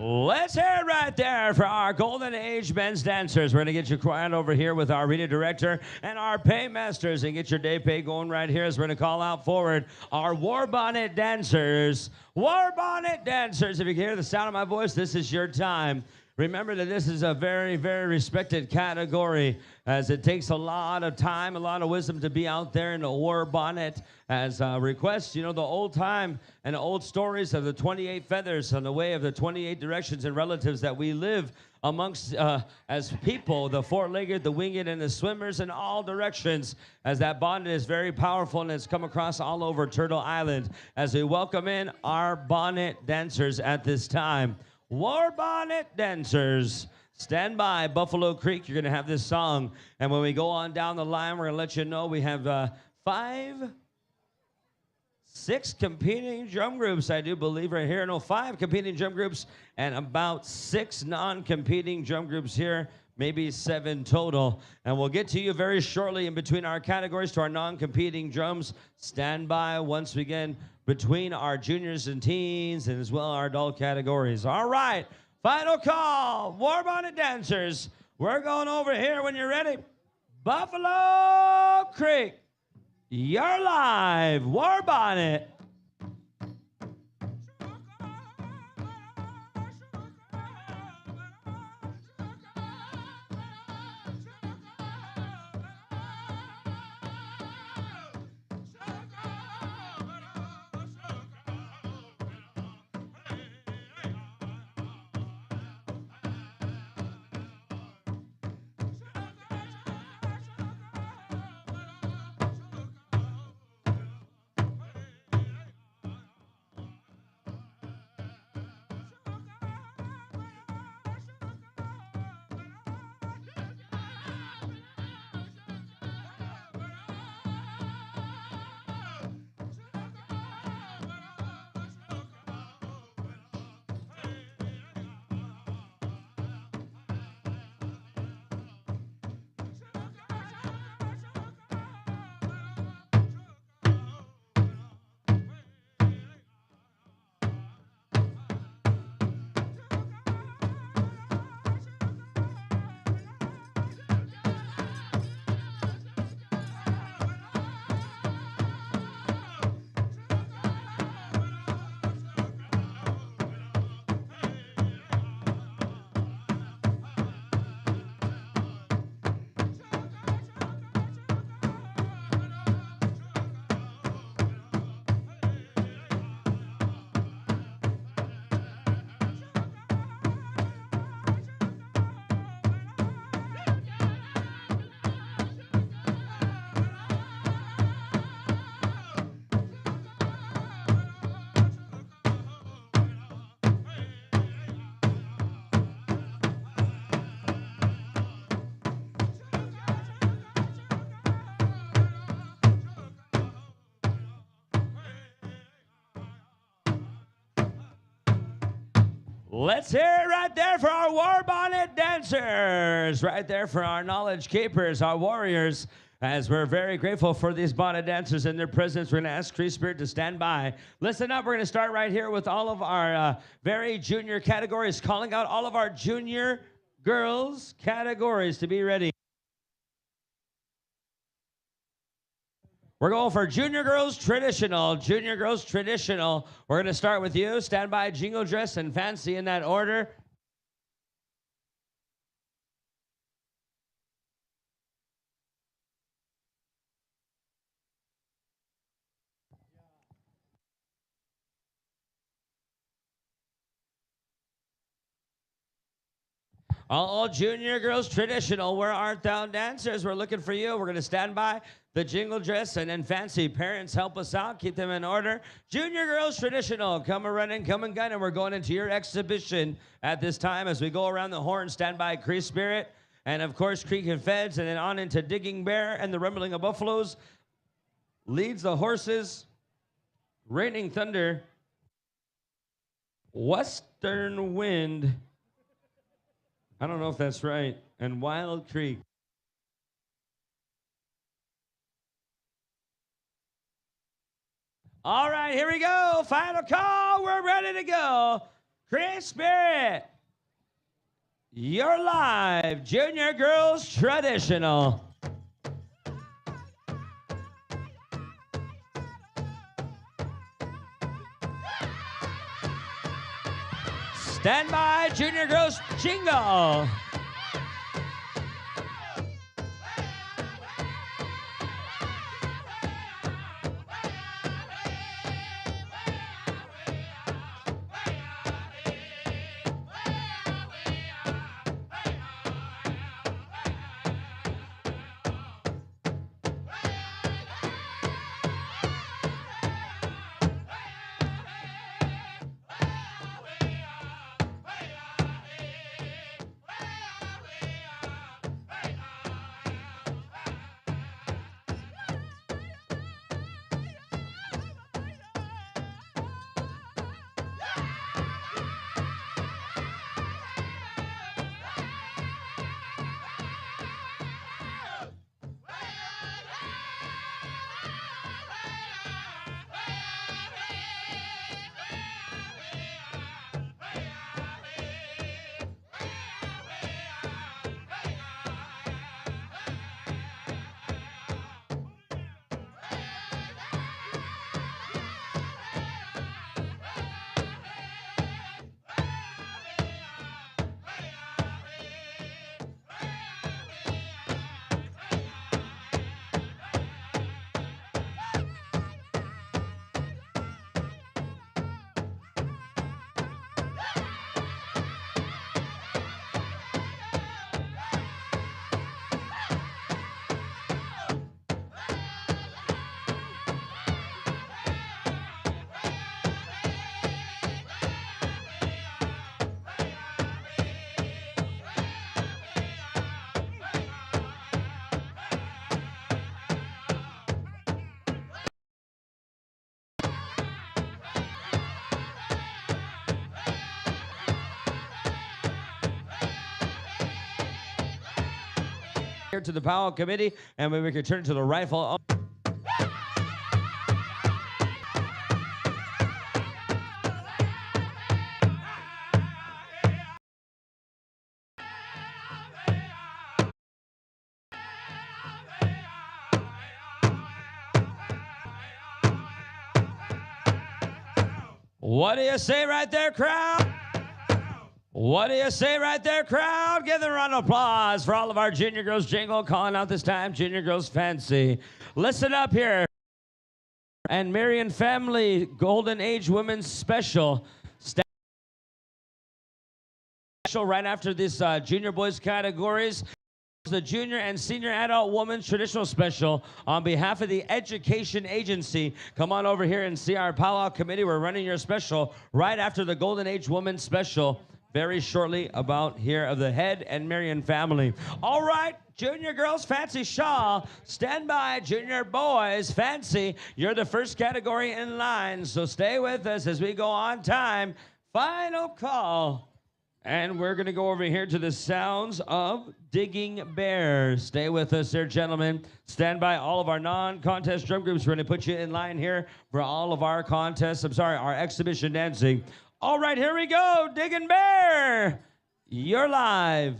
Let's hear it right there for our Golden Age men's dancers. We're going to get you quiet over here with our arena director and our paymasters and get your day pay going right here as we're going to call out forward our war bonnet dancers. War bonnet dancers. If you can hear the sound of my voice, this is your time. Remember that this is a very, very respected category as it takes a lot of time, a lot of wisdom to be out there in a war bonnet as requests. You know, the old time and the old stories of the 28 feathers on the way of the 28 directions and relatives that we live amongst as people, the four-legged, the winged, and the swimmers in all directions, as that bonnet is very powerful and it's come across all over Turtle Island as we welcome in our bonnet dancers at this time. War bonnet dancers, stand by. Buffalo Creek, you're going to have this song. And when we go on down the line, we're going to let you know we have 6 competing drum groups, I do believe, right here. No, 5 competing drum groups and about 6 non-competing drum groups here, maybe 7 total. And we'll get to you very shortly in between our categories to our non-competing drums. Stand by once again between our juniors and teens and as well our adult categories. All right, final call, war bonnet dancers. We're going over here when you're ready. Buffalo Creek, you're live, war bonnet. Let's hear it right there for our war bonnet dancers. Right there for our knowledge keepers, our warriors. As we're very grateful for these bonnet dancers and their presence, we're going to ask Cree Spirit to stand by. Listen up, we're going to start right here with all of our very junior categories, calling out all of our junior girls categories to be ready. We're going for Junior Girls Traditional. Junior Girls Traditional. We're going to start with you. Stand by, Jingle Dress and Fancy in that order. All Junior Girls Traditional, where art thou dancers? We're looking for you. We're going to stand by the Jingle Dress and then Fancy. Parents, help us out. Keep them in order. Junior Girls Traditional, come a running, come and gun, and we're going into your exhibition at this time as we go around the horn. Stand by Cree Spirit, and of course Creek and Feds, and then on into Digging Bear and the Rumbling of Buffaloes. Leads the horses, Raining Thunder, Western Wind, I don't know if that's right, and Wild Creek. All right, here we go. Final call. We're ready to go. Cree Spirit, your live Junior Girls Traditional. Stand by, Junior Girls Jingle. Here to the Powwow Committee, and we can turn to the rifle. What do you say right there, crowd? What do you say right there, crowd? Give them a round of applause for all of our Junior Girls Jingle, calling out this time Junior Girls Fancy. Listen up here. And Marion Family Golden Age Women's Special. Special right after this Junior Boys categories. The Junior and Senior Adult Women's Traditional Special on behalf of the Education Agency. Come on over here and see our Powwow Committee. We're running your special right after the Golden Age Women's Special. Very shortly about here of the Head and Marion Family. All right, Junior Girls Fancy Shaw, stand by. Junior Boys Fancy, you're the first category in line, so stay with us as we go on time. Final call. And we're going to go over here to the sounds of Digging Bear. Stay with us there, gentlemen. Stand by, all of our non-contest drum groups. We're going to put you in line here for all of our contests. Our exhibition dancing. All right, here we go. Digging Bear, you're live.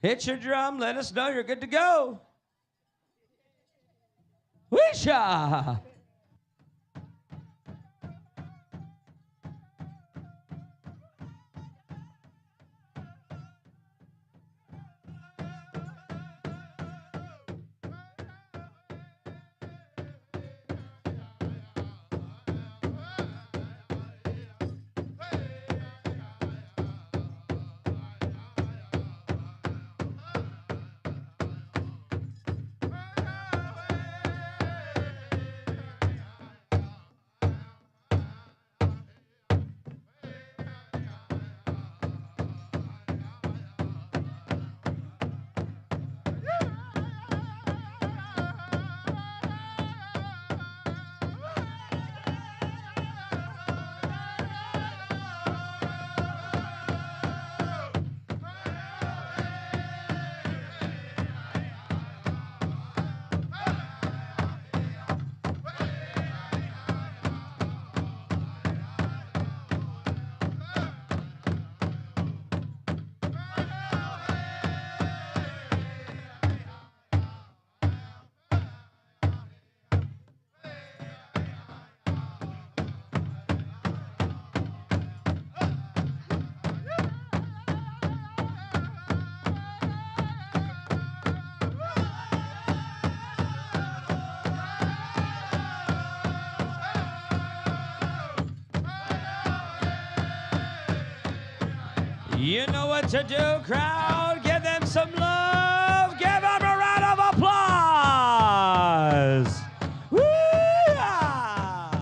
Hit your drum. Let us know you're good to go. Wisha. You know what to do, crowd. Give them some love. Give them a round of applause. Woo-ah!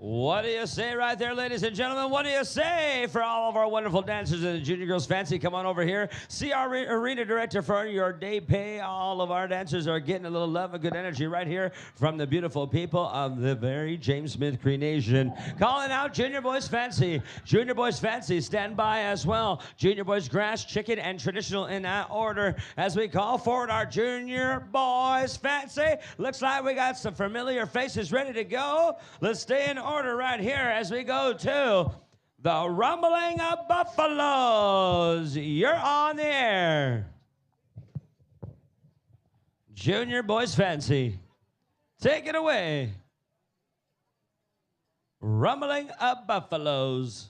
What do you say right there, ladies and gentlemen? What do you say for all of our wonderful dancers in the Junior Girls Fancy? Come on over here. See our arena director for your day pay. All of our dancers are getting a little love and good energy right here from the beautiful people of the very James Smith Cree Nation. Calling out Junior Boys Fancy. Junior Boys Fancy, stand by as well. Junior Boys Grass, Chicken, and Traditional in that order as we call forward our Junior Boys Fancy. Looks like we got some familiar faces ready to go. Let's stay in order right here as we go to the Rumbling of Buffaloes. You're on the air. Junior Boys Fancy, take it away. Rumbling of Buffaloes.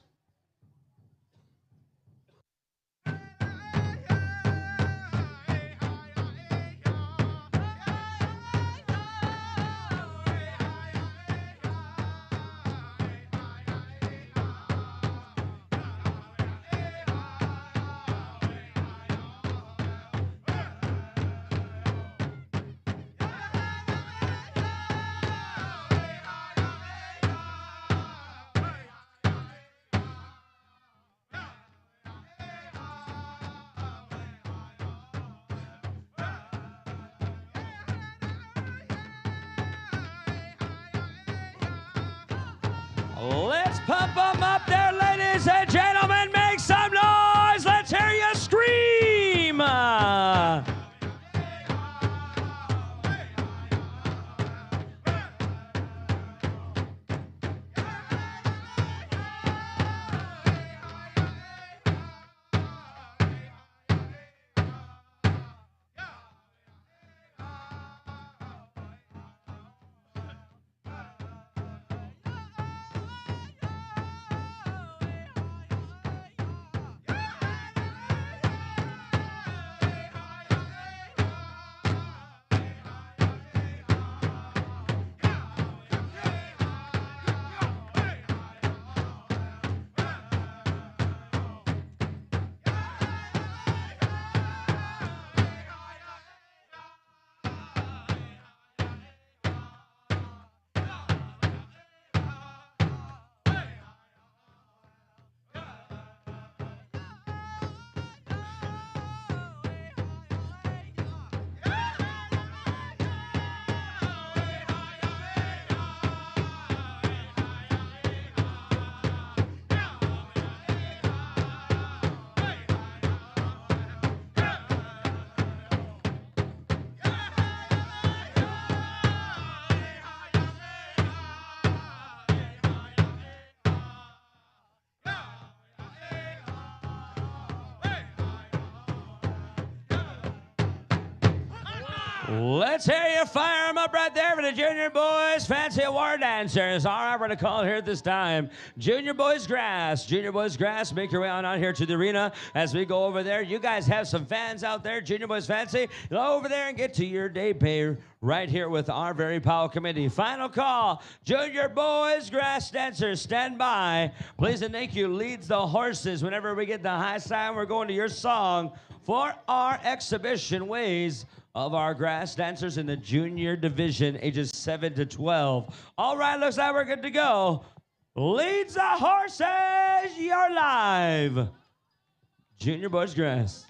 Let's pump them up there, ladies and gentlemen. Make some noise. Let's hear you scream. Let's hear you fire them up right there for the Junior Boys Fancy War Dancers. All right, we're going to call it here at this time. Junior Boys Grass. Junior Boys Grass, make your way on out here to the arena as we go over there. You guys have some fans out there, Junior Boys Fancy. Go over there and get to your day pay right here with our very Powwow committee. Final call. Junior Boys Grass Dancers, stand by. Please and thank you. Leads the horses. Whenever we get the high sign, we're going to your song for our exhibition ways of our grass dancers in the junior division, ages 7 to 12. All right, looks like we're good to go. Leads the horses, you're live. Junior Boys Grass.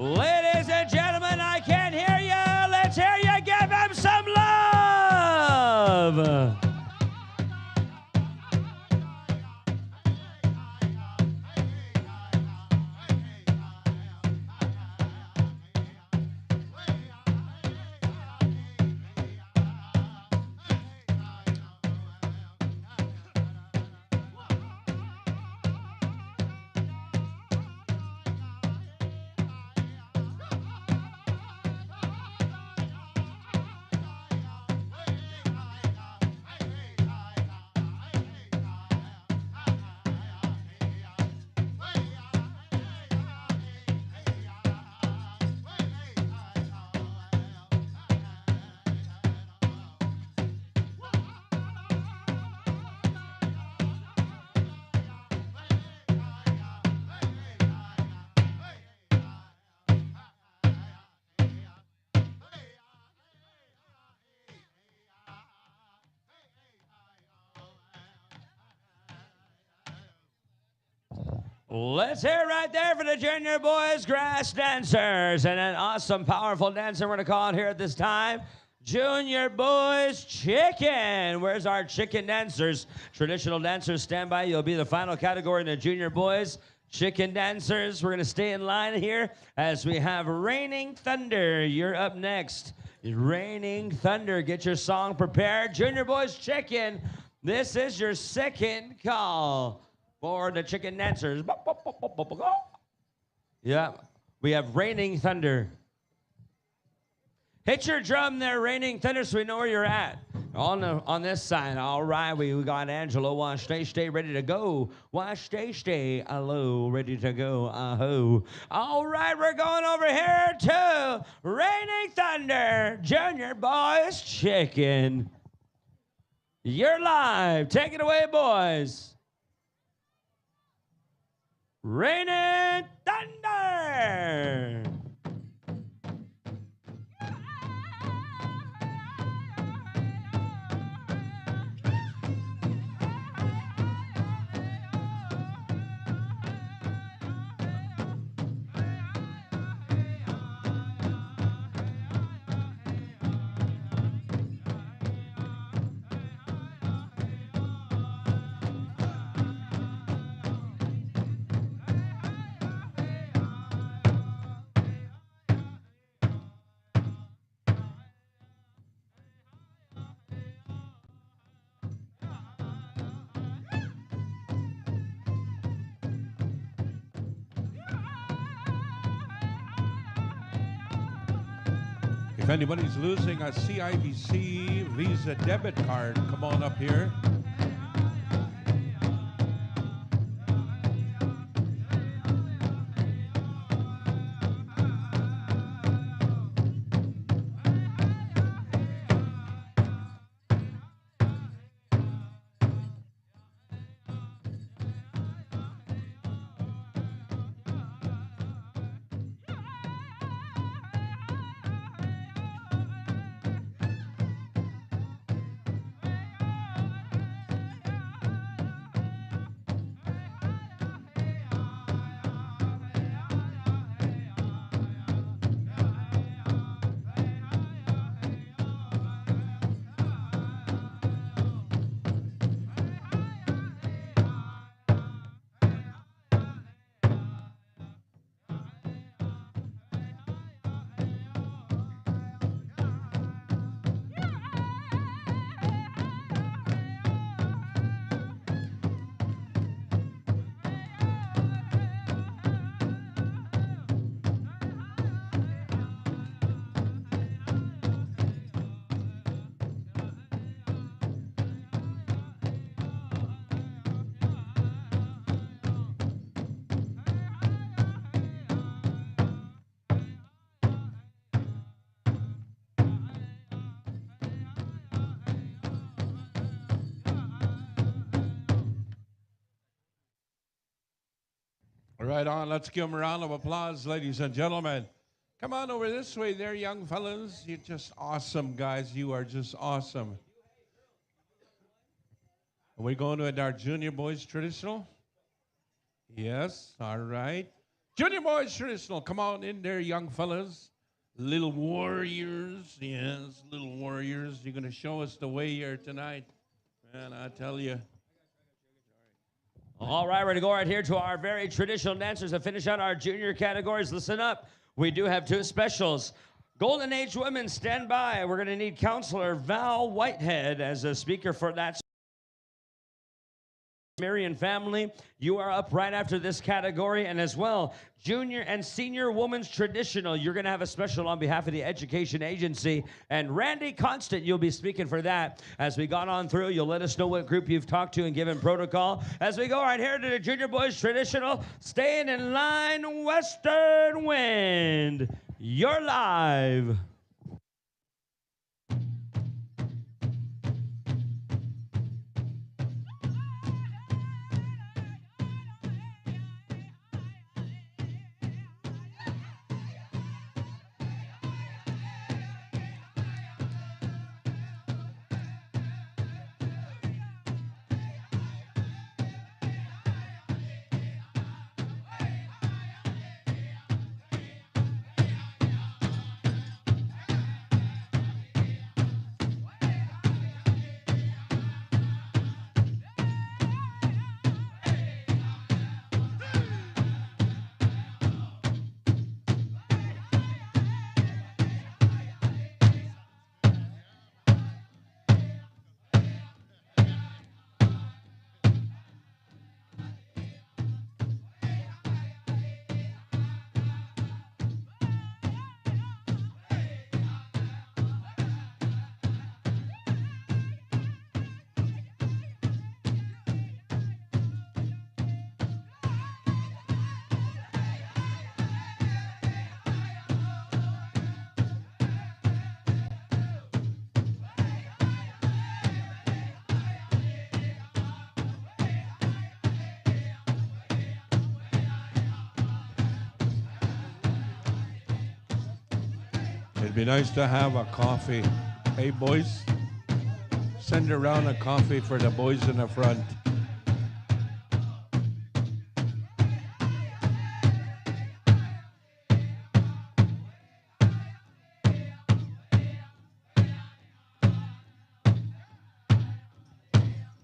Ladies and gentlemen, I can't hear you. Let's hear you give him some love. Let's hear it right there for the Junior Boys Grass Dancers. And an awesome, powerful dancer we're going to call it here at this time. Junior Boys Chicken. Where's our chicken dancers? Traditional dancers, stand by. You'll be the final category in the Junior Boys Chicken Dancers. We're going to stay in line here as we have Raining Thunder. You're up next. Raining Thunder. Get your song prepared. Junior Boys Chicken. This is your second call for the chicken dancers. Yeah, we have Raining Thunder. Hit your drum there, Raining Thunder, so we know where you're at. On this side, all right, we got Angelo, wash, stay, ready to go. Wash, stay, hello, ready to go, aho. All right, we're going over here to Raining Thunder, Junior Boys Chicken. You're live. Take it away, boys. Raining Thunder! If anybody's losing a CIBC Visa debit card, come on up here. Right on. Let's give them a round of applause, ladies and gentlemen. Come on over this way there, young fellas. You're just awesome, guys. You are just awesome. Are we going to our Junior Boys Traditional? Yes. All right. Junior boys traditional. Come on in there, young fellas. Little warriors. Yes, little warriors. You're going to show us the way here tonight. Man, I tell you. All right, we're going to go right here to our very traditional dancers to finish out our junior categories. Listen up. We do have two specials. Golden Age women, stand by. We're going to need Counselor Val Whitehead as a speaker for that. Marion family, you are up right after this category, and as well, junior and senior women's traditional. You're going to have a special on behalf of the Education Agency, and Randy Constant, you'll be speaking for that. As we got on through, you'll let us know what group you've talked to and given protocol. As we go right here to the junior boys traditional, staying in line, Western Wind. You're live. It'd be nice to have a coffee. Hey, boys, send around a coffee for the boys in the front.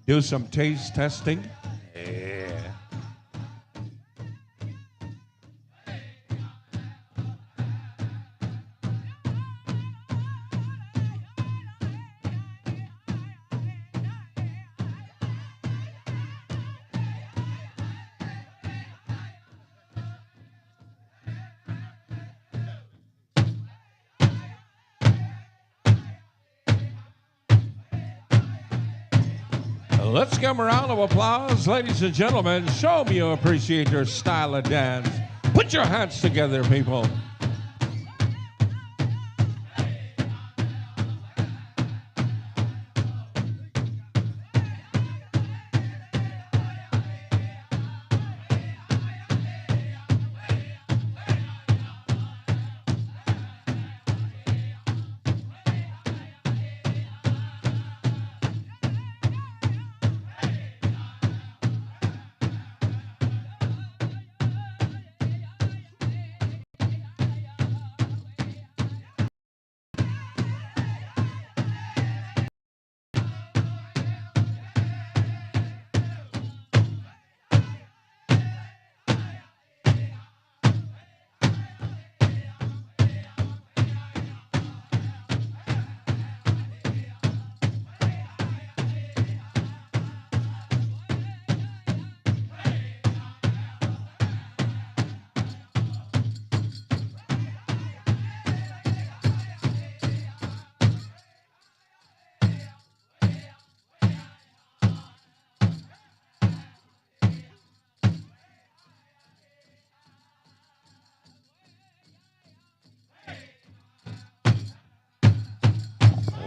Do some taste testing. Yeah. Let's give them a round of applause, ladies and gentlemen. Show me you appreciate your style of dance. Put your hands together, people.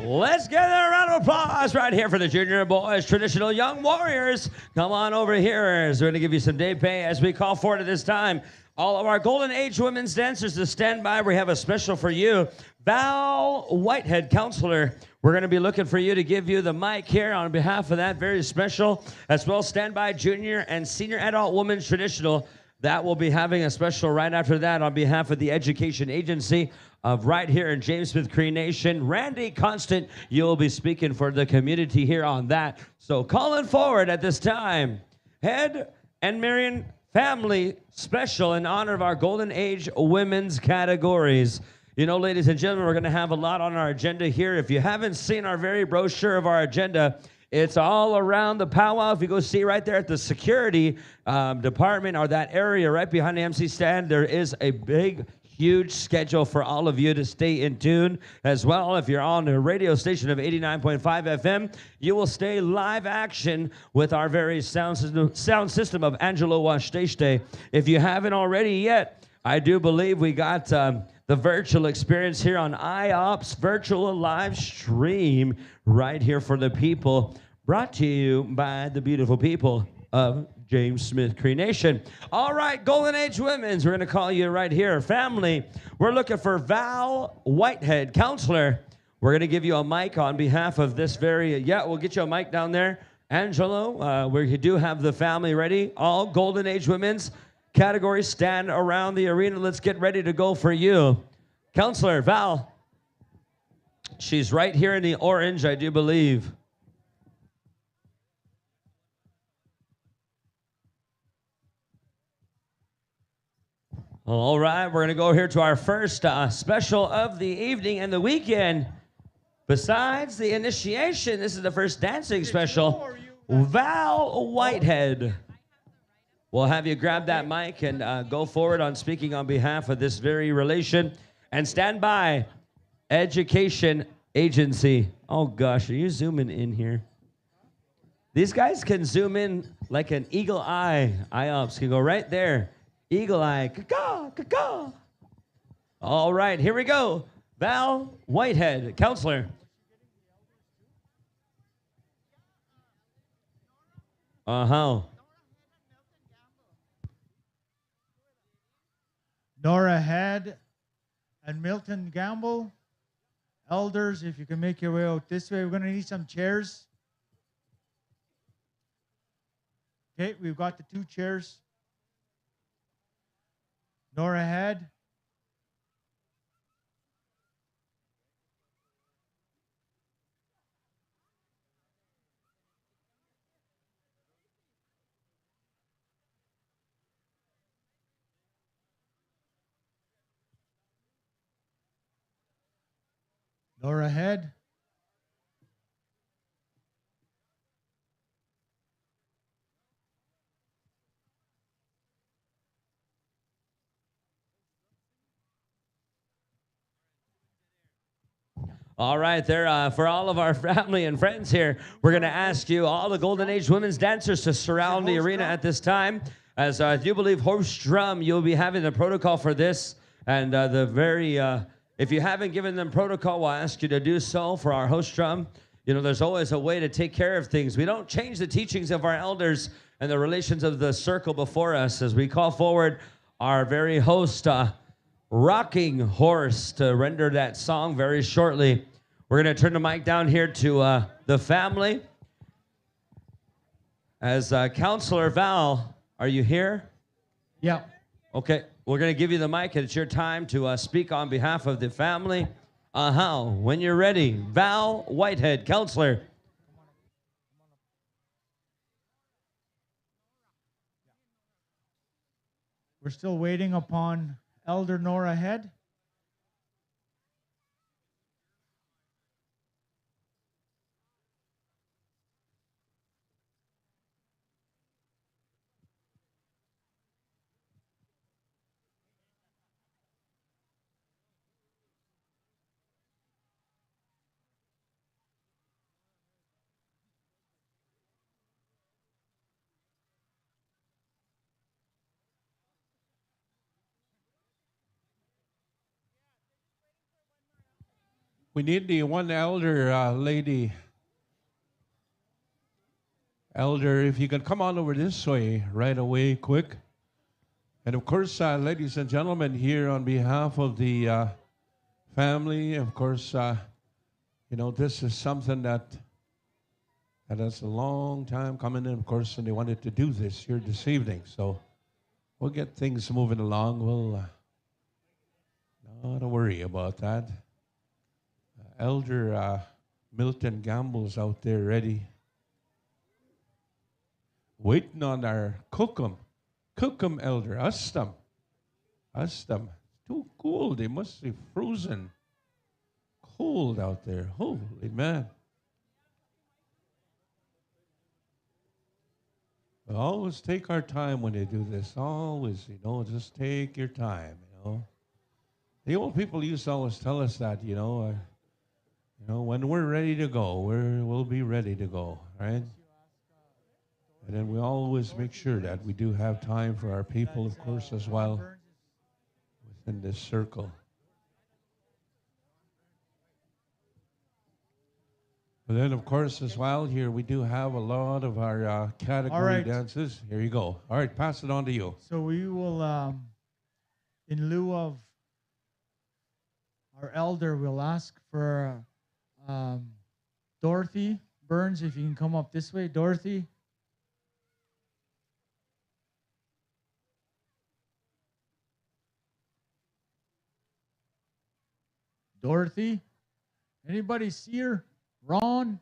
Let's give them a round of applause right here for the junior boys, traditional young warriors. Come on over here as we're going to give you some day pay as we call for it at this time. All of our Golden Age women's dancers to stand by. We have a special for you. Val Whitehead, counselor. We're going to be looking for you to give you the mic here on behalf of that very special. As well, stand by junior and senior adult women's traditional. That will be having a special right after that on behalf of the Education Agency of right here in James Smith Cree Nation. Randy Constant, you'll be speaking for the community here on that. So calling forward at this time, Head and Marion Family Special in honor of our Golden Age women's categories. You know, ladies and gentlemen, we're going to have a lot on our agenda here. If you haven't seen our very brochure of our agenda, it's all around the powwow. If you go see right there at the security department or that area right behind the MC stand, there is a big, huge schedule for all of you to stay in tune as well. If you're on a radio station of 89.5 FM, you will stay live action with our very sound system of Angelo Washteshte. If you haven't already yet, I do believe we got the virtual experience here on IOPS virtual live stream right here for the people, brought to you by the beautiful people of James Smith Cree Nation. All right, Golden Age Women's, we're going to call you right here. Family, we're looking for Val Whitehead, counselor. We're going to give you a mic on behalf of this very, we'll get you a mic down there. Angelo, we do have the family ready. All Golden Age Women's categories stand around the arena. Let's get ready to go for you. Counselor Val. She's right here in the orange, I do believe. All right, we're going to go here to our first special of the evening and the weekend. Besides the initiation, this is the first dancing special. Val Whitehead. We'll have you grab that mic and go forward on speaking on behalf of this very relation. And stand by, Education Agency. Oh gosh, are you zooming in here? These guys can zoom in like an eagle eye. IOPS can go right there. Eagle eye, caw, caw. All right, here we go. Val Whitehead, counselor. Uh-huh. Nora Head and Milton Gamble. Elders, if you can make your way out this way, we're going to need some chairs. Okay, we've got the 2 chairs. Nora Head. Nora Head. All right, there for all of our family and friends here, we're going to ask you, all the Golden Age women's dancers, to surround the arena at this time. As I do believe host drum, you'll be having the protocol for this. And if you haven't given them protocol, we'll ask you to do so for our host drum. You know, there's always a way to take care of things. We don't change the teachings of our elders and the relations of the circle before us as we call forward our very host, Rocking Horse, to render that song very shortly. We're going to turn the mic down here to the family. As Counselor Val, are you here? Yeah. Okay, we're going to give you the mic, and it's your time to speak on behalf of the family. When you're ready, Val Whitehead, Counselor. We're still waiting upon Elder Nora Head. We need the one elder lady. Elder, if you can come on over this way right away, quick. And of course, ladies and gentlemen, here on behalf of the family, of course, you know, this is something that is a long time coming in, of course, and they wanted to do this here this evening. So we'll get things moving along. We'll not to worry about that. Elder Milton Gamble's out there ready, waiting on our cookum. Cookum, Elder. Ustam. Too cold. They must be frozen. Cold out there. Holy man. We always take our time when they do this. Always, just take your time, The old people used to always tell us that, when we're ready to go, we'll be ready to go, right? And then we always make sure that we do have time for our people, of course, as well, within this circle. But then, of course, as well, here we do have a lot of our category dances. Here you go. All right, pass it on to you. So we will, in lieu of our elder, we'll ask for Dorothy Burns, if you can come up this way. Dorothy. Dorothy? Anybody see her? Ron?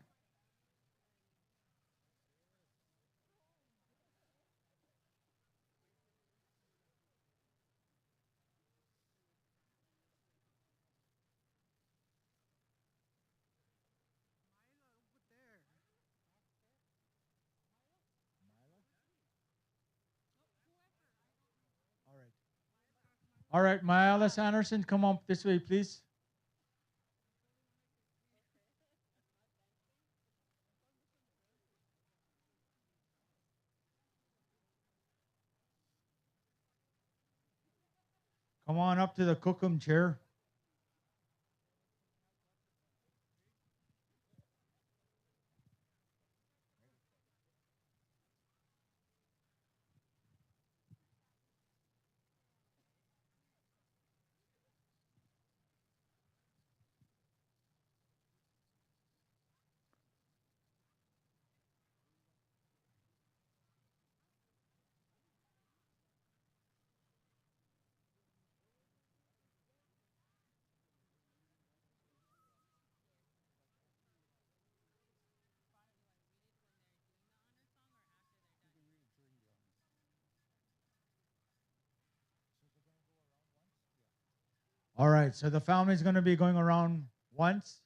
All right, Myla Sanderson, come up this way, please. Come on up to the cookum chair. All right, so the family's going to be going around once.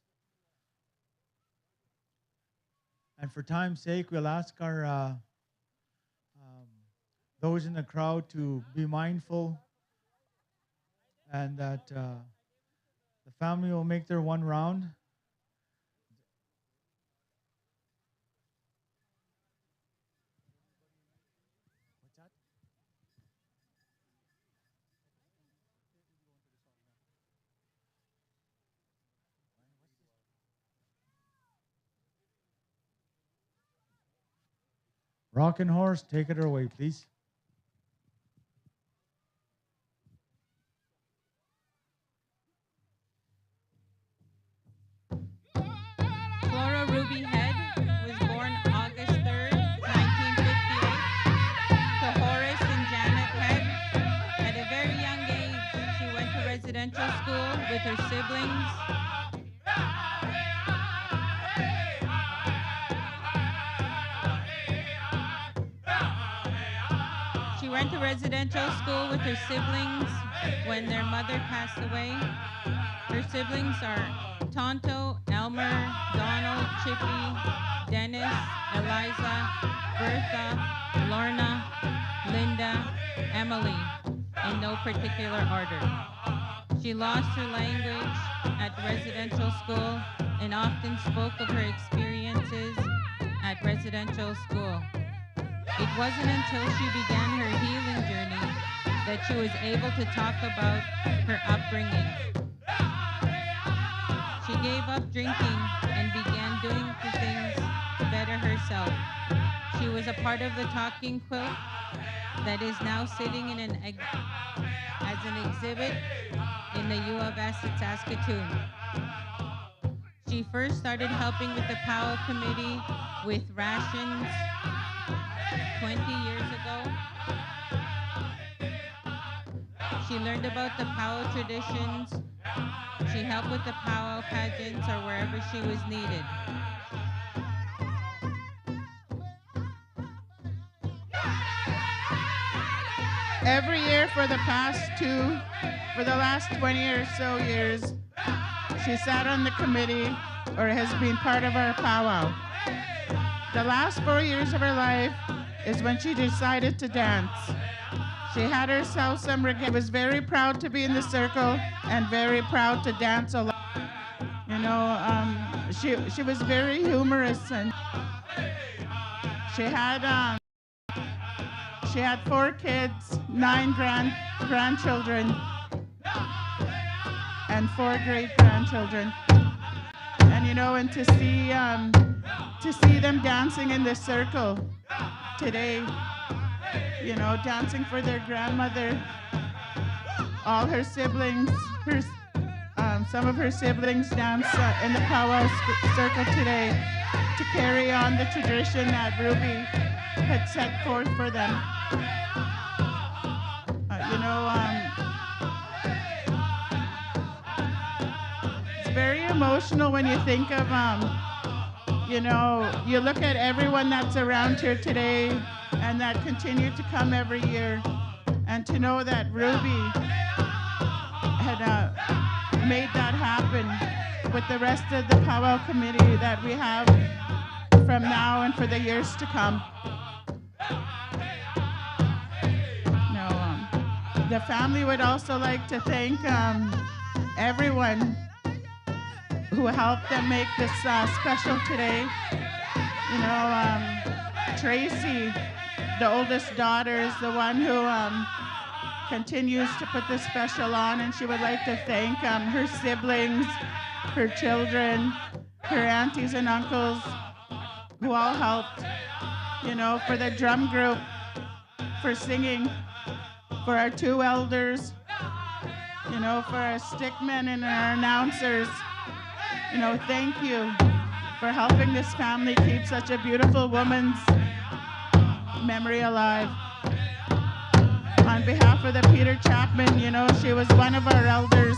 And for time's sake, we'll ask our those in the crowd to be mindful and that the family will make their one round. Rockin' Horse, take it away, please. Flora Ruby Head was born August 3rd, 1958, to Horace and Janet Head. At a very young age, she went to residential school with her siblings. She went to residential school with her siblings when their mother passed away. Her siblings are Tonto, Elmer, Donald, Chippy, Dennis, Eliza, Bertha, Lorna, Linda, Emily, in no particular order. She lost her language at residential school and often spoke of her experiences at residential school. It wasn't until she began her healing journey that she was able to talk about her upbringing. She gave up drinking and began doing the things to better herself. She was a part of the talking quilt that is now sitting in as an exhibit in the U of S at Saskatoon. She first started helping with the Powwow committee with rations 20 years ago. She learned about the powwow traditions. She helped with the powwow pageants or wherever she was needed. Every year for the last 20 or so years, she sat on the committee or has been part of our powwow. The last 4 years of her life is when she decided to dance. She had herself some reggae. She was very proud to be in the circle and very proud to dance a lot. You know, she was very humorous, and she had 4 kids, 9 grandchildren, and 4 great-grandchildren. And you know, and to see them dancing in the circle today, you know, dancing for their grandmother, all her siblings, some of her siblings dance in the powwow circle today to carry on the tradition that Ruby had set forth for them. You know, it's very emotional when you think of, you know, you look at everyone that's around here today and that continue to come every year, and to know that Ruby had made that happen with the rest of the powwow committee that we have from now and for the years to come. The family would also like to thank everyone who helped them make this special today. You know, Tracy, the oldest daughter, is the one who continues to put this special on, and she would like to thank her siblings, her children, her aunties and uncles who all helped, you know, for the drum group, for singing, for our 2 elders, you know, for our stickmen and our announcers. You know, thank you for helping this family keep such a beautiful woman's memory alive. On behalf of the Peter Chapman, you know, she was one of our elders,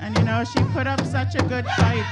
and you know, she put up such a good fight.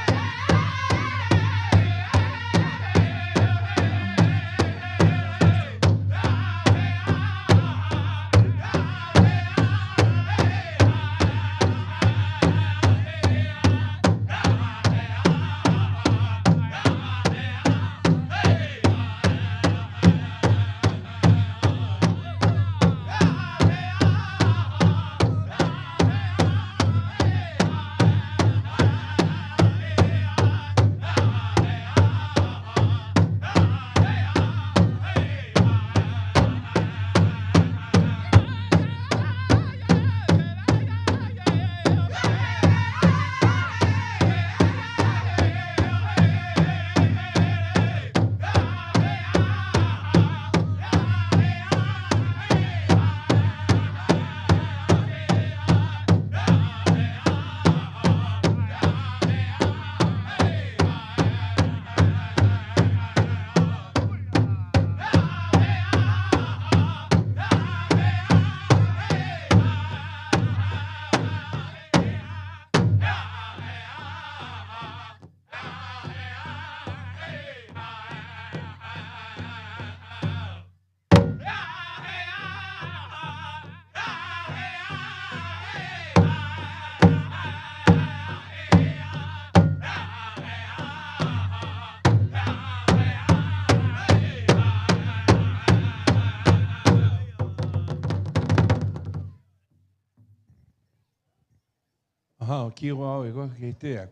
Aha, kiwa iko kitiak.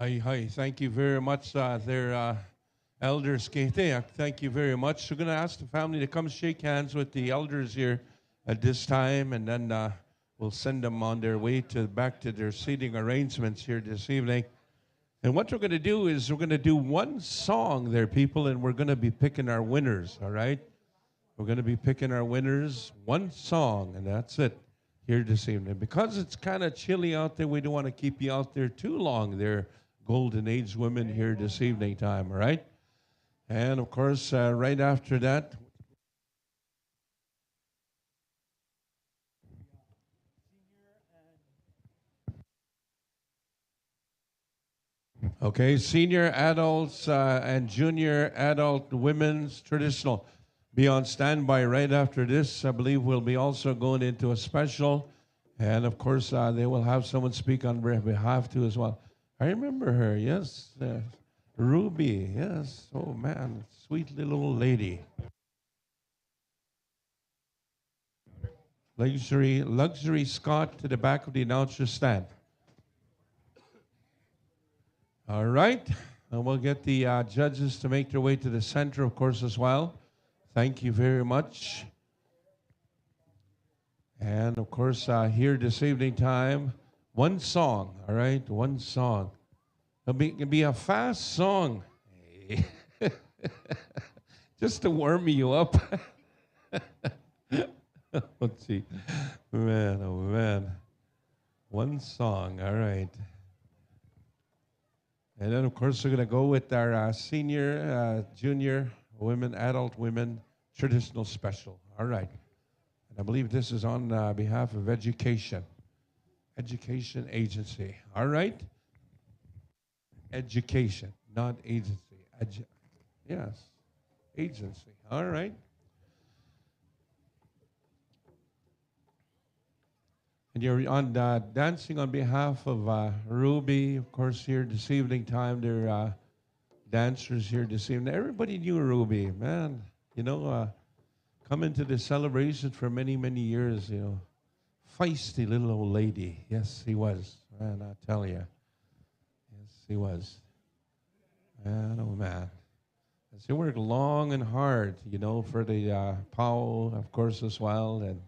Hi, hi. Thank you very much, elders. Kete. Thank you very much. We're going to ask the family to come shake hands with the elders here at this time, and then we'll send them on their way back to their seating arrangements here this evening. And what we're going to do is we're going to do one song there, people, and we're going to be picking our winners, all right? We're going to be picking our winners, one song, and that's it here this evening. Because it's kind of chilly out there, we don't want to keep you out there too long there, Golden Age women here this evening time, all right? And, of course, right after that, okay, senior adults and junior adult women's traditional. Be on standby right after this. I believe we'll be also going into a special. And, of course, they will have someone speak on their behalf, too, as well. I remember her, yes. Ruby, yes. Oh, man, sweet little old lady. Luxury Scott to the back of the announcer's stand. All right. And we'll get the judges to make their way to the center, of course, as well. Thank you very much. And, of course, here this evening time, one song, all right? One song. It'll be a fast song. Just to warm you up. Let's see. Man, oh, man. One song, all right. And then, of course, we're going to go with our senior, junior women, adult women, traditional special. All right. And I believe this is on behalf of Education Agency. All right. Education, not agency. Yes. Agency. All right. And you're on dancing on behalf of Ruby, of course, here this evening time. They're dancers here this evening. Everybody knew Ruby, man. You know, coming to the celebration for many, many years, you know. Feisty little old lady. Yes, he was. Man, I tell you. Yes, he was. Man, oh, man. He worked long and hard, you know, for the Powwow, of course, as well. And,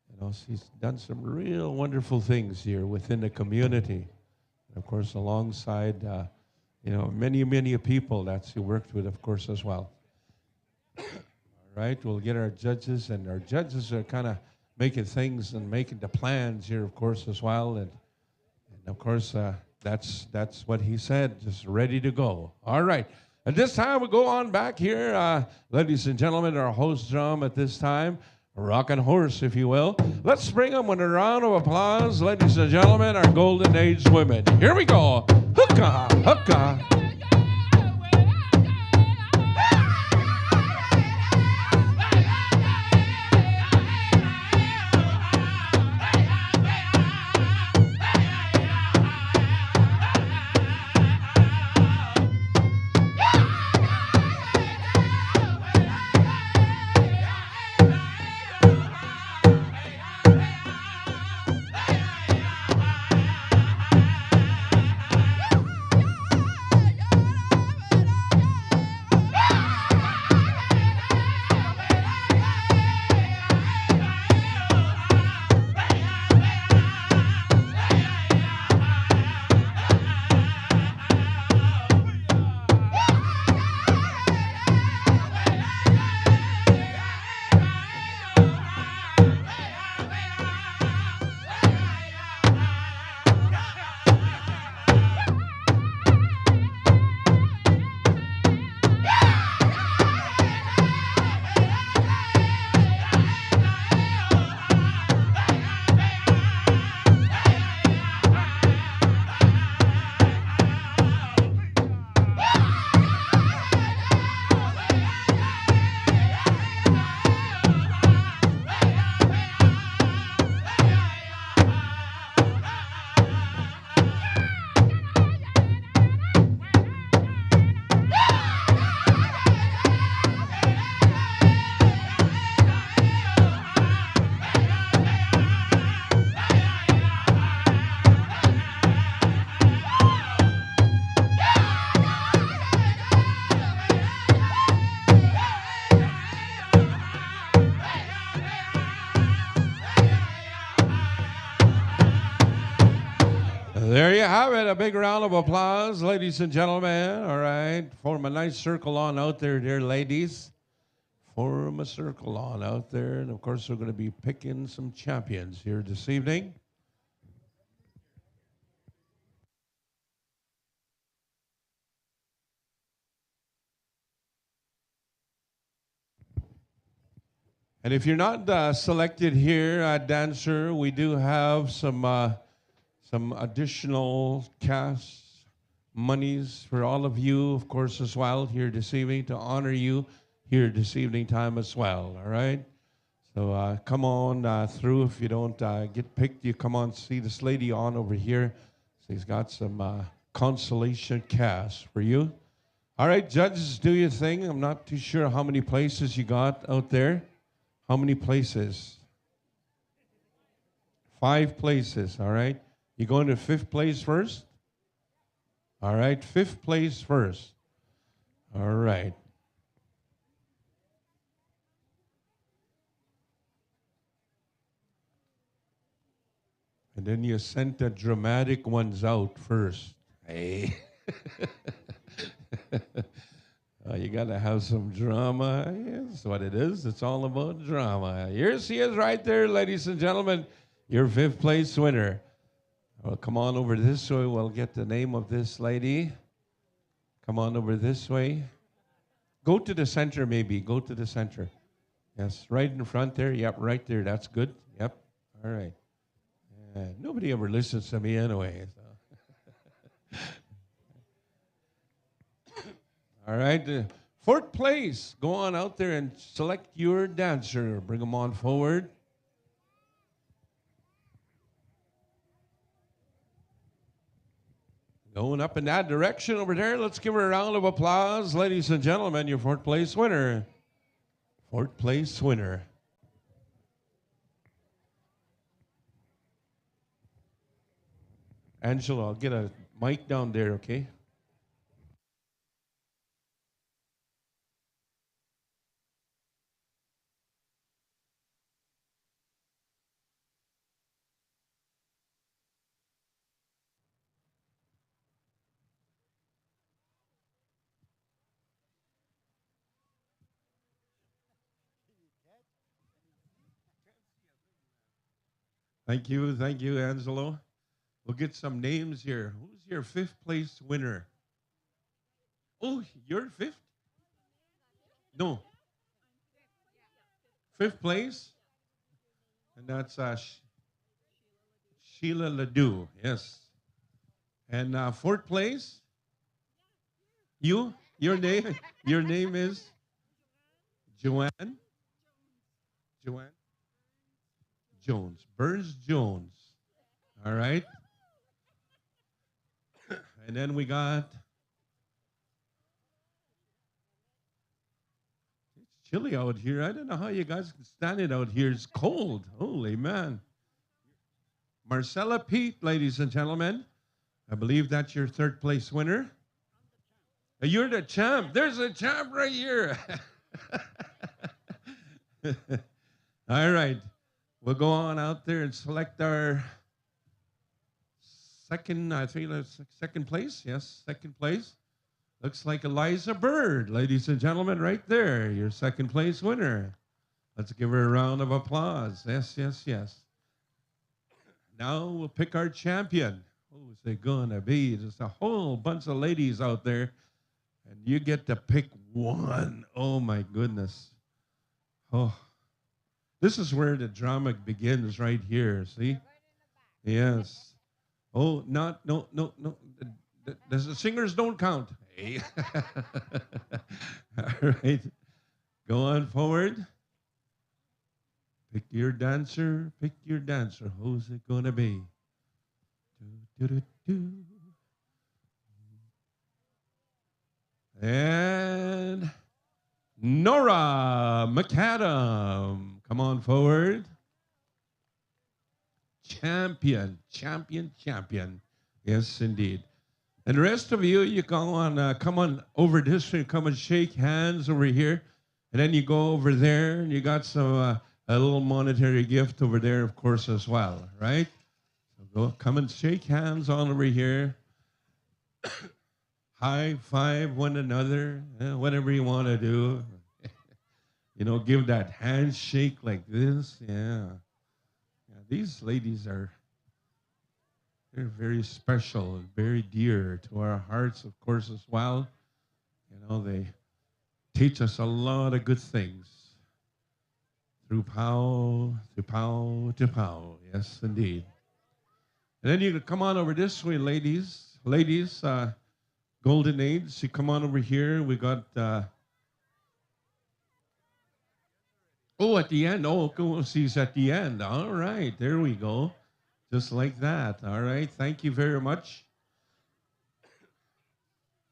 you know, she's done some real wonderful things here within the community. And of course, alongside, you know, many, many people that she worked with, of course, as well. All right, we'll get our judges, and our judges are kind of making things and making the plans here, of course, as well. And of course, that's what he said, just ready to go. All right. At this time, we'll go on back here. Ladies and gentlemen, our host drum at this time, rockin' horse, if you will. Let's bring them with a round of applause, ladies and gentlemen, our Golden Age women. Here we go. Hookah, hookah. There you have it. A big round of applause, ladies and gentlemen. All right. Form a nice circle on out there, dear ladies. Form a circle on out there. And, of course, we're going to be picking some champions here this evening. And if you're not selected here at Dancer, we do have some additional cash monies for all of you, of course, as well, here this evening to honor you here this evening time as well, all right? So come on through. If you don't get picked, you come on see this lady on over here. She's got some consolation cash for you. All right, judges, do your thing. I'm not too sure how many places you got out there. How many places? 5 places, all right? You going to 5th place first? All right, 5th place first. All right. And then you sent the dramatic ones out first. Hey. You got to have some drama. That's what it is. It's all about drama. Here she is right there, ladies and gentlemen. Your 5th place winner. Well, come on over this way. We'll get the name of this lady. Come on over this way. Go to the center, maybe. Go to the center. Yes, right in front there. Yep, right there. That's good. Yep. All right. Nobody ever listens to me anyway. So. All right. 4th place. Go on out there and select your dancer. Bring them on forward. Going up in that direction over there. Let's give her a round of applause. Ladies and gentlemen, your 4th place winner. 4th place winner. Angela, I'll get a mic down there, okay? Thank you, Angelo. We'll get some names here. Who's your 5th place winner? Oh, you're 5th? No. 5th place? And that's Sheila Ledoux, yes. And 4th place? You? Your name is? Joanne? Joanne? Jones. Burns Jones. All right. And then we got, it's chilly out here. I don't know how you guys can stand it out here. It's cold. Holy man. Marcella Pete, ladies and gentlemen. I believe that's your 3rd place winner. You're the champ. There's a champ right here. All right. We'll go on out there and select our second place. Yes, 2nd place. Looks like Eliza Bird, ladies and gentlemen, right there. Your 2nd place winner. Let's give her a round of applause. Yes, yes, yes. Now we'll pick our champion. Who's it gonna be? There's a whole bunch of ladies out there, and you get to pick one. Oh my goodness. Oh. This is where the drama begins right here, see? Yes. Oh, no. The singers don't count. Hey. All right. Go on forward. Pick your dancer. Who's it going to be? And Nora McAdam. Come on forward. Champion. Yes, indeed. And the rest of you, you come on over this way, come and shake hands over here. And then you go over there, and you got some a little monetary gift over there, of course, as well, right? So Go, come and shake hands on over here. High five one another, whatever you want to do. You know, give that handshake like this. Yeah. These ladies they're very special and very dear to our hearts, of course, as well. You know, they teach us a lot of good things through Powwow, to Powwow, to Powwow. Yes, indeed. And then you can come on over this way, ladies. Ladies, Golden Age, you come on over here. We got, at the end. Oh, she's at the end. All right, there we go. Just like that. All right, thank you very much.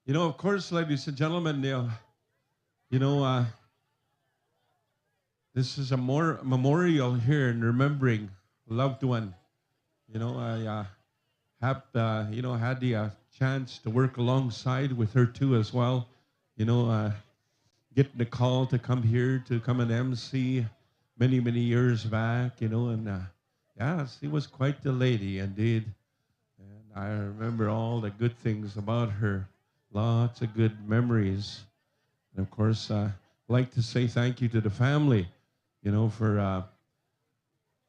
You know, of course, ladies and gentlemen, this is a memorial here in remembering a loved one. You know, I had the chance to work alongside with her too as well. You know, getting the call to come here to come and MC many, many years back, you know, and she was quite the lady indeed. And I remember all the good things about her, lots of good memories. And of course, I'd like to say thank you to the family, you know, for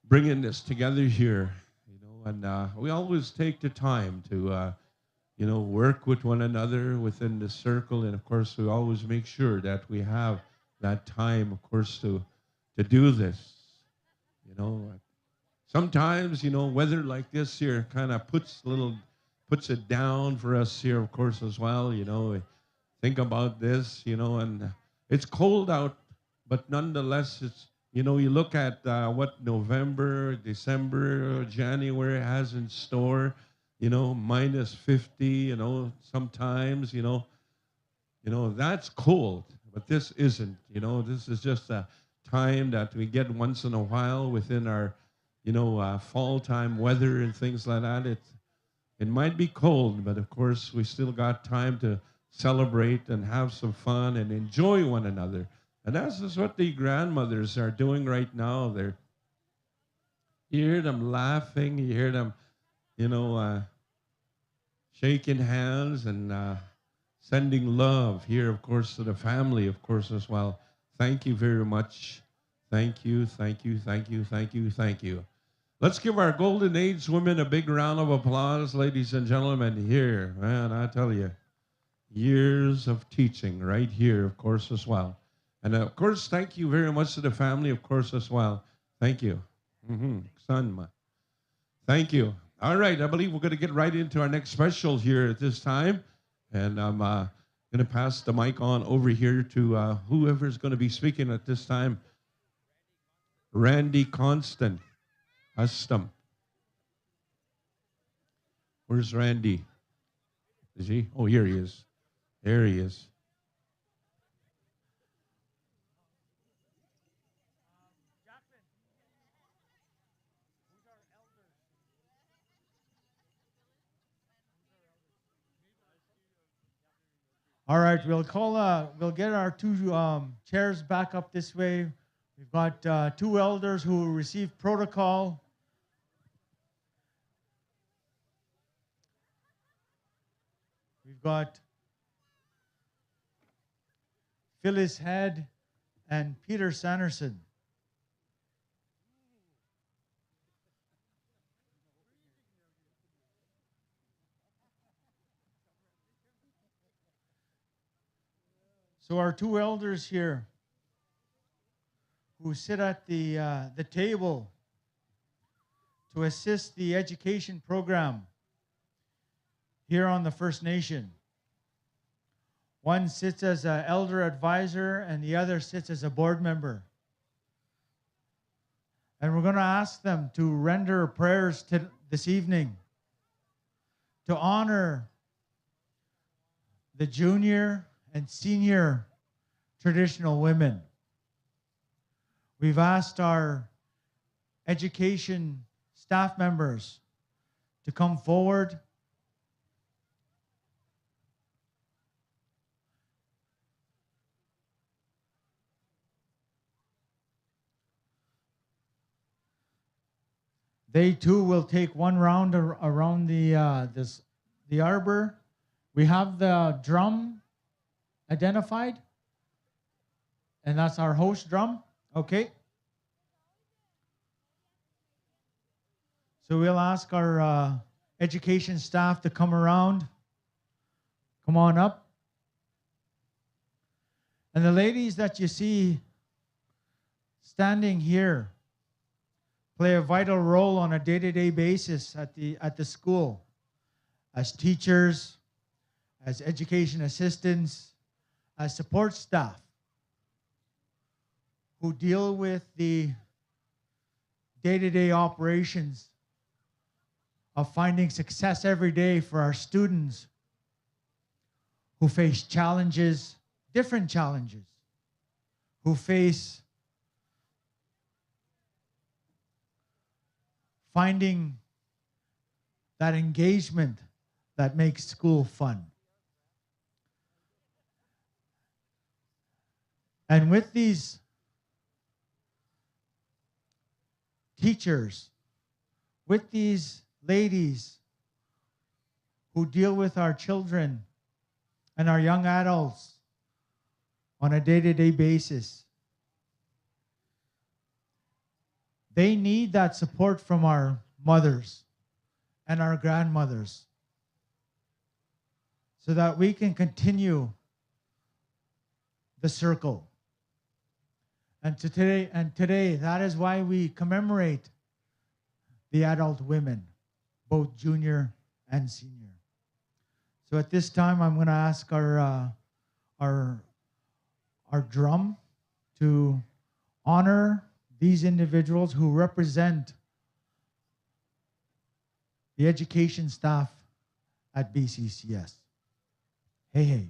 bringing this together here, you know, and we always take the time to, you know, work with one another within the circle. And of course, we always make sure that we have that time, of course, to do this. You know, sometimes, you know, weather like this here kind of puts it down for us here, of course, as well. You know, think about this, you know, and it's cold out, but nonetheless, it's, you know, you look at what November, December, January has in store. You know, minus 50, you know, sometimes, you know, that's cold, but this isn't, you know, this is just a time that we get once in a while within our, you know, fall time weather and things like that. It might be cold, but of course we still got time to celebrate and have some fun and enjoy one another. And that's just what the grandmothers are doing right now. You hear them laughing, you hear them, you know, shaking hands and sending love here, of course, to the family, of course, as well. Thank you very much. Thank you, thank you, thank you, thank you, thank you. Let's give our Golden Age women a big round of applause, ladies and gentlemen, here. Man, I tell you, years of teaching right here, of course, as well. And of course, thank you very much to the family, of course, as well. Thank you. Son, thank you. All right, I believe we're going to get right into our next special here at this time. And I'm going to pass the mic on over here to whoever's going to be speaking at this time. Randy Constant. Astam. Where's Randy? Is he? Oh, here he is. There he is. All right, we'll get our two chairs back up this way. We've got two elders who received protocol. We've got Phyllis Head and Peter Sanderson. So our two elders here who sit at the table to assist the education program here on the First Nation. One sits as an elder advisor and the other sits as a board member. And we're going to ask them to render prayers this evening to honor the junior and senior traditional women. We've asked our education staff members to come forward. They too will take one round around the arbor. We have the drum identified, and that's our host drum. Okay. So we'll ask our education staff to come around. Come on up. And the ladies that you see standing here play a vital role on a day-to-day basis at the school as teachers, as education assistants, as support staff who deal with the day-to-day operations of finding success every day for our students who face challenges, different challenges, who face finding that engagement that makes school fun. And with these teachers, with these ladies who deal with our children and our young adults on a day-to-day basis, they need that support from our mothers and our grandmothers so that we can continue the circle. And today, that is why we commemorate the adult women, both junior and senior. So at this time, I'm going to ask our drum to honor these individuals who represent the education staff at BCCS. Hey, hey.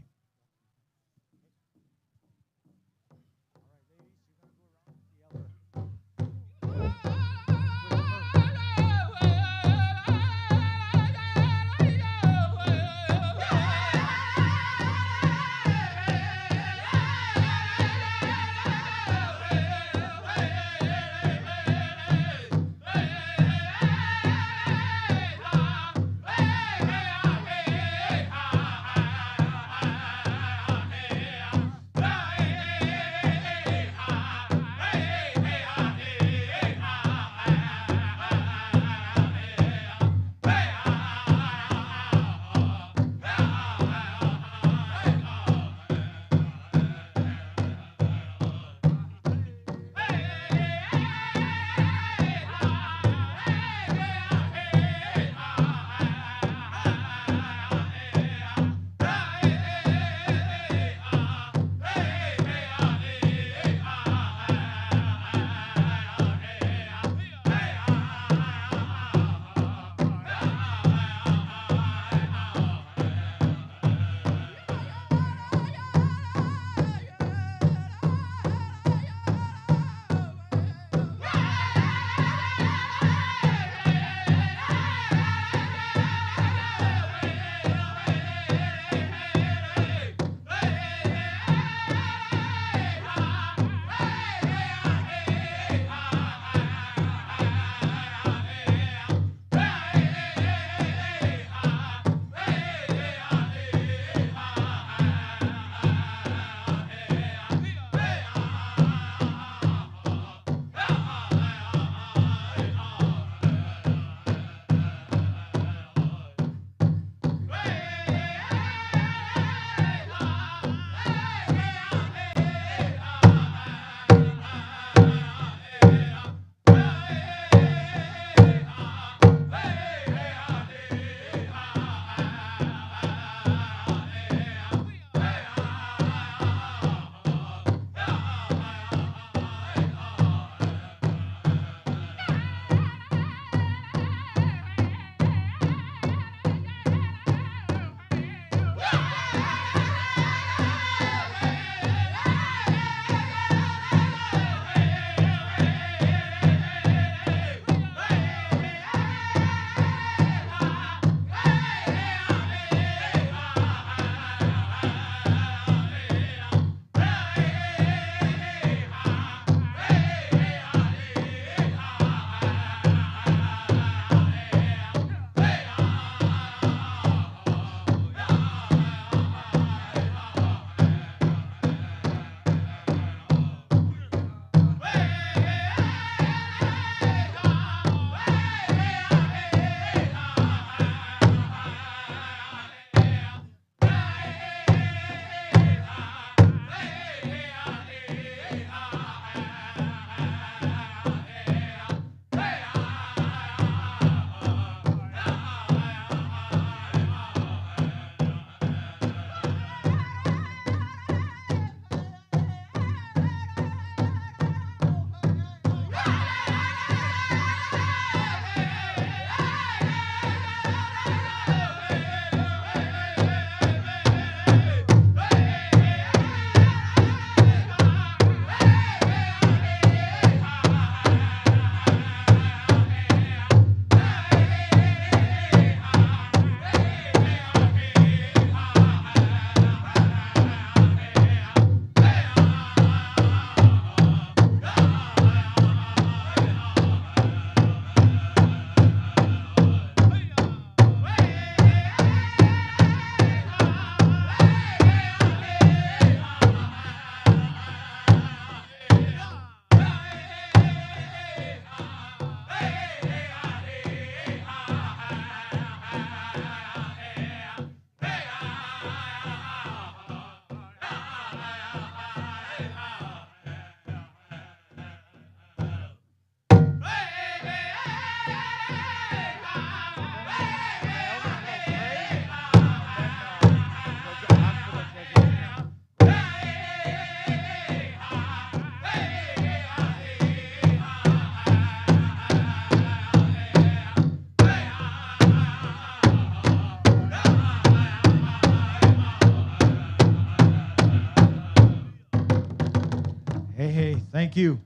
Thank you.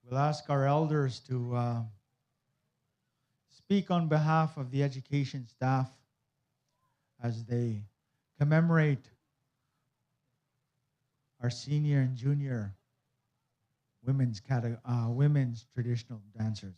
We'll ask our elders to speak on behalf of the education staff as they commemorate our senior and junior women's traditional dancers.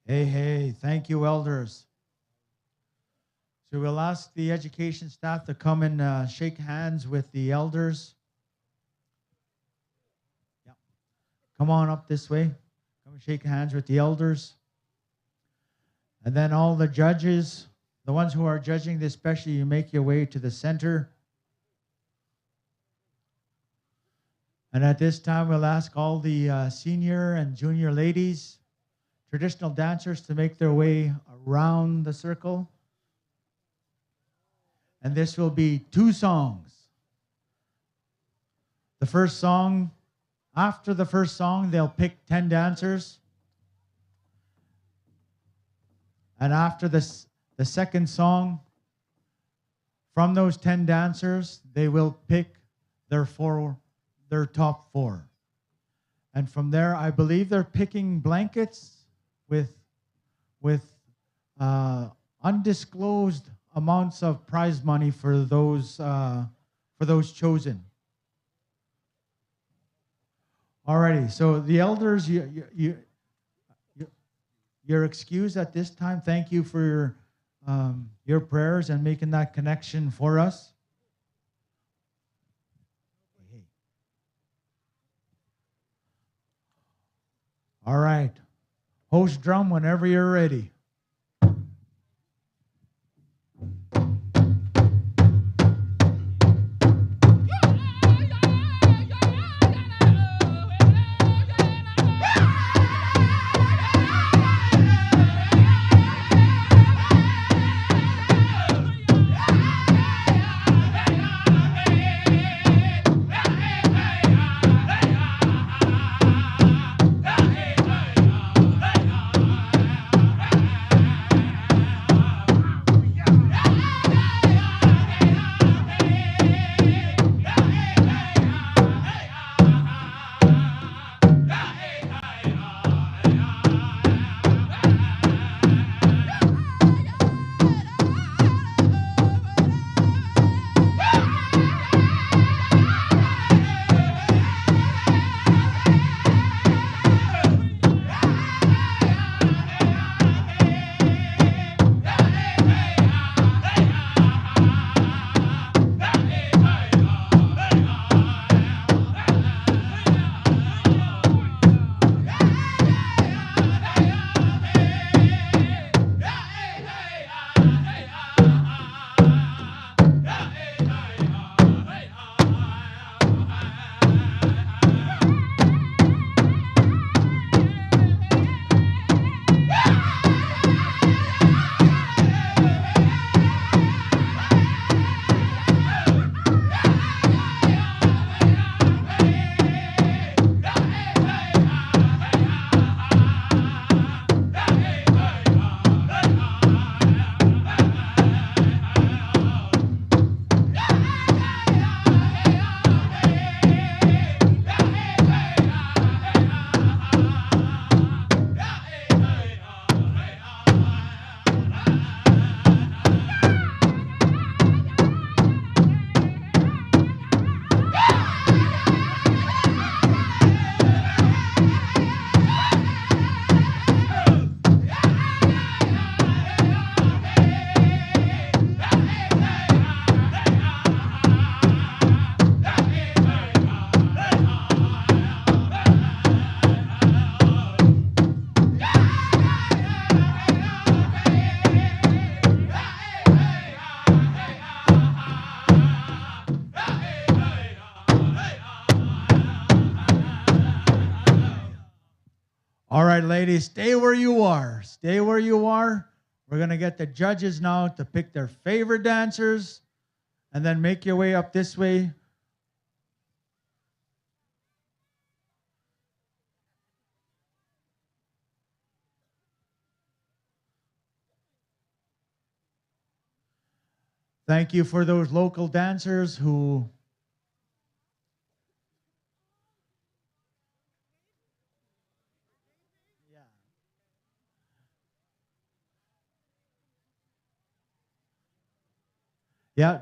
Hey, thank you, elders. So we'll ask the education staff to come and shake hands with the elders. Yeah. Come on up this way. Come and shake hands with the elders. And then all the judges, the ones who are judging this special, you make your way to the center. And at this time, we'll ask all the senior and junior ladies, traditional dancers, to make their way around the circle. And this will be 2 songs. The first song, after the first song, they'll pick 10 dancers. And after the second song, from those 10 dancers, they will pick their top 4. And from there, I believe they're picking blankets with undisclosed amounts of prize money for those chosen. Alrighty, so the elders, you're excused at this time. Thank you for your prayers and making that connection for us. All right. Host drum whenever you're ready. All right, ladies, stay where you are. Stay where you are. We're going to get the judges now to pick their favorite dancers and then make your way up this way. Thank you for those local dancers who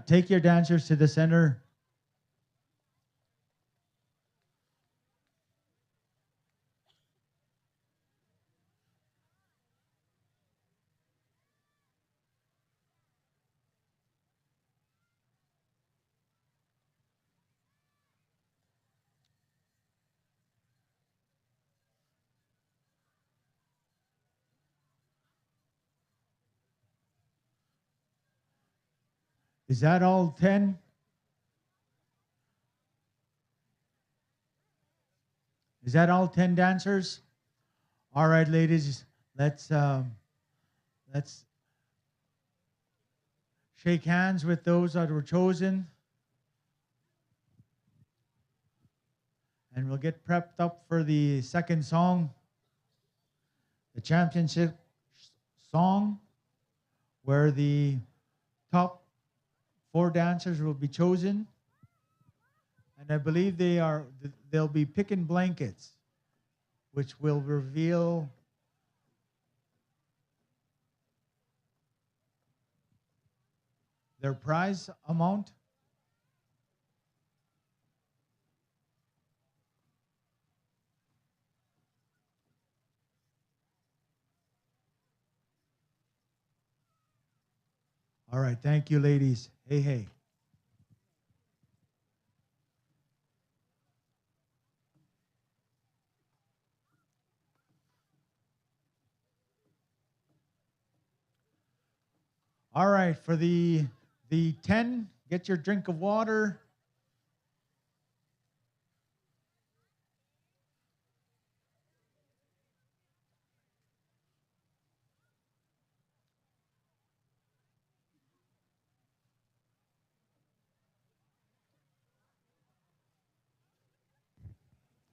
take your dancers to the center. Is that all 10? Is that all 10 dancers? All right, ladies, let's shake hands with those that were chosen. And we'll get prepped up for the second song, the championship song, where the top 4 dancers will be chosen. And I believe they'll be picking blankets, which will reveal their prize amount. All right, thank you, ladies. Hey, hey. All right, for the 10, get your drink of water.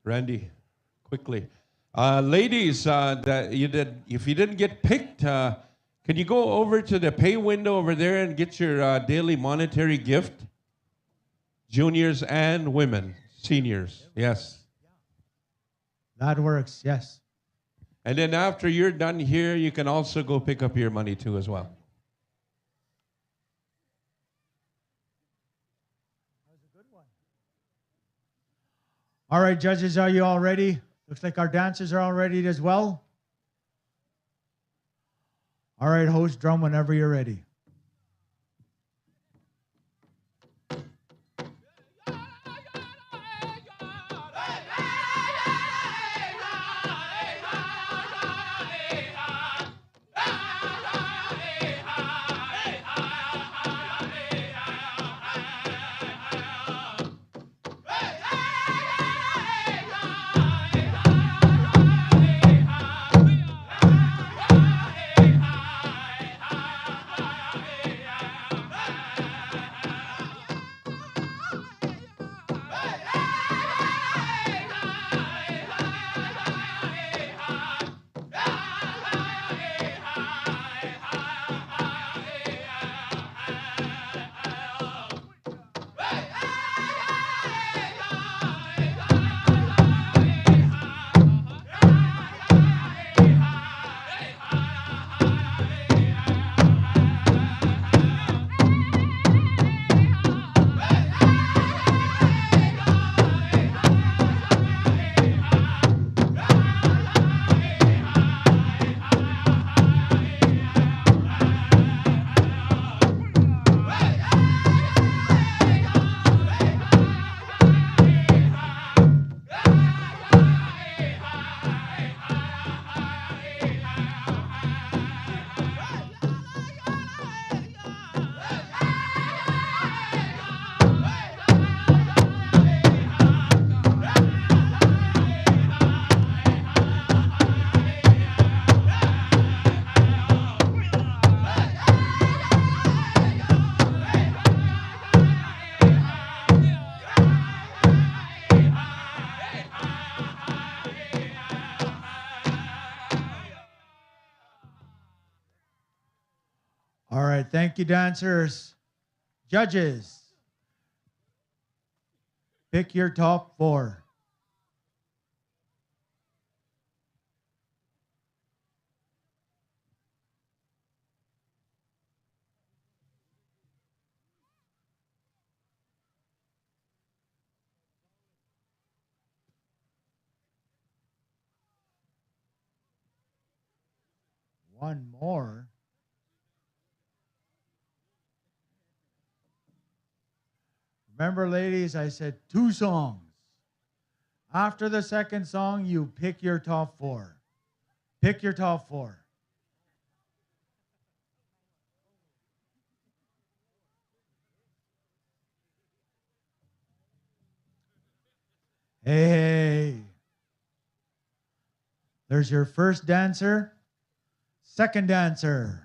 Randy, quickly. Ladies, if you didn't get picked, can you go over to the pay window over there and get your daily monetary gift? Juniors and women, seniors, yes. That works, yes. And then after you're done here, you can also go pick up your money too as well. All right, judges, are you all ready? Looks like our dancers are all ready as well. All right, host, drum whenever you're ready. right, thank you, dancers. Judges, pick your top 4. One more. Remember, ladies, I said 2 songs. After the second song, you pick your top 4. Pick your top 4. Hey. There's your first dancer. Second dancer.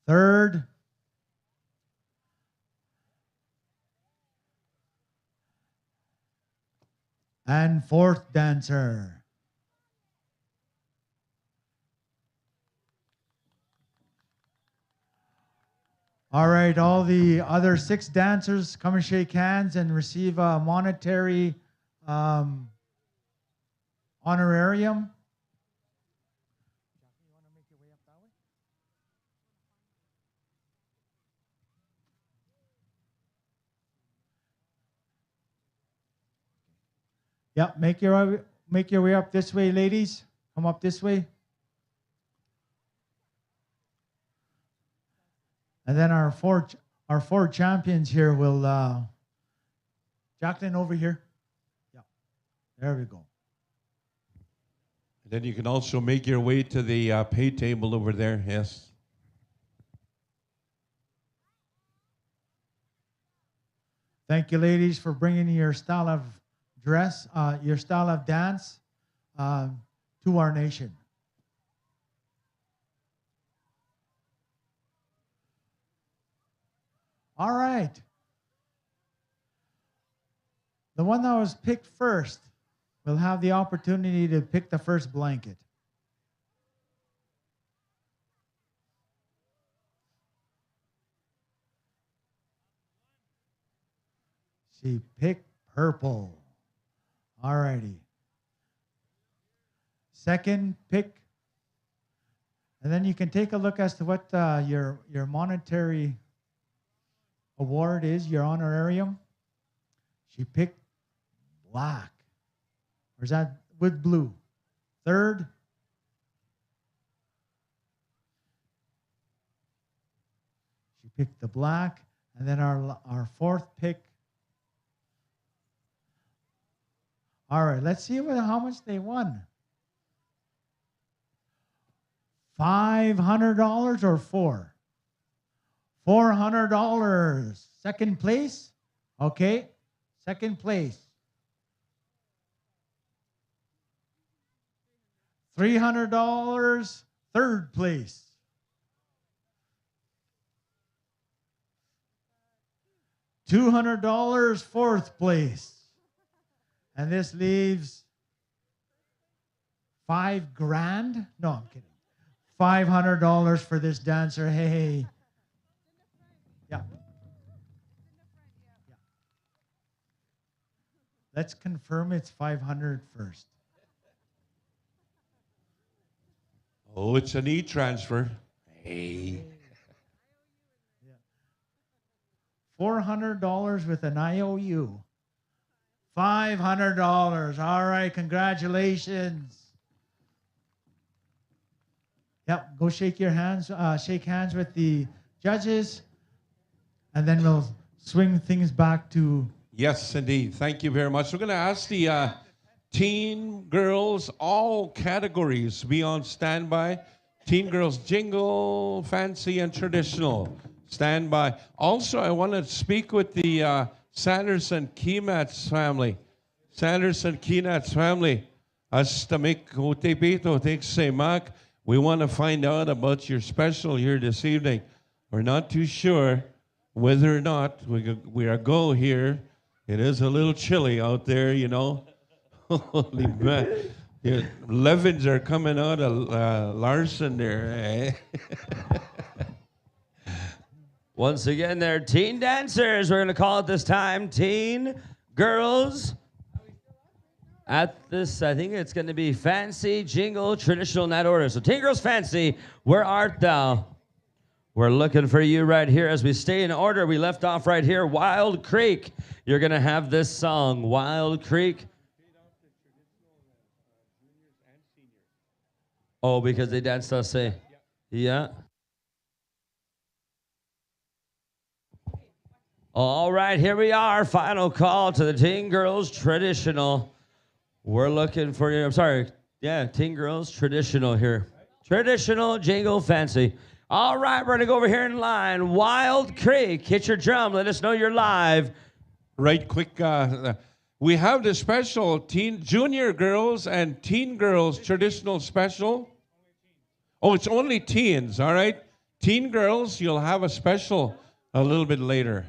Third. And fourth dancer. All right, all the other 6 dancers come and shake hands and receive a monetary honorarium. Yep, make your way up this way, ladies. Come up this way. And then our four champions here will Jacqueline over here. Yeah. There we go. Then you can also make your way to the pay table over there. Yes. Thank you, ladies, for bringing your style of dress, your style of dance to our nation. All right. The one that was picked first will have the opportunity to pick the first blanket. She picked purple. All righty. Second pick. And then you can take a look as to what your monetary award is, your honorarium. She picked black. Or is that with blue? Third. She picked the black. And then our fourth pick. All right, let's see how much they won. $500 or $400? $400. Second place? Okay, second place. $300, third place. $200, fourth place. And this leaves $5,000? No, I'm kidding. $500 for this dancer. Hey. Yeah. Let's confirm it's $500 first. Oh, it's an e-transfer. Hey. $400 with an IOU. $500. All right, congratulations. Yep, go shake hands with the judges, and then we'll swing things back to... Yes, indeed. Thank you very much. We're going to ask the teen girls, all categories, be on standby. Teen girls, jingle, fancy, and traditional. Standby. Also, I want to speak with the Sanderson Kemat's family. Sanderson Kemat's family. We want to find out about your special here this evening. We're not too sure whether or not we are go here It is a little chilly out there, you know. Holy man. Yeah, Levins are coming out of Larson there, eh? Once again, they're teen dancers. We're going to call it this time teen girls. At this, I think it's going to be fancy, jingle, traditional in that order. So teen girls fancy, where art thou? We're looking for you right here as we stay in order. We left off right here, Wild Creek. You're going to have this song, Wild Creek. Oh, because they danced us, say. Yeah. All right, here we are. Final call to the Teen Girls Traditional. We're looking for you. I'm sorry. Yeah, Teen Girls Traditional here. Traditional, jingle, fancy. All right, we're going to go over here in line. Wild Creek, hit your drum. Let us know you're live. Right quick, we have the special junior girls and teen girls traditional special. Oh, it's only teens, all right? Teen girls, you'll have a special a little bit later.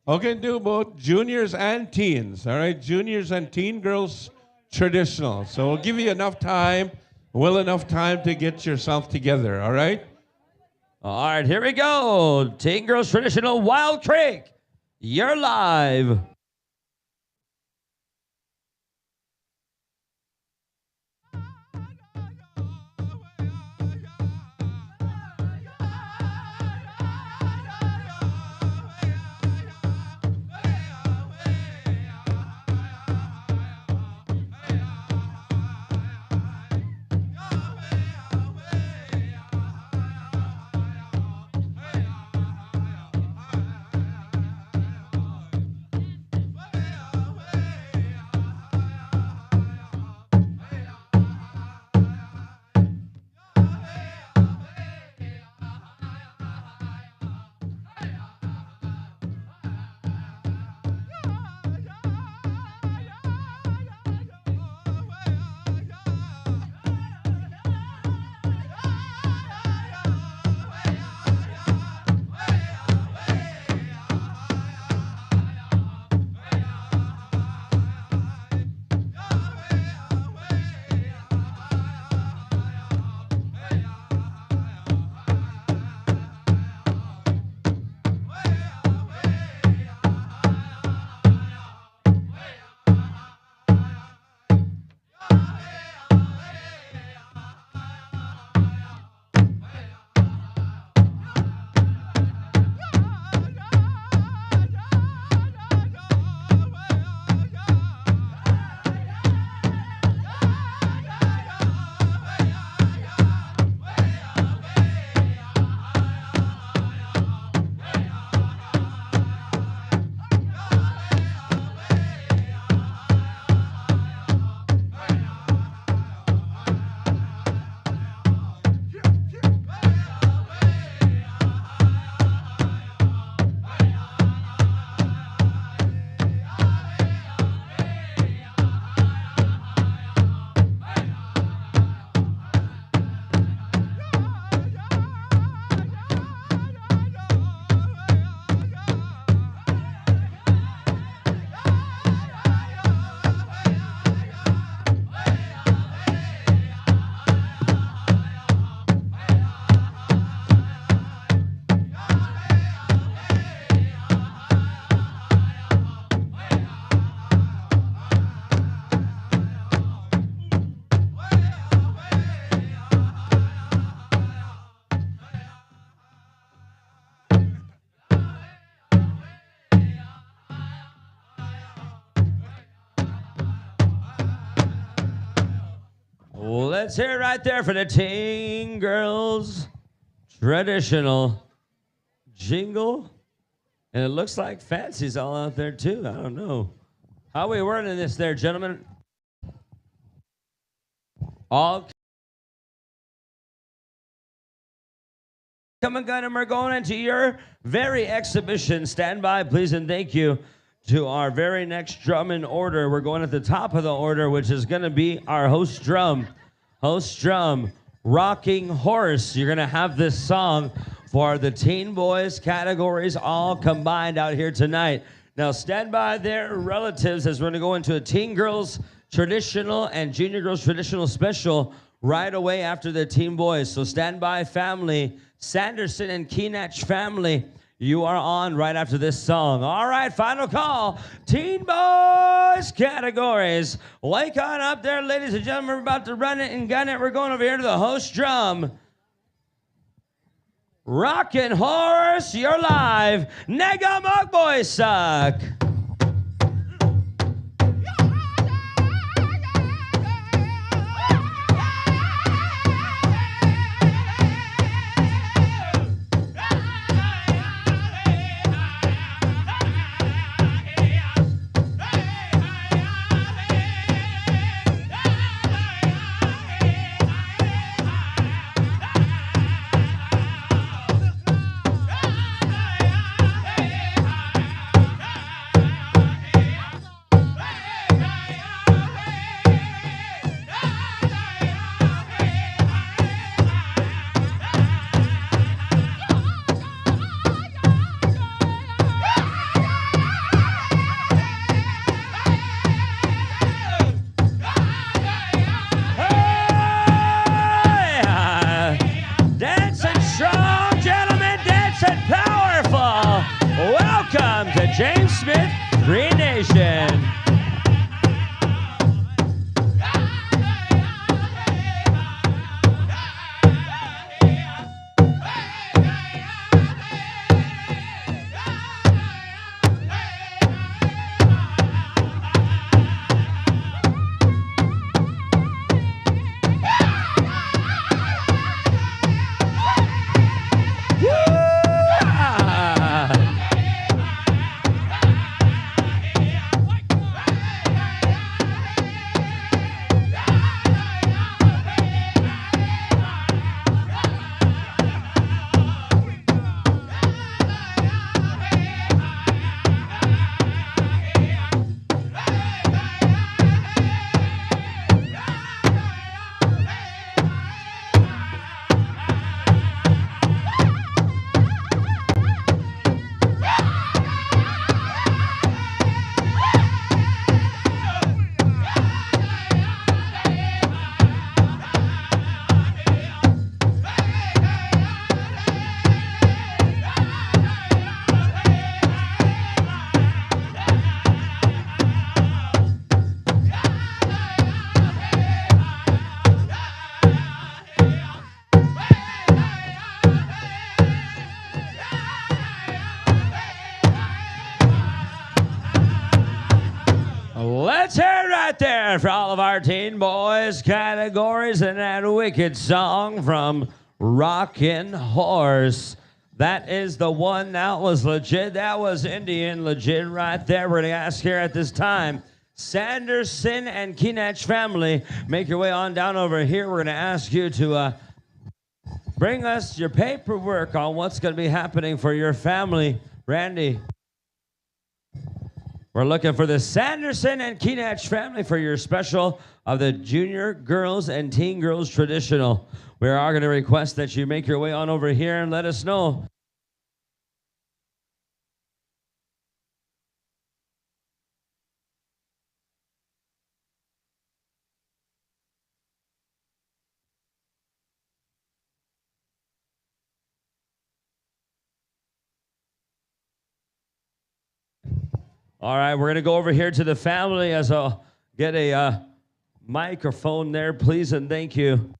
Okay, do both juniors and teens, all right? Juniors and teen girls traditional. So we'll give you enough time to get yourself together, all right? All right, here we go. Teen Girls Traditional, Wild Creek. You're live. Let's hear it right there for the Teen Girls Traditional jingle. And it looks like Fancy's all out there too. I don't know. How we wording this there, gentlemen? All come and gun, and we're going into your very exhibition. Stand by, please, and thank you to our very next drum in order. We're going at the top of the order, which is going to be our host drum. Host drum, Rocking Horse. You're going to have this song for the teen boys categories all combined out here tonight. Now stand by their relatives as we're going to go into a teen girls traditional and junior girls traditional special right away after the teen boys. So stand by, family. Sanderson and Keenach family, you are on right after this song. All right, final call. Teen boys categories. Wake on up there, ladies and gentlemen. We're about to run it and gun it. We're going over here to the host drum. Rockin' Horse, you're live. Negamog boys suck. Welcome to James Smith, Cree Nation. Let's hear it right there for all of our teen boys categories and that wicked song from Rockin' Horse. That is the one that was legit. That was Indian legit right there. We're going to ask here at this time, Sanderson and Keenach family, make your way on down over here. We're going to ask you to bring us your paperwork on what's going to be happening for your family. Randy. We're looking for the Sanderson and Keenach family for your special of the Junior Girls and Teen Girls Traditional. We are going to request that you make your way on over here and let us know. All right, we're going to go over here to the family as I'll get a microphone there, please, and thank you.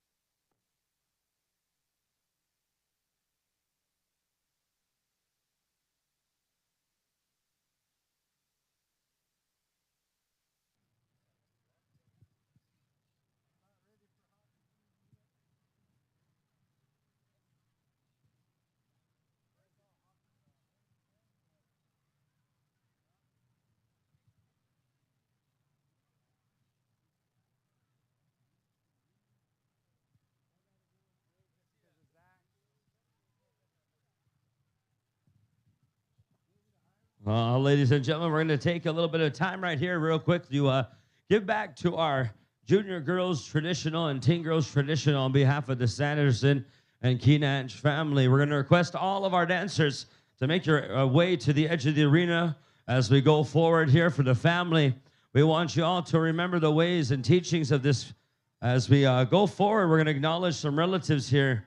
Ladies and gentlemen, we're going to take a little bit of time right here real quick to give back to our Junior Girls Traditional and Teen Girls Traditional on behalf of the Sanderson and Keenanch family. We're going to request all of our dancers to make your way to the edge of the arena as we go forward here for the family. We want you all to remember the ways and teachings of this. As we go forward, we're going to acknowledge some relatives here,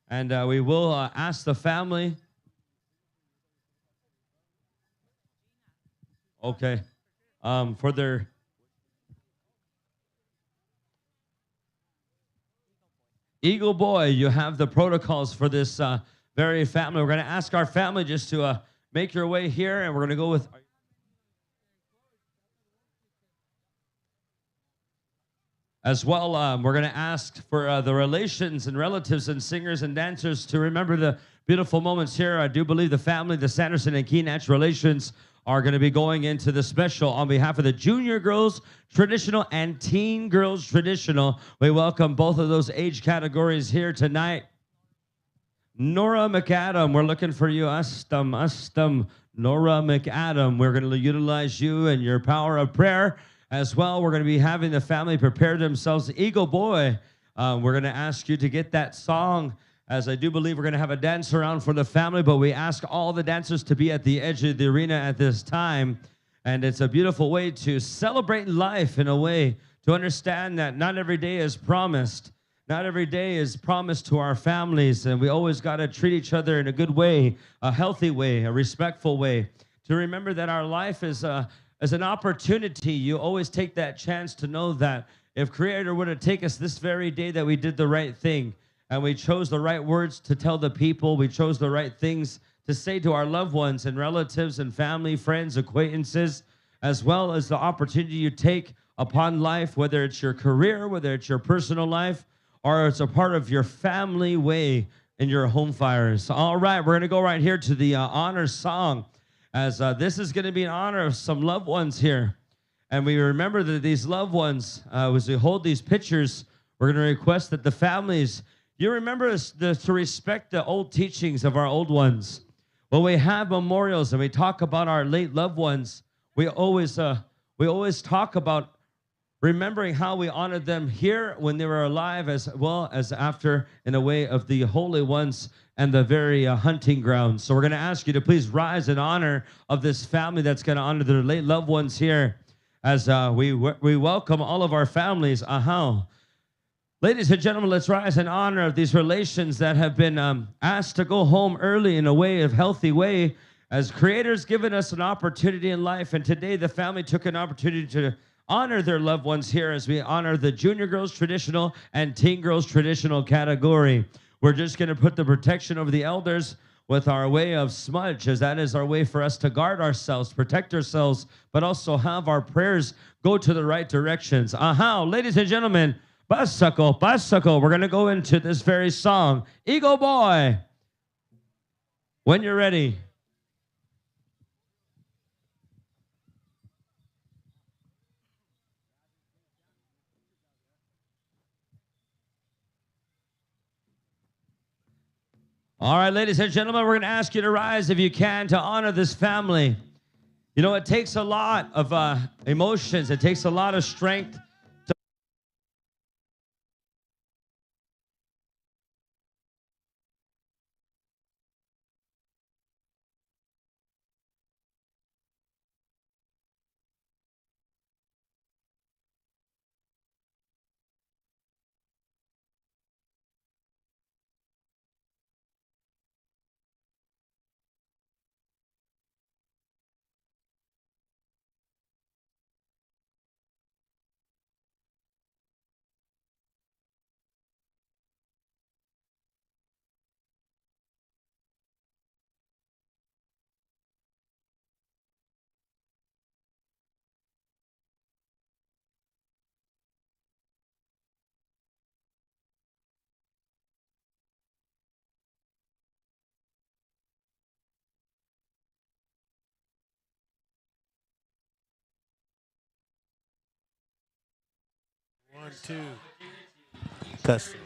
and we will ask the family. Okay. For their Eagle Boy, you have the protocols for this very family. We're going to ask our family just to make your way here, and we're going to go with... As well, we're going to ask for the relations and relatives and singers and dancers to remember the beautiful moments here. I do believe the family, the Sanderson and Keenanch relations, are going to be going into the special on behalf of the Junior Girls Traditional and Teen Girls Traditional. We welcome both of those age categories here tonight. Nora McAdam, we're looking for you. Ustum. Nora McAdam, we're going to utilize you and your power of prayer. As well, we're going to be having the family prepare themselves. Eagle Boy, we're going to ask you to get that song, as I do believe we're going to have a dance around for the family, but we ask all the dancers to be at the edge of the arena at this time. And it's a beautiful way to celebrate life, in a way, to understand that not every day is promised. Not every day is promised to our families, and we always got to treat each other in a good way, a healthy way, a respectful way, to remember that our life is as an opportunity. You always take that chance to know that if Creator were to take us this very day, that we did the right thing, and we chose the right words to tell the people, we chose the right things to say to our loved ones and relatives and family, friends, acquaintances, as well as the opportunity you take upon life, whether it's your career, whether it's your personal life, or it's a part of your family way in your home fires. All right, we're going to go right here to the honor song, as this is going to be in honor of some loved ones here. And we remember that these loved ones, as we hold these pictures, we're going to request that the families, you remember to respect the old teachings of our old ones. When we have memorials and we talk about our late loved ones, we always talk about remembering how we honored them here when they were alive, as well as after, in a way of the holy ones and the very hunting grounds. So we're going to ask you to please rise in honor of this family that's going to honor their late loved ones here, as we welcome all of our families. Ladies and gentlemen, let's rise in honor of these relations that have been asked to go home early in a way of healthy way, as Creator's given us an opportunity in life. And today the family took an opportunity to honor their loved ones here, as we honor the Junior Girls Traditional and Teen Girls Traditional category. We're just going to put the protection over the elders with our way of smudge, as that is our way for us to guard ourselves, protect ourselves, but also have our prayers go to the right directions. Ladies and gentlemen, Basako, we're going to go into this very song, Eagle Boy, when you're ready. All right, ladies and gentlemen, we're going to ask you to rise, if you can, to honor this family. You know, it takes a lot of emotions. It takes a lot of strength. One, two. Testing.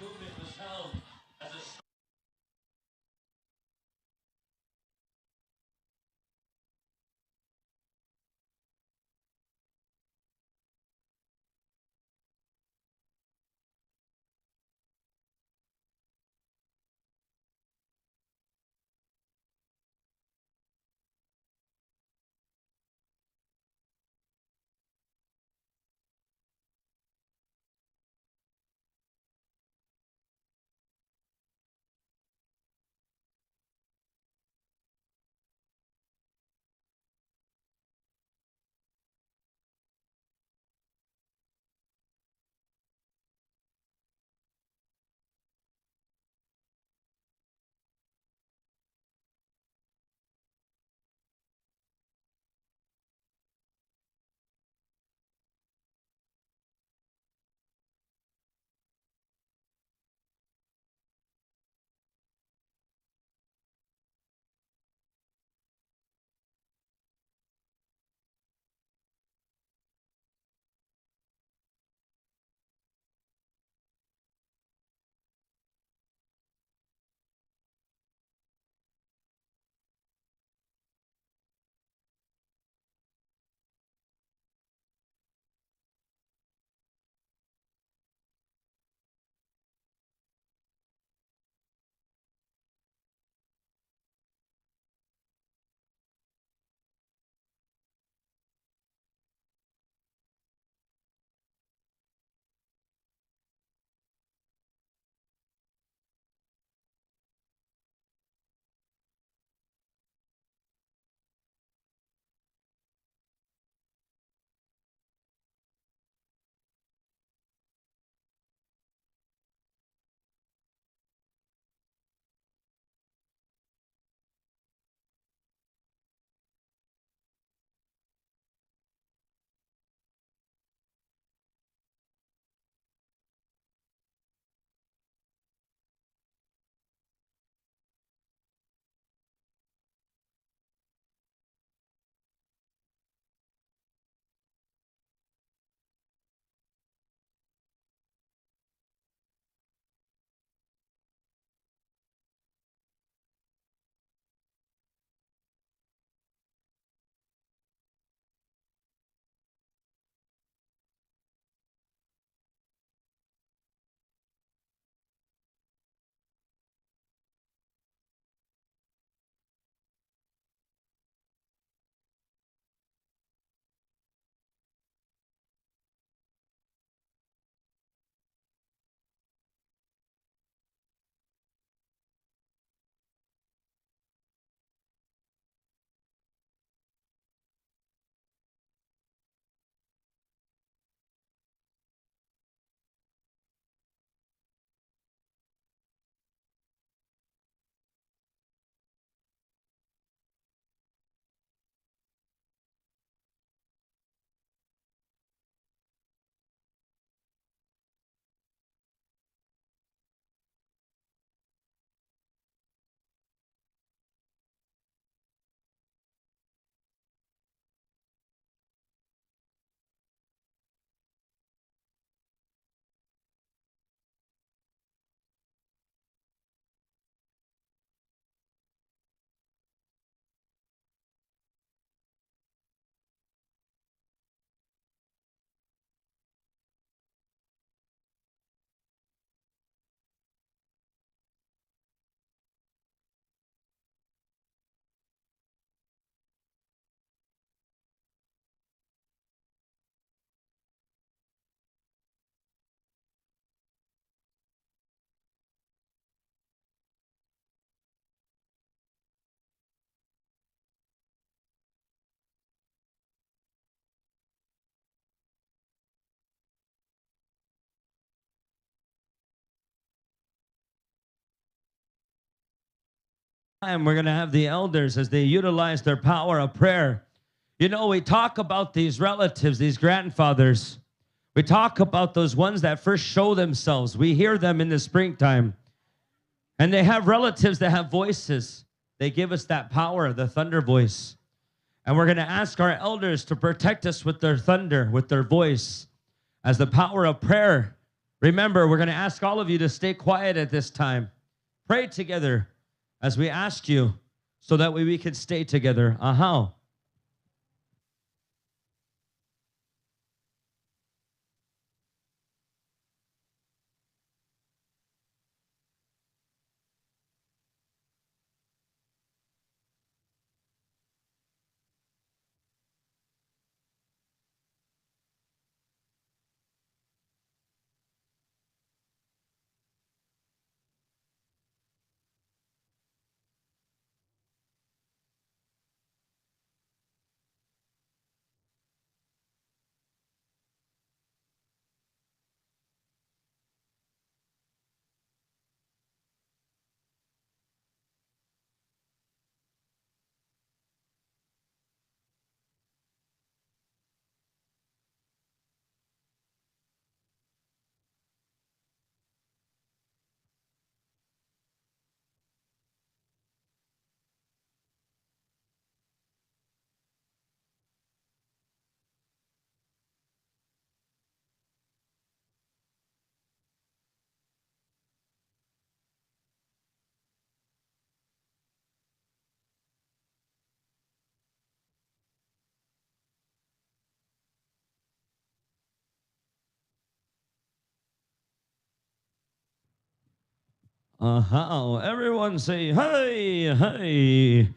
time we're going to have the elders as they utilize their power of prayer. You know, we talk about these relatives, these grandfathers. We talk about those ones that first show themselves. We hear them in the springtime. And they have relatives that have voices. They give us that power, the thunder voice. And we're going to ask our elders to protect us with their thunder, with their voice, as the power of prayer. Remember, we're going to ask all of you to stay quiet at this time. Pray together as we ask you so that way we can stay together. How? Everyone say, hey, hey.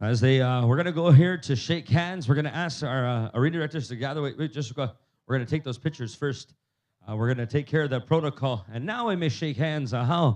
As they, we're going to go here to shake hands. We're going to ask our arena directors to gather. Wait, we're going to take those pictures first. We're going to take care of the protocol. And now we may shake hands. I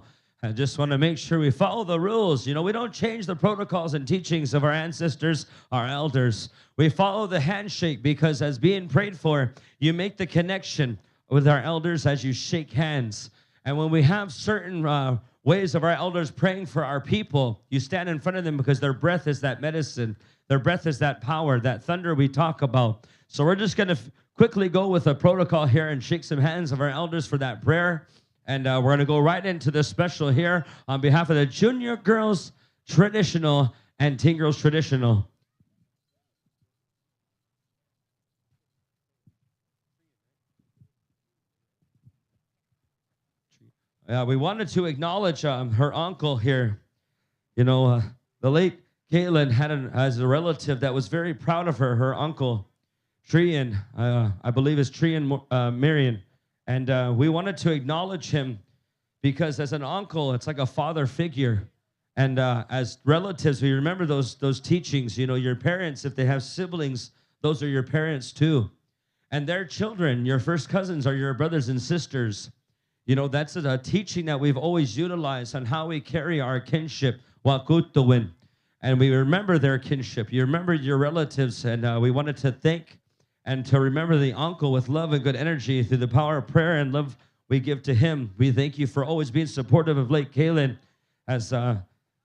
just want to make sure we follow the rules. You know, we don't change the protocols and teachings of our ancestors, our elders. We follow the handshake because as being prayed for, you make the connection with our elders as you shake hands. And when we have certain ways of our elders praying for our people, you stand in front of them because their breath is that medicine. Their breath is that power, that thunder we talk about. So we're just going to quickly go with a protocol here and shake some hands of our elders for that prayer. And we're going to go right into the special here on behalf of the Junior Girls Traditional and Teen Girls Traditional. We wanted to acknowledge her uncle here. You know, the late Caitlin had as a relative that was very proud of her uncle, Tree, I believe is Tree and Marion. And we wanted to acknowledge him because as an uncle, it's like a father figure. And as relatives, we remember those teachings. You know, your parents, if they have siblings, those are your parents too. And their children, your first cousins, are your brothers and sisters. You know, that's a teaching that we've always utilized on how we carry our kinship, wakutuwin. And we remember their kinship. You remember your relatives, and we wanted to thank and to remember the uncle with love and good energy through the power of prayer and love we give to him. We thank you for always being supportive of late Kaylin, as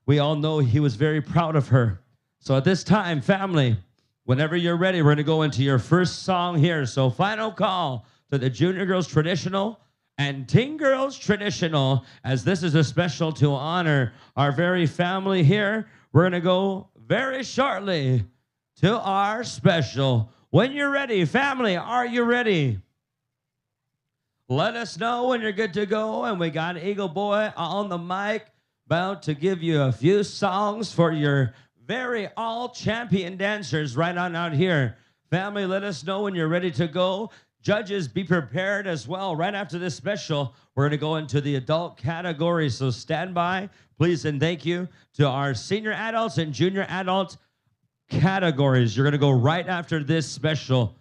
we all know he was very proud of her. So at this time, family, whenever you're ready, we're going to go into your first song here. So final call to the Junior Girls Traditional and Teen Girls Traditional, as this is a special to honor our very family here. We're going to go very shortly to our special. When you're ready, family, are you ready? Let us know when you're good to go. And we got Eagle Boy on the mic, about to give you a few songs for your very all-champion dancers right on out here. Family, let us know when you're ready to go. Judges, be prepared as well. Right after this special, we're going to go into the adult category. So stand by, please, and thank you to our senior adults and junior adult categories. You're going to go right after this special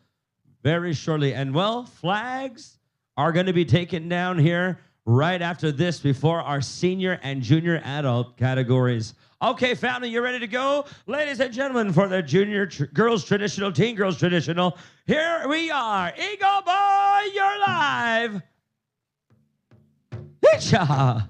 very shortly. And, well, flags are going to be taken down here right after this before our senior and junior adult categories. Okay, family, you ready to go? Ladies and gentlemen, for the Junior Girls Traditional, Teen Girls Traditional, here we are. Eagle Boy, you're live. Hitcha.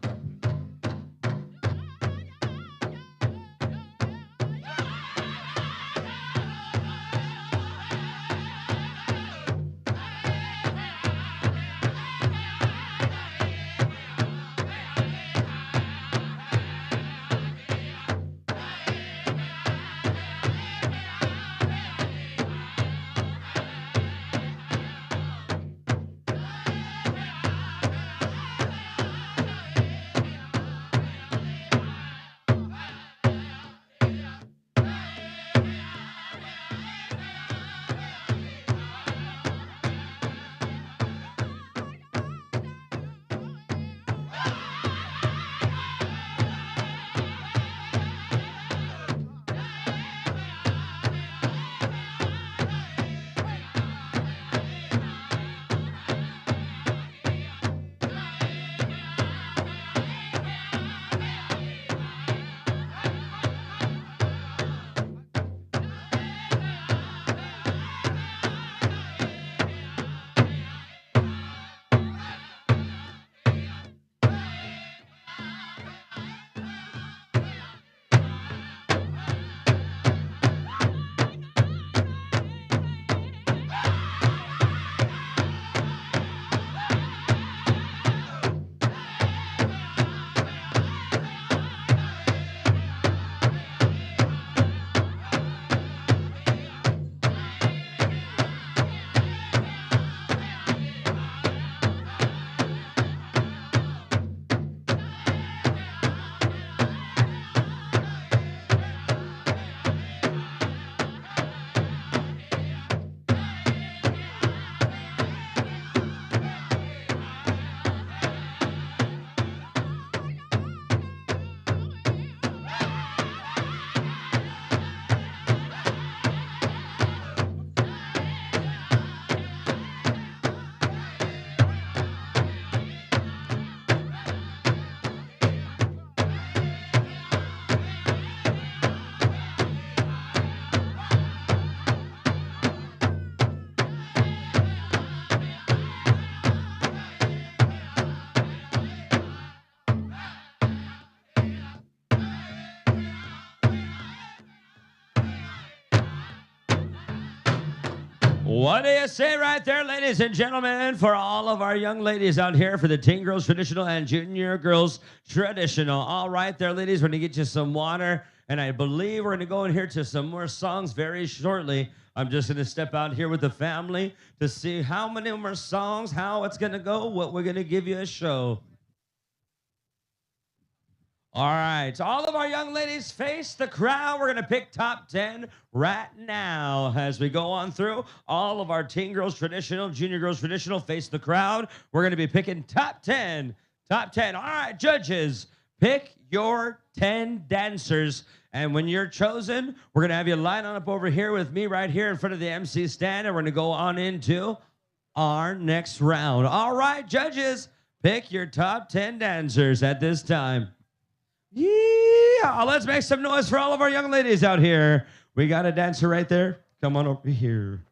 What do you say right there, ladies and gentlemen, for all of our young ladies out here for the Teen Girls Traditional and Junior Girls Traditional? All right there, ladies, we're going to get you some water, and I believe we're going to go in here to some more songs very shortly. I'm just going to step out here with the family to see how many more songs, how it's going to go, what we're going to give you a show. All right, all of our young ladies face the crowd. We're going to pick top 10 right now as we go on through. All of our Teen Girls Traditional, Junior Girls Traditional face the crowd. We're going to be picking top 10. Top 10. All right, judges, pick your 10 dancers. And when you're chosen, we're going to have you line on up over here with me right here in front of the MC stand, and we're going to go on into our next round. All right, judges, pick your top 10 dancers at this time. Yeah, let's make some noise for all of our young ladies out here. We got a dancer right there. Come on over here.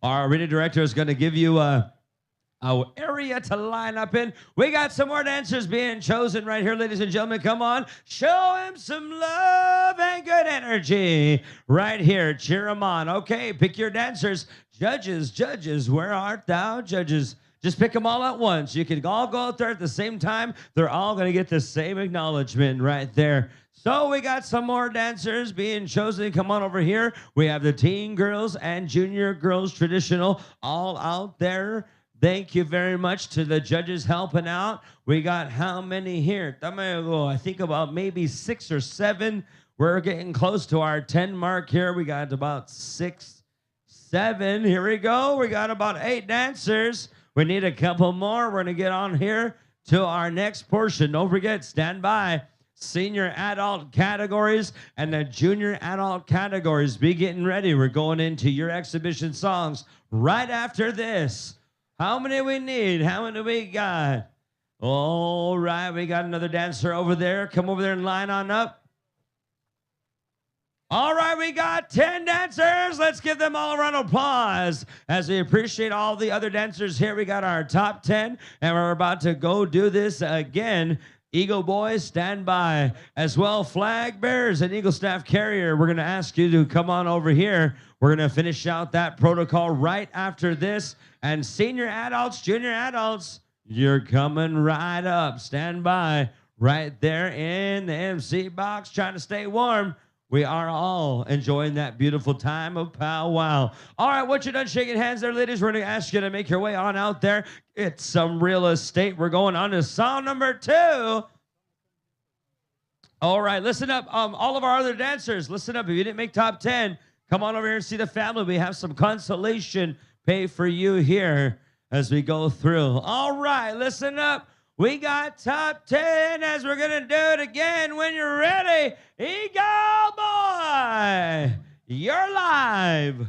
Our arena director is going to give you a area to line up in. We got some more dancers being chosen right here, ladies and gentlemen. Come on, show him some love and good energy right here. Cheer him on. Okay, pick your dancers. Judges, where art thou, judges? Just pick them all at once. You can all go out there at the same time. They're all going to get the same acknowledgement right there. So we got some more dancers being chosen. Come on over here. We have the Teen Girls and Junior Girls Traditional all out there. Thank you very much to the judges helping out. We got how many here? I think about maybe 6 or 7. We're getting close to our 10 mark here. We got about 6, 7. Here we go. We got about 8 dancers. We need a couple more. We're going to get on here to our next portion. Don't forget, stand by. Senior adult categories and the junior adult categories. Be getting ready. We're going into your exhibition songs right after this. How many we need? How many we got? All right, we got another dancer over there. Come over there and line on up. All right, we got 10 dancers. Let's give them all a round of applause as we appreciate all the other dancers here. We got our top 10, and we're about to go do this again. Eagle Boys, stand by. As well, flag bearers and Eagle Staff Carrier, we're going to ask you to come on over here. We're going to finish out that protocol right after this. And senior adults, junior adults, you're coming right up. Stand by right there in the MC box, trying to stay warm. We are all enjoying that beautiful time of powwow. All right, once you're done shaking hands there, ladies, we're going to ask you to make your way on out there. It's some real estate. We're going on to song number 2. All right, listen up. All of our other dancers, listen up. If you didn't make top 10, come on over here and see the family. We have some consolation pay for you here as we go through. All right, listen up. We got top 10 as we're going to do it again. When you're ready, Eagle Boy, you're live.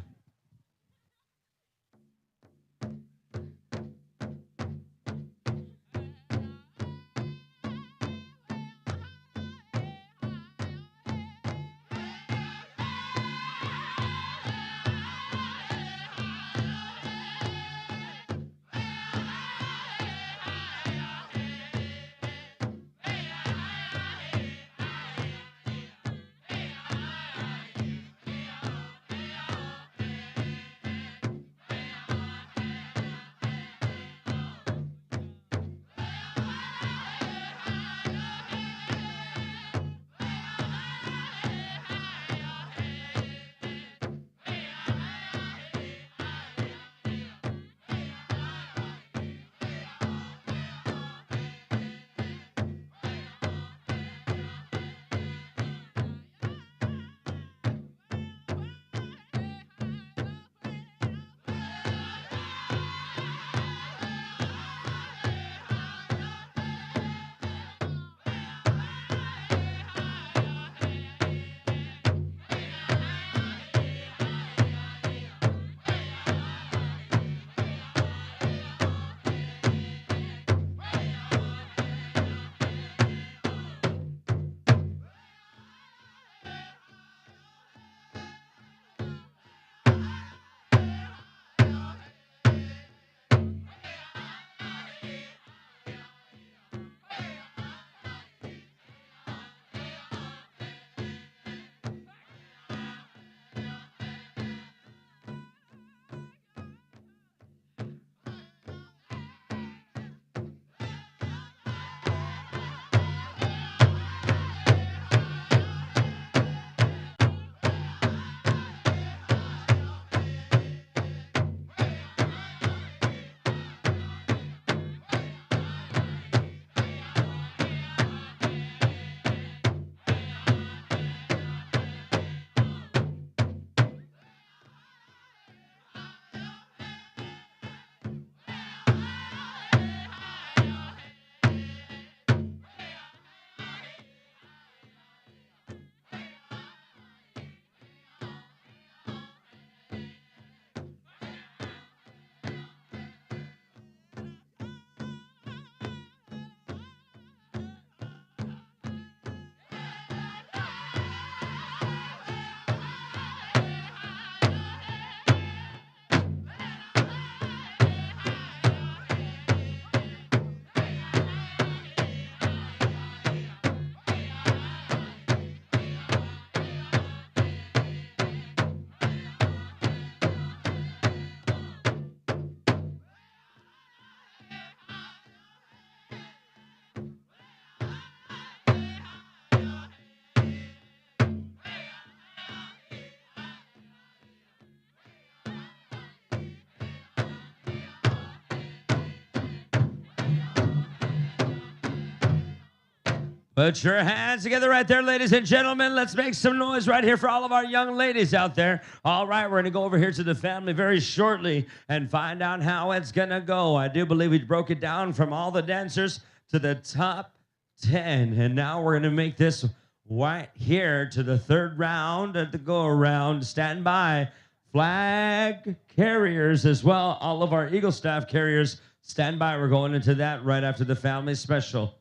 Put your hands together right there, ladies and gentlemen. Let's make some noise right here for all of our young ladies out there. All right, we're going to go over here to the family very shortly and find out how it's going to go. I do believe we broke it down from all the dancers to the top 10. And now we're going to make this right here to the third round of the go-around. Stand by. Flag carriers as well. All of our Eagle Staff carriers, stand by. We're going into that right after the family special.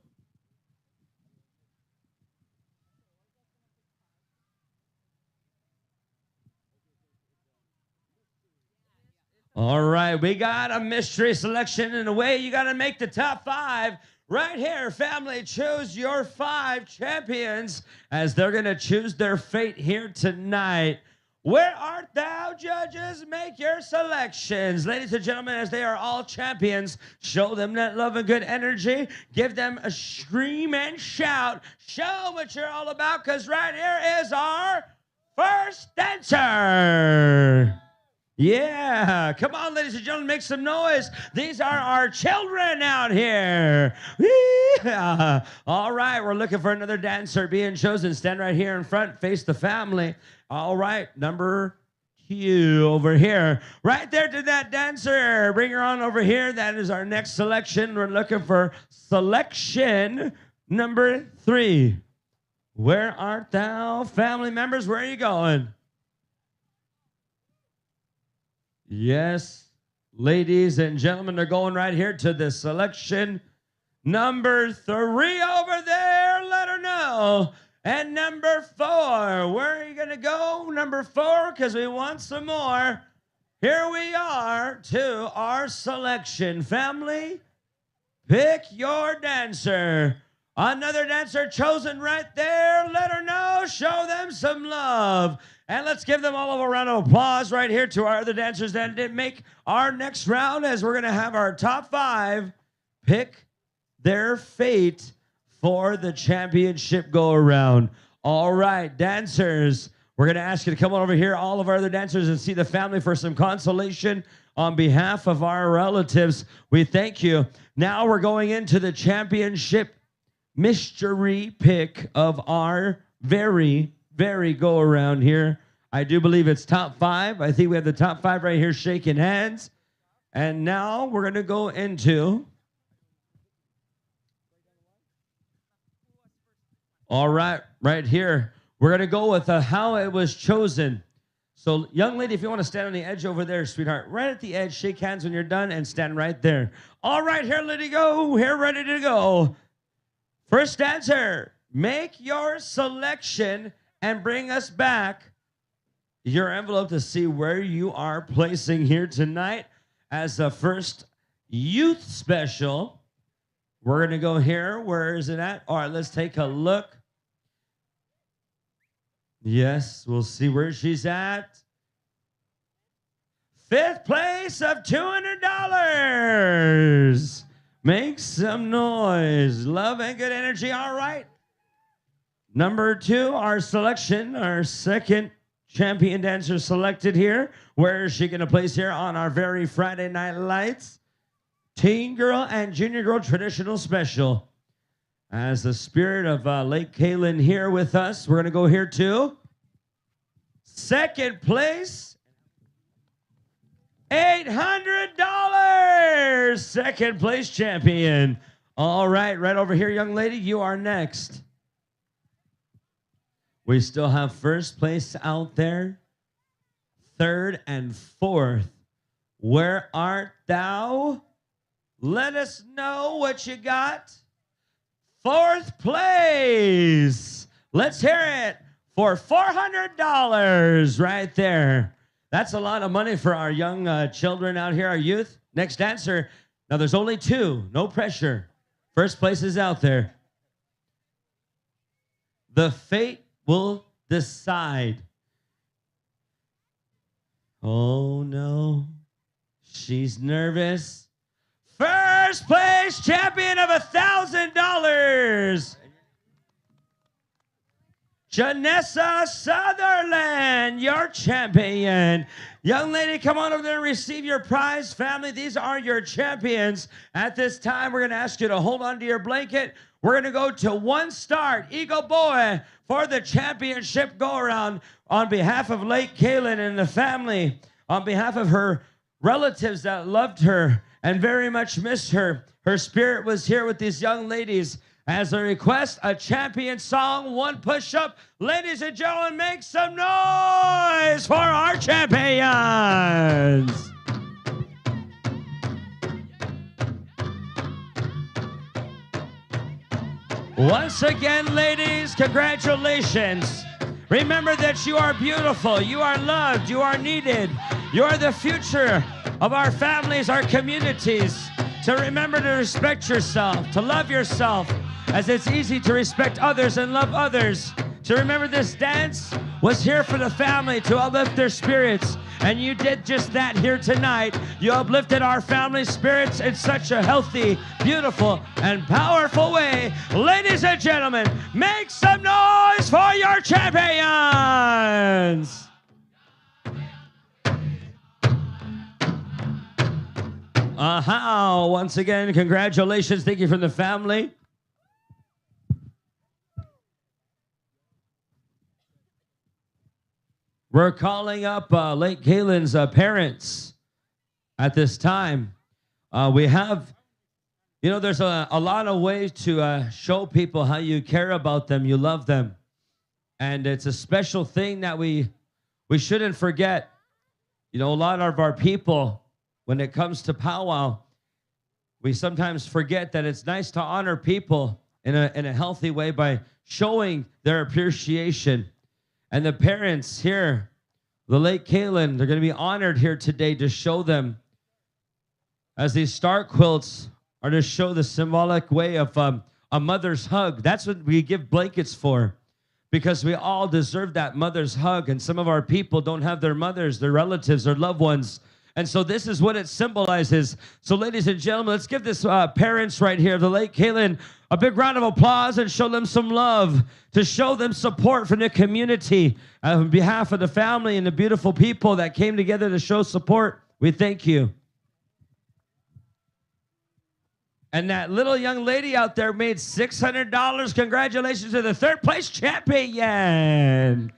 All right, we got a mystery selection in a way. You got to make the top 5 right here. Family, choose your 5 champions as they're going to choose their fate here tonight. Where art thou, judges? Make your selections. Ladies and gentlemen, as they are all champions, show them that love and good energy. Give them a scream and shout. Show them what you're all about, because right here is our first dancer. Yeah, come on, ladies and gentlemen, make some noise. These are our children out here. Yeah. All right, we're looking for another dancer being chosen. Stand right here in front, face the family. All right, number 2 over here. Right there to that dancer. Bring her on over here. That is our next selection. We're looking for selection number 3. Where art thou, family members? Where are you going? Yes, ladies and gentlemen, they're going right here to the selection number 3 over there. Let her know. And number 4, where are you going to go? Number 4, because we want some more. Here we are to our selection. Family, pick your dancer. Another dancer chosen right there. Let her know. Show them some love. And let's give them all a round of applause right here to our other dancers that didn't make our next round, as we're going to have our top 5 pick their fate for the championship go-around. All right, dancers, we're going to ask you to come on over here, all of our other dancers, and see the family for some consolation on behalf of our relatives. We thank you. Now we're going into the championship mystery pick of our very go around here. I do believe it's top 5. I think we have the top 5 right here shaking hands. And now we're going to go into... All right, right here. We're going to go with how it was chosen. So, young lady, if you want to stand on the edge over there, sweetheart, right at the edge, shake hands when you're done and stand right there. All right, here, lady, go. Here, ready to go. First dancer, make your selection and bring us back your envelope to see where you are placing here tonight as the first youth special. We're going to go here. Where is it at? All right, let's take a look. Yes, we'll see where she's at. 5th place of $200. Make some noise. Love and good energy. All right. Number 2, our selection, our second champion dancer selected here. Where is she going to place here on our very Friday Night Lights? Teen Girl and Junior Girl Traditional Special. As the spirit of Lake Kaylin here with us, we're going to go here to 2nd place, $800. 2nd place champion. All right, right over here, young lady, you are next. We still have 1st place out there, 3rd and 4th. Where art thou? Let us know what you got. 4th place. Let's hear it for $400 right there. That's a lot of money for our young children out here, our youth. Next dancer. Now, there's only 2. No pressure. 1st place is out there. The fate will decide. Oh, no. She's nervous. 1st place champion of $1,000. Janessa Sutherland, your champion. Young lady, come on over there and receive your prize. Family, these are your champions. At this time, we're going to ask you to hold on to your blanket. We're going to go to one start, Eagle Boy, for the championship go-around on behalf of Lake Kaylin and the family, on behalf of her relatives that loved her and very much missed her. Her spirit was here with these young ladies. As a request, a champion song, one push-up. Ladies and gentlemen, make some noise for our champions. Once again, ladies, congratulations. Remember that you are beautiful, you are loved, you are needed. You are the future of our families, our communities. So remember to respect yourself, to love yourself, as it's easy to respect others and love others. So remember, this dance was here for the family to uplift their spirits. And you did just that here tonight. You uplifted our family spirits in such a healthy, beautiful, and powerful way. Ladies and gentlemen, make some noise for your champions! Once again, congratulations. Thank you from the family. We're calling up Lake Kaylin's parents at this time. We have, you know, there's a lot of ways to show people how you care about them, you love them. And it's a special thing that we shouldn't forget. You know, a lot of our people, when it comes to powwow, we sometimes forget that it's nice to honor people in a healthy way by showing their appreciation. And the parents here, the Lake Kaylin, they're going to be honored here today to show them, as these star quilts are to show the symbolic way of a mother's hug. That's what we give blankets for, because we all deserve that mother's hug. And some of our people don't have their mothers, their relatives, their loved ones. And so this is what it symbolizes. So ladies and gentlemen, let's give this parents right here, the Lake Kaylin, a big round of applause and show them some love, to show them support from the community. On behalf of the family and the beautiful people that came together to show support, we thank you. And that little young lady out there made $600. Congratulations to the third place champion.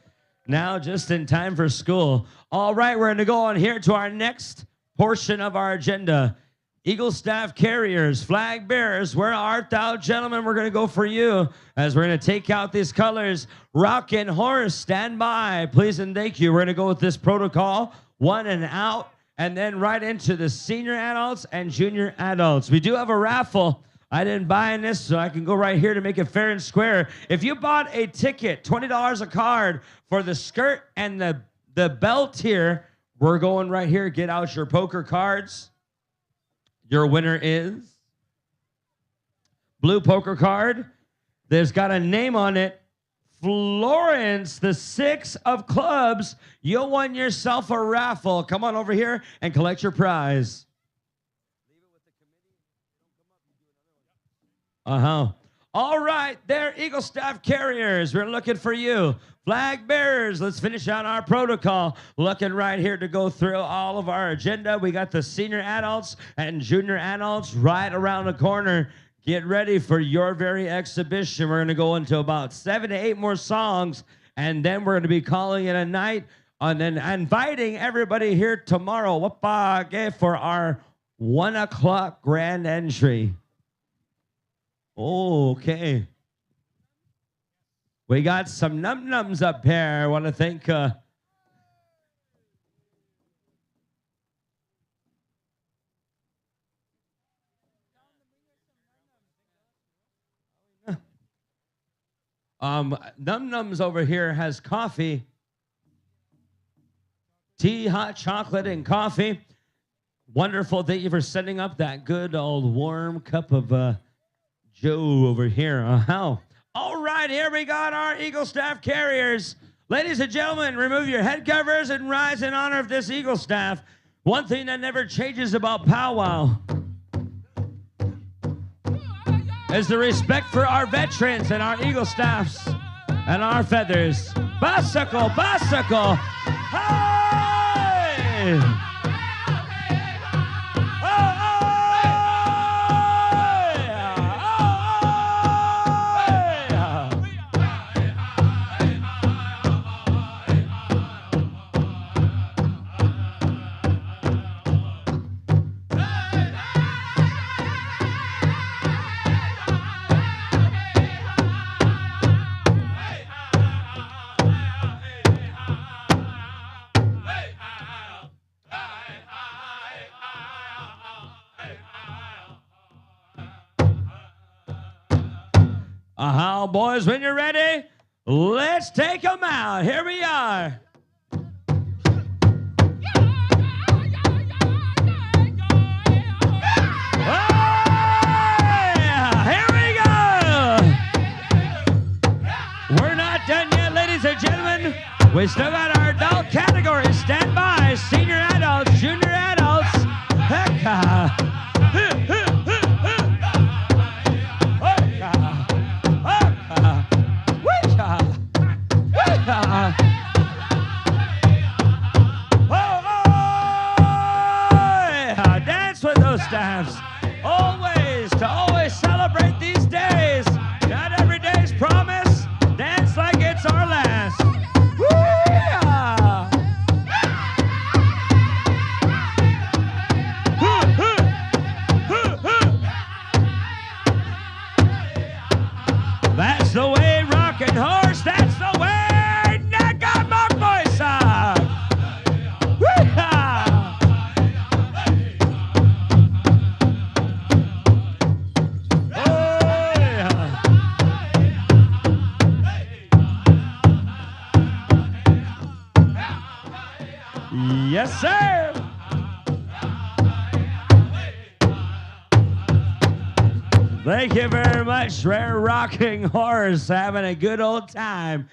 Now just in time for school. All right, we're going to go on here to our next portion of our agenda. Eagle Staff Carriers, flag bearers, where art thou, gentlemen? We're going to go for you as we're going to take out these colors. Rockin' Horse, stand by, please and thank you. We're going to go with this protocol, one and out, and then right into the senior adults and junior adults. We do have a raffle. I didn't buy in this, so I can go right here to make it fair and square. If you bought a ticket, $20 a card for the skirt and the belt here, we're going right here. Get out your poker cards. Your winner is blue poker card. There's got a name on it. Florence, the 6 of clubs. You won yourself a raffle. Come on over here and collect your prize. All right, there, Eagle Staff Carriers. We're looking for you. Flag bearers, let's finish out our protocol. Looking right here to go through all of our agenda. We got the senior adults and junior adults right around the corner. Get ready for your very exhibition. We're going to go into about 7 to 8 more songs, and then we're going to be calling it a night, and then inviting everybody here tomorrow for our 1 o'clock grand entry. Okay. We got some num-nums up here. I want to thank Num-Nums over here has coffee, tea, hot chocolate, and coffee. Wonderful. Thank you for setting up that good old warm cup of Joe over here. All right, here we got our Eagle Staff Carriers. Ladies and gentlemen, remove your head covers and rise in honor of this Eagle Staff. One thing that never changes about powwow is the respect for our veterans and our Eagle Staffs and our feathers. Bicycle, bicycle. Hey! Now, boys, when you're ready, let's take them out. Here we are. Here we go. We're not done yet, ladies and gentlemen. We still got our adult categories. Stand by. Senior adults, junior adults. Heck. Dance with those staffs. Always to always celebrate these days. Not every day's promise. Dance like it's our last. That's the way rockin' horse. That's the way Nagamok Yes, sir. Thank you very much, Rare Rocking Horse. Having a good old time.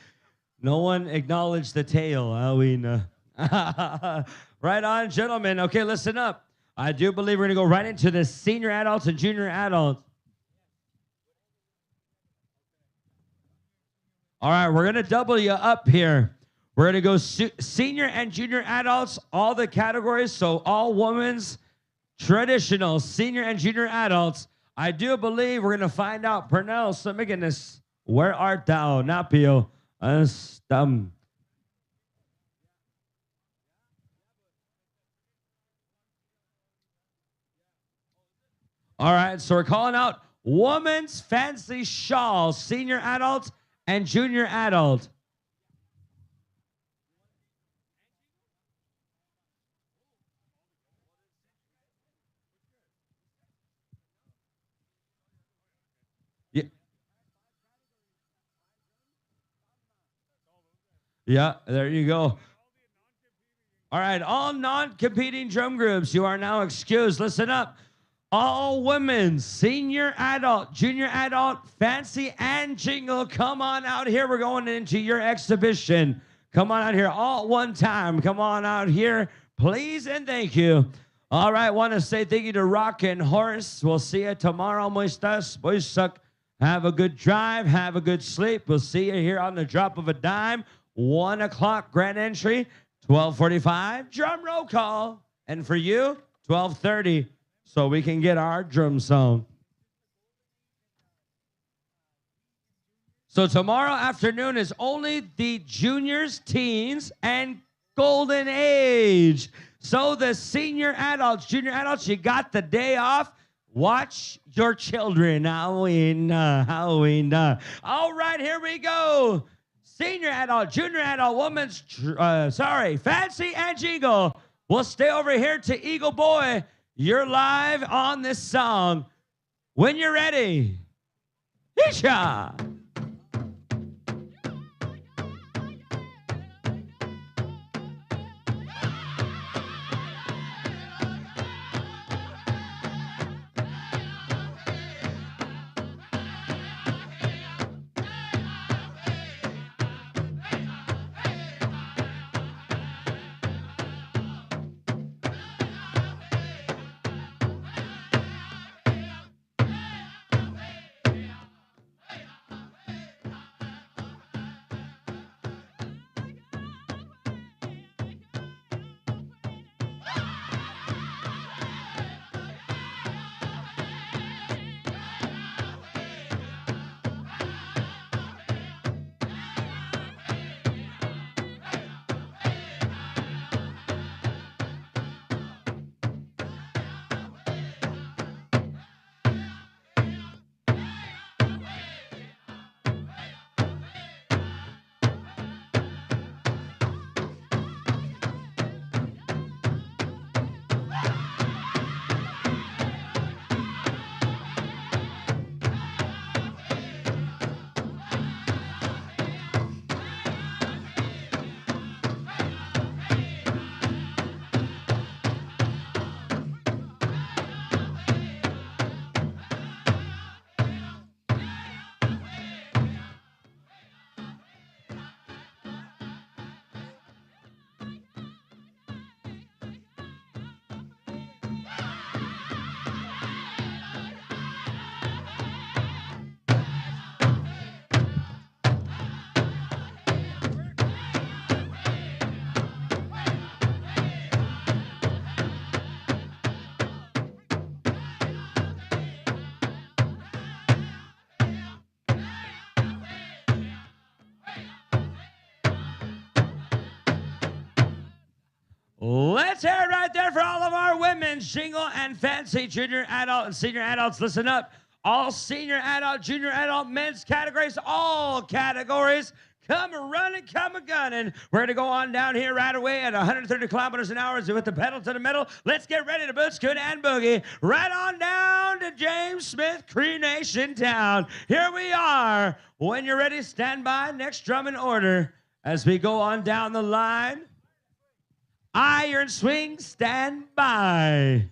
No one acknowledged the tail. Right on, gentlemen. Okay, listen up. I do believe we're going to go right into the senior adults and junior adults. All right, we're going to double you up here. We're going to go senior and junior adults, all the categories. So all women's, traditional, senior and junior adults. I do believe we're going to find out. Pernell, Samiganis, where art thou? Napio, Astam. All right, so we're calling out women's fancy shawls, senior adult and junior adult. Yeah, there you go. All right, all non-competing drum groups, you are now excused. Listen up. All women, senior adult, junior adult, fancy and jingle, come on out here. We're going into your exhibition. Come on out here all at one time. Come on out here, please and thank you. All right, want to say thank you to Rockin' Horse. We'll see you tomorrow, Moistas. Boysuck. Have a good drive. Have a good sleep. We'll see you here on the drop of a dime. 1 o'clock grand entry, 12:45 drum roll call, and for you 12:30 so we can get our drum song. So tomorrow afternoon is only the juniors, teens, and golden age. So the senior adults, junior adults, you got the day off. Watch your children. Halloween. All right, here we go. Senior adult, junior adult, women's, fancy and jingle. We'll stay over here to Eagle Boy. You're live on this song. When you're ready, Isha. Let's hear it right there for all of our women's jingle and fancy junior adult and senior adults. Listen up. All senior adult, junior adult, men's categories, all categories. Come running, come gunning. We're going to go on down here right away at 130 kilometers an hour with the pedal to the metal. Let's get ready to boot, scoot, and boogie. Right on down to James Smith, Cree Nation Town. Here we are. When you're ready, stand by. Next drum in order as we go on down the line. Iron swing, stand by.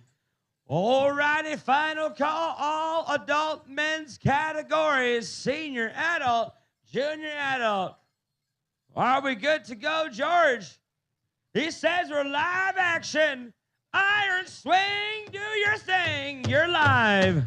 All righty, final call. All adult men's categories, senior adult, junior adult. Are we good to go, George? He says we're live action. Iron swing, do your thing. You're live.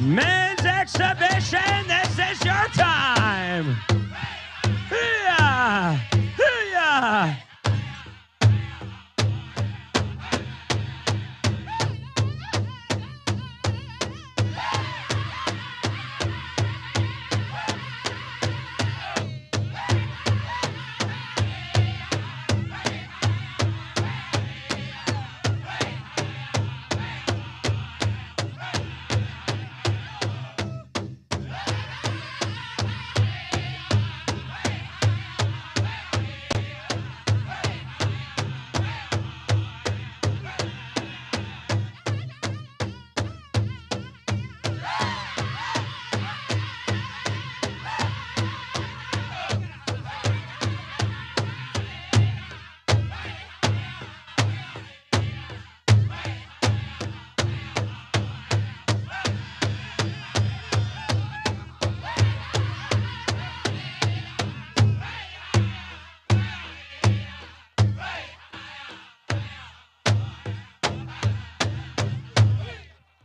Men's exhibition, this is your time. Hoo-yah! Hoo-yah!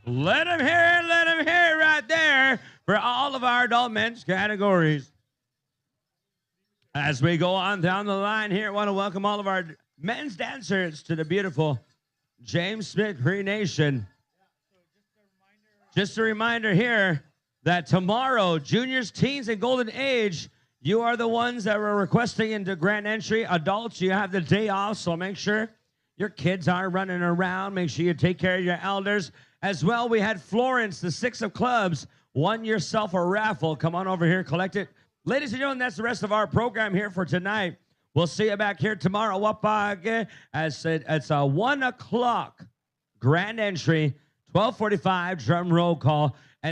Let him hear it right there for all of our adult men's categories. As we go on down the line here, I want to welcome all of our men's dancers to the beautiful James Smith Cree Nation. Just a reminder here that tomorrow, juniors, teens, and golden age, you are the ones that were requesting into grand entry. Adults, you have the day off, so make sure your kids are running around. Make sure you take care of your elders. As well, we had Florence, the 6 of clubs, won yourself a raffle. Come on over here, collect it. Ladies and gentlemen, that's the rest of our program here for tonight. We'll see you back here tomorrow. As it's a 1 o'clock grand entry, 12:45 drum roll call.